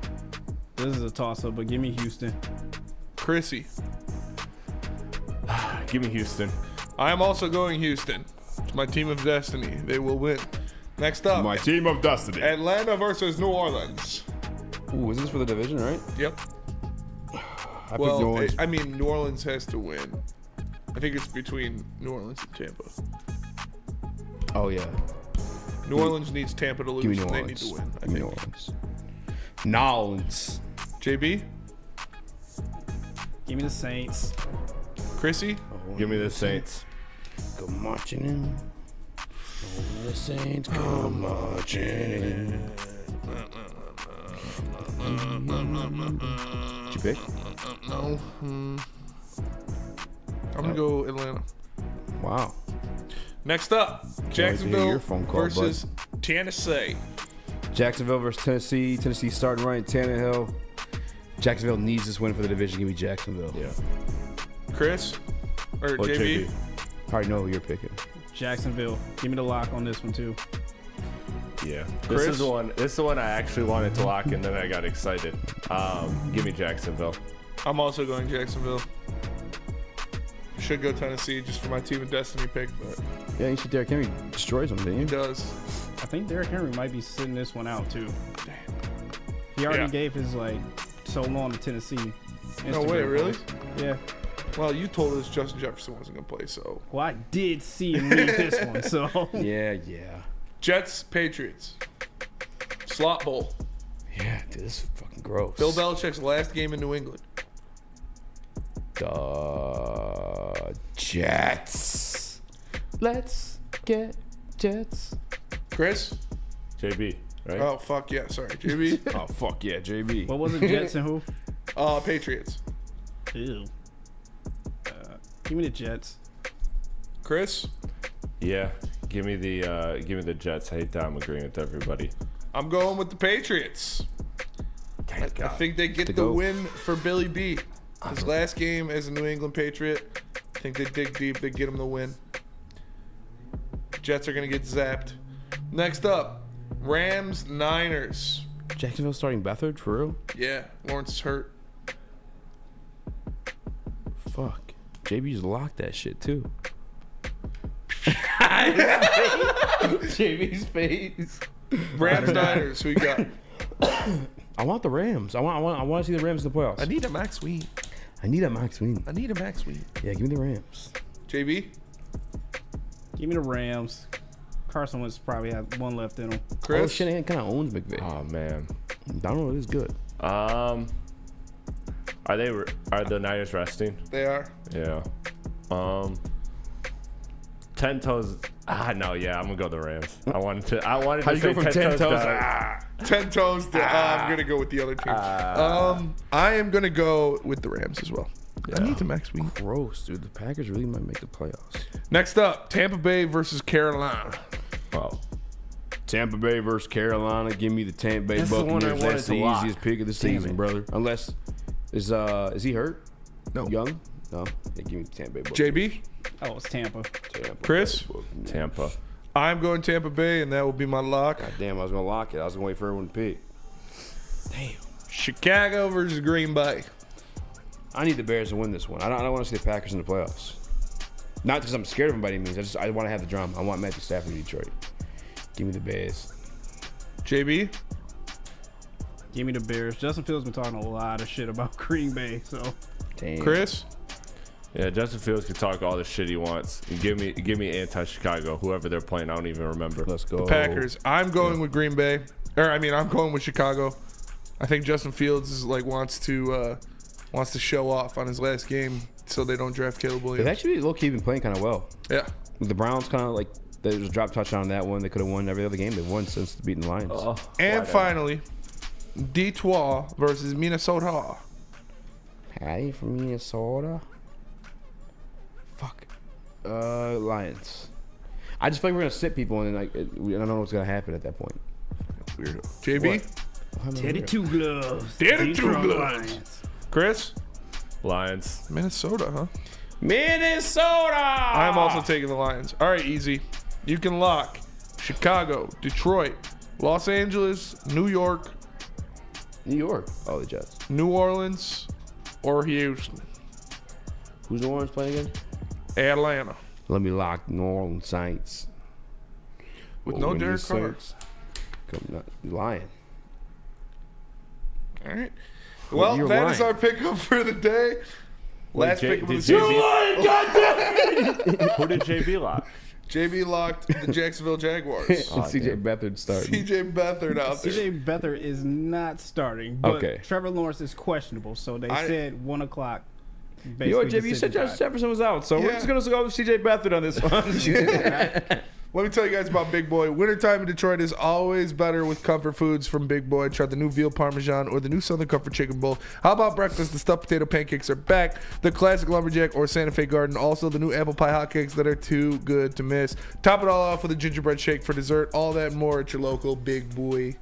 This is a toss-up, but give me Houston. Chrissy. Give me Houston. I am also going Houston. It's my team of destiny. They will win. Next up. My team of destiny. Atlanta versus New Orleans. Ooh, is this for the division, right? Yep. I picked New Orleans. I mean, New Orleans has to win. I think it's between New Orleans and Tampa. Oh, yeah. New Orleans needs Tampa to Give me lose, New and they Orleans. need to win. I Give me New think. Orleans. Nolans. JB? Give me the Saints. Chrissy? Give me the Saints. Come marching in. Oh, the Saints come marching in. Did you pick? No. I'm going to go Atlanta. Wow. Next up, Jacksonville your phone call, versus Tennessee. Jacksonville versus Tennessee. Tennessee starting right. Tannehill. Jacksonville needs this win for the division. Give me Jacksonville. Yeah. Chris? Or JB? I already know who you're picking. Jacksonville. Give me the lock on this one too. Yeah. Chris? This is the one I actually wanted to lock, and then I got excited. Give me Jacksonville. I'm also going Jacksonville. Should go Tennessee just for my team of destiny pick, but Yeah, you should. Derrick Henry destroys them, didn't he you? does. I think Derrick Henry might be sitting this one out too. He already gave his like so long to Tennessee. No Instagram way, really? post. Yeah. Well, you told us Justin Jefferson wasn't going to play, so. Well, I did see him read this one, so. Yeah. Jets, Patriots. Slot Bowl. Yeah, dude, this is fucking gross. Bill Belichick's last game in New England. The Jets. Let's get Jets. Chris? JB, right? Oh, fuck yeah. Sorry. JB? Oh, fuck yeah, JB. What was it, Jets and who? Patriots. Ew. Give me the Jets. Chris? Yeah. Give me the Jets. I hate that I'm agreeing with everybody. I'm going with the Patriots. I think they get the win for Billy B. His last game as a New England Patriot. I think they dig deep. They get him the win. Jets are going to get zapped. Next up, Rams, Niners. Jacksonville starting Beathard, for real? Yeah, Lawrence is hurt. Fuck. JB just locked that shit, too. JB's face. Rams, Niners, who you got? I want the Rams. I want to see the Rams in the playoffs. I need a Max Ween. I need a Max Ween. Yeah, give me the Rams. JB? Give me the Rams. Carson Wentz probably has one left in him. Chris? Oh, Shanahan kind of owns McVay. Oh man. Donald is good. Are the Niners resting? They are. Yeah. 10 toes. No, yeah, I'm gonna go the Rams. I wanted to How say you go from 10 toes? 10 toes to I'm gonna go with the other team. I am gonna go with the Rams as well. Yeah. I need them next week. Gross, dude. The Packers really might make the playoffs. Next up, Tampa Bay versus Carolina. Oh. Tampa Bay versus Carolina. Give me the Tampa Bay That's the one I Buccaneers. wanted That's to the lock. easiest pick of the Damn season, it. brother. Unless is he hurt? No. Young? No. Yeah, give me Tampa Bay Buccaneers. JB? Oh, it's Tampa. Chris? Tampa. I'm going Tampa Bay, and that will be my lock. God damn, I was gonna lock it. I was gonna wait for everyone to pick. Damn. Chicago versus Green Bay. I need the Bears to win this one. I don't want to see the Packers in the playoffs. Not because I'm scared of them by any means. I want to have the drama. I want Matthew Stafford in Detroit. Give me the Bears. JB? Give me the Bears. Justin Fields been talking a lot of shit about Green Bay, so. Damn. Chris? Yeah, Justin Fields can talk all the shit he wants. And give me anti-Chicago, whoever they're playing. I don't even remember. Let's go. The Packers. I'm going with Green Bay. I'm going with Chicago. I think Justin Fields is wants to show off on his last game so they don't draft Caleb They've Williams. actually low-key been playing kind of well. Yeah. The Browns kind of there was a drop touchdown on that one. They could have won every other game they've won since beating the Lions. And finally, Detroit versus Minnesota. Patty from Minnesota. Fuck. Lions. I just feel like we're gonna sit people and I don't know what's gonna happen at that point. Weirdo. JB? Teddy Two Gloves. Teddy Two Detroit Gloves. Lions. Chris? Lions. Minnesota, huh? Minnesota! I'm also taking the Lions. All right, Easy. You can lock Chicago, Detroit, Los Angeles, New York. New York. Oh, the Jets. New Orleans, or Houston. Who's New Orleans playing again? Atlanta. Let me lock New Orleans Saints. With no Derek Carr. Lying. All right. Well, You're that is lying. our pickup for the day. Last pickup of the did season. Who did JB lock? JB locked the Jacksonville Jaguars. CJ Beathard starting. CJ Beathard out there. CJ Beathard is not starting, but Okay. Trevor Lawrence is questionable, so they said 1 o'clock. Yo, JB, you said Josh Jefferson was out, so we're just going to go with CJ Beathard on this one. Let me tell you guys about Big Boy. Wintertime in Detroit is always better with comfort foods from Big Boy. Try the new veal parmesan or the new Southern Comfort chicken bowl. How about breakfast? The stuffed potato pancakes are back. The classic lumberjack or Santa Fe garden. Also the new apple pie hotcakes that are too good to miss. Top it all off with a gingerbread shake for dessert. All that and more at your local Big Boy.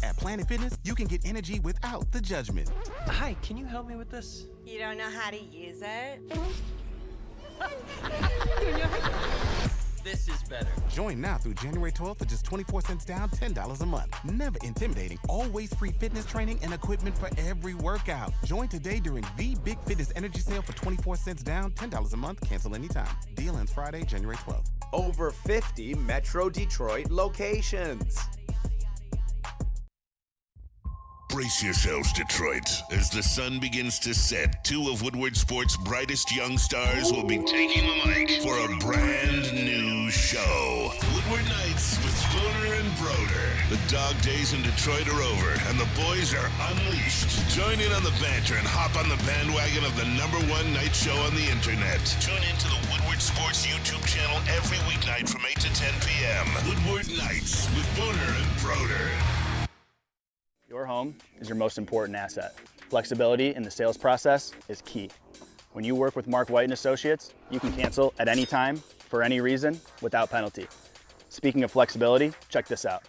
At Planet Fitness, you can get energy without the judgment. Hi, can you help me with this? You don't know how to use it? This is better. Join now through January 12th for just 24 cents down, $10 a month. Never intimidating. Always free fitness training and equipment for every workout. Join today during the Big Fitness Energy Sale for 24 cents down, $10 a month. Cancel anytime. Deal ends Friday, January 12th. Over 50 Metro Detroit locations. Brace yourselves, Detroit. As the sun begins to set, two of Woodward Sports' brightest young stars will be taking the mic for a brand new show. Woodward Nights with Booner and Broder. The dog days in Detroit are over, and the boys are unleashed. Join in on the banter and hop on the bandwagon of the #1 night show on the internet. Tune into the Woodward Sports YouTube channel every weeknight from 8 to 10 p.m. Woodward Nights with Booner and Broder. Your home is your most important asset. Flexibility in the sales process is key. When you work with Mark White & Associates, you can cancel at any time, for any reason, without penalty. Speaking of flexibility, check this out.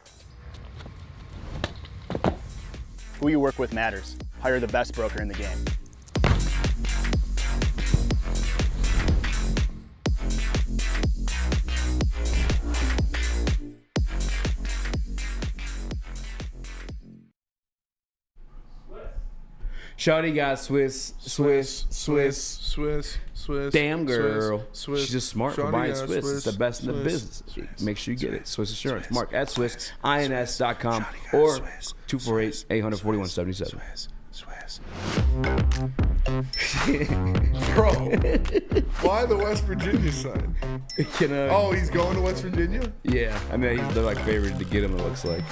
Who you work with matters. Hire the best broker in the game. Shawty got Swiss. Damn girl. Swiss. She's just smart for Shawty buying got Swiss. It's the best in the business. Make sure you get it. Swiss Insurance. Mark at SwissINS.com or 248-841-77. Bro, why the West Virginia sign? Oh, he's going to West Virginia? Yeah, I mean they're like favored to get him. It looks like.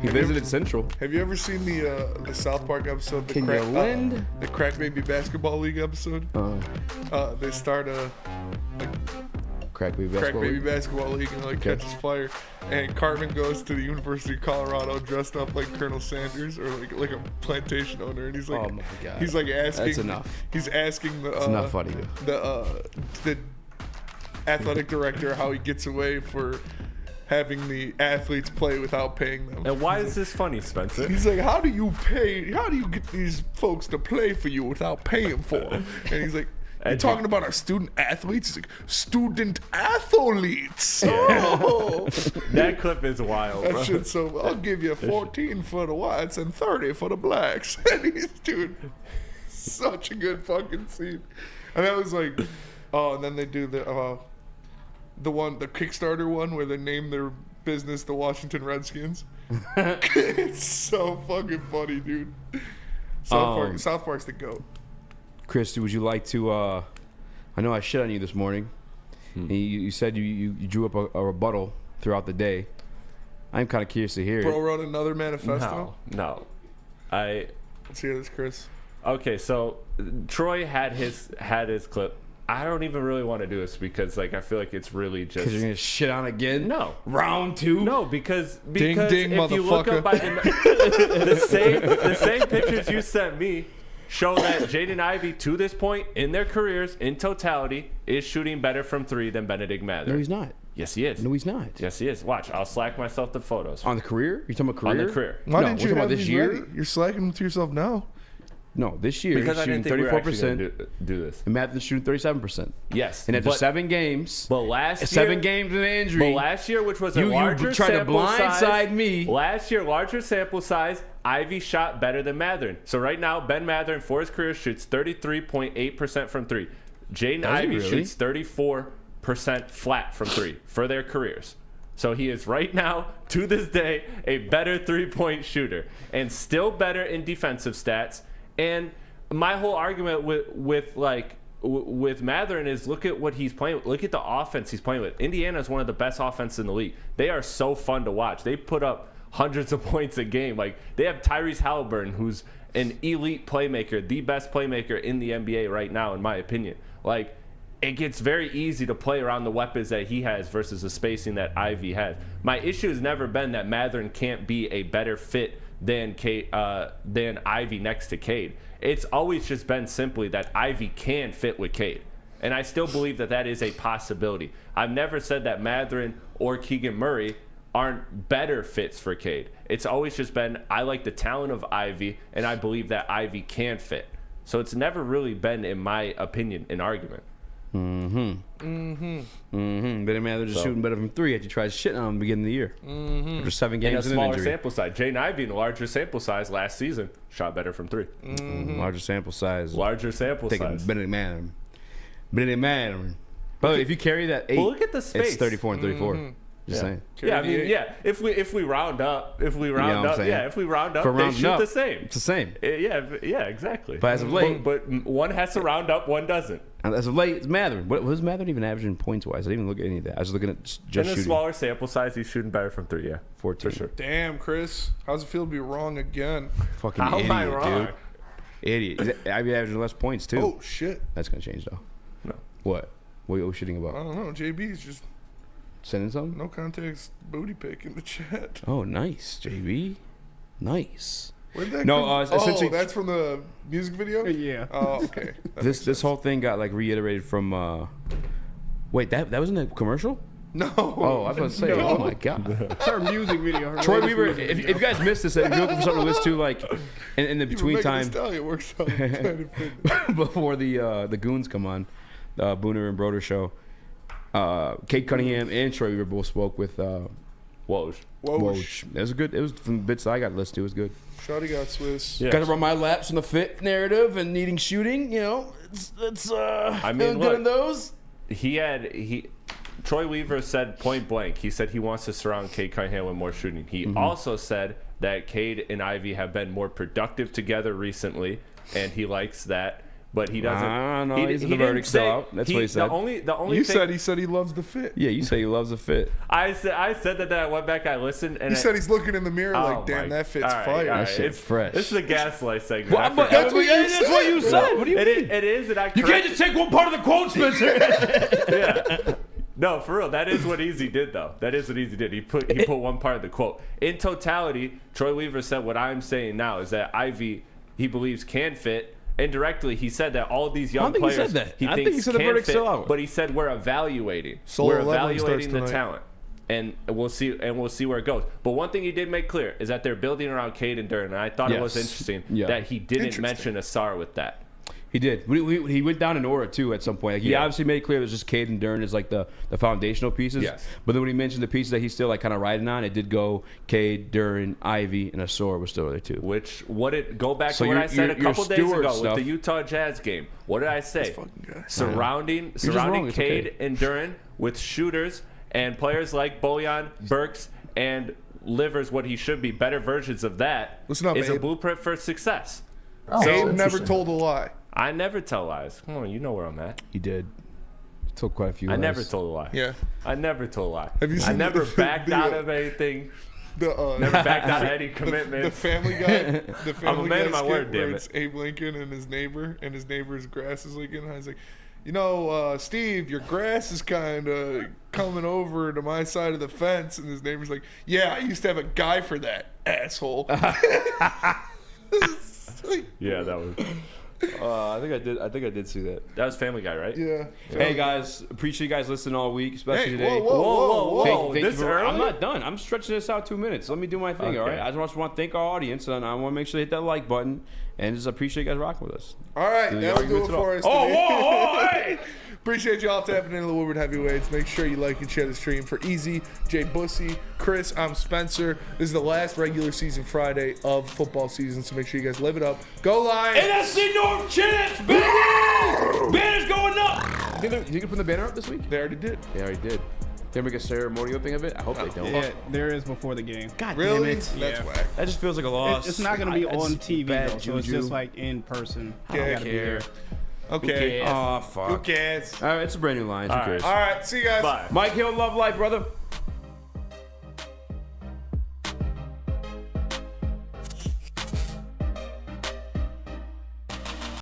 He visited Central. Have you ever seen the South Park episode? Can you lend? The Crack Baby Basketball League episode. They start a Crack Baby Basketball League and like catches fire, and Cartman goes to the University of Colorado dressed up like Colonel Sanders or like a plantation owner, and he's like, oh my God, he's like asking. That's enough. He's asking the. It's not funny. The athletic director how he gets away for having the athletes play without paying them. And why is this funny, Spencer? He's like, how do you get these folks to play for you without paying for them? And he's like, you're talking about our student athletes? He's like, student athletes. Oh. That clip is wild, bro. That shit's so, I'll give you 14 for the whites and 30 for the blacks. And he's, dude, such a good fucking scene. And that was like, oh, and then they do the Kickstarter one where they name their business the Washington Redskins. It's so fucking funny, dude. South Park's the GOAT. Chris, would you like to? I know I shit on you this morning. You said you drew up a rebuttal throughout the day. I'm kind of curious to hear Bro it. wrote another manifesto. No. Let's hear this, Chris. Okay, so Troy had his clip. I don't even really want to do this because like I feel like it's really just Because you're gonna shit on again. No, round 2. No, because ding, if you look up by the same pictures you sent me show that Jaden Ivey to this point in their careers in totality is shooting better from 3 than Benedict Mather. No, he's not. Yes, he is. No, he's not. Yes, he is. Watch, I'll slack myself the photos. On the career? You're talking about career? On the career. Why No, didn't we're you talking have about this these year? ready? You're slacking to yourself now. No, this year Because he's I shooting didn't think we were actually 34%. gonna do this. And Matthew's shooting 37%. Yes. And after but- 7 games, But last year, 7 games with an injury. But last year, which was a you larger tried to sample blindside size, me. Last year, larger sample size, Ivy shot better than Matherin. So right now, Ben Matherin for his career shoots 33.8% from 3. Jaden Does he Ivey really? shoots 34% flat from 3 for their careers. So he is right now, to this day, a better 3-point shooter and still better in defensive stats. And my whole argument with Matherin is look at what he's playing with. Look at the offense he's playing with. Indiana is one of the best offenses in the league. They are so fun to watch. They put up hundreds of points a game. Like they have Tyrese Halliburton, who's an elite playmaker, the best playmaker in the NBA right now, in my opinion. Like it gets very easy to play around the weapons that he has versus the spacing that Ivy has. My issue has never been that Matherin can't be a better fit than Ivy next to Cade. It's always just been simply that Ivy can fit with Cade. And I still believe that that is a possibility. I've never said that Matherin or Keegan Murray aren't better fits for Cade. It's always just been, I like the talent of Ivy, and I believe that Ivy can fit. So it's never really been, in my opinion, an argument. Benedict Mather just shooting better from 3 after you tried shitting on him at the beginning of the year. After 7 games in a smaller injury. sample size. Jaden Ivey in a larger sample size last season shot better from 3. Larger sample size. Larger sample Taking size. Benedict Mather. But if you carry that 8, Well, look at the space. it's 34 and 34. Just saying. Yeah, I mean, yeah. If we round up, if we round up, they shoot the same. It's the same. Yeah, exactly. But as of late, but one has to round up, one doesn't. And as of late, it's Matherin. What was Matherin even averaging points wise? I didn't even look at any of that. I was looking at just In a shooting. smaller sample size, he's shooting better from 3. Yeah, 14 for sure. Damn, Chris. How's it feel to be wrong again? Fucking How idiot, am I wrong? dude. Idiot. I'd be averaging less points too. Oh shit. That's gonna change though. No. What? What are you shitting I about? don't know. JB's just Sending something? no context booty pic in the chat. Oh, nice, JB. Nice. Where'd that No, come? essentially, that's from the music video? Yeah. Oh, okay. That makes this whole thing got like reiterated from. Wait, that was in the commercial? No. Oh, I was about to say. No. Oh my god. Her music video. Her Troy latest Weaver. music If video. you guys missed this, if you're looking for something to listen to, like in the Even between Megan time Thee Stallion works on Planet Fitness. before the goons come on, the Booner and Broder show. Kate Cunningham and Troy Weaver both spoke with Woj. Woj. It was good. It was from the bits that I got to listen to. It was good. Shawty got Swiss. Yeah. Got to run my laps on the fit narrative and needing shooting. You know, it's I mean, feeling good in those. Troy Weaver said point blank, he said he wants to surround Cade Cunningham with more shooting. He also said that Cade and Ivy have been more productive together recently, and he likes that. but he doesn't. I don't know. He He's in the didn't verdict say- sellout. That's what he said. The only You thing, he said he loves the fit. Yeah, you say he loves the fit. I said that. I went back. I listened, and He said he's looking in the mirror Oh like, damn, my- that fit's all right, fire. all right. That shit's It's fresh. This is a gaslight segment. Well, I but forgot. That's what you that's what you said. What do you mean? It is, and I You can't just take one part of the quote, Spencer. yeah. No, for real. That is what Eazy did, though. That is what Eazy did. He put one part of the quote. In totality, Troy Weaver said what I'm saying now is that Ivy, he believes, can fit. Indirectly, he said that all these young think he players said that. he I thinks think he said the can verdict's fit, still out. but he said we're evaluating. Soul we're 11 starts evaluating the tonight. talent. And we'll see where it goes. But one thing he did make clear is that they're building around Cade and Durden. And I thought it was Yes. interesting Yeah. that he didn't mention Asar with that. He did. He went down in order too at some point. Like, he obviously made clear it was just Cade and Durden is like the foundational pieces. Yes. But then when he mentioned the pieces that he's still like kind of riding on, it did go Cade, Durden, Ivy, and Asar was still there too. Which what it go back So to what your- I said a your couple days Stewart ago stuff- with the Utah Jazz game. What did I say? Surrounding just wrong. It's Cade okay. and Durden with shooters and players like Bojan, Burks, and Livers, what he should be, better versions of that, Listen up, is a Abe. blueprint for success. Abe never told a lie. I never tell lies. Come on, you know where I'm at. He did. He told quite a few. I lies. never told a lie. Yeah. I never told a lie. Have you I seen never the- backed the, out of anything. Never backed out of any commitment. The Family Guy. The Family I'm a man Guy of my skit word, where damn it's it. Abe Lincoln and his neighbor's grass is leaking. And he's like, you know, Steve, your grass is kind of coming over to my side of the fence. And his neighbor's like, yeah, I used to have a guy for that, asshole. Yeah, that was. I think I did see that. That was Family Guy, right? Yeah. Hey guys, appreciate you guys listening all week, especially Hey, today. whoa. Thank you This for- early? I'm not done. I'm stretching this out 2 minutes. Let me do my thing, all right? Okay. I just want to thank our audience, and I want to make sure they hit that like button, and just appreciate you guys rocking with us. All right, Do the that'll do it arguments at all. for us. Oh, today. whoa, hey! Appreciate y'all tapping into the Woodward Heavyweights. Make sure you like and share the stream. For Eazy, Jay Bussy, Chris, I'm Spencer. This is the last regular season Friday of football season, so make sure you guys live it up. Go Lions! NFC North champs, baby! Banner's going up! You can put the banner up this week? They already did. They already did. They make a ceremonial thing of it? I hope they don't. Yeah, there is before the game. God Really? damn it. That's Yeah. whack. That just feels like a loss. It's not going to be I on just- TV, bad though, so it's juju. just like in person. Okay. I gotta be there. Okay. Oh, fuck. Who cares? All right, it's a brand new Lions. Who cares? All right, see you guys. Bye. Mike Hill, love life, brother.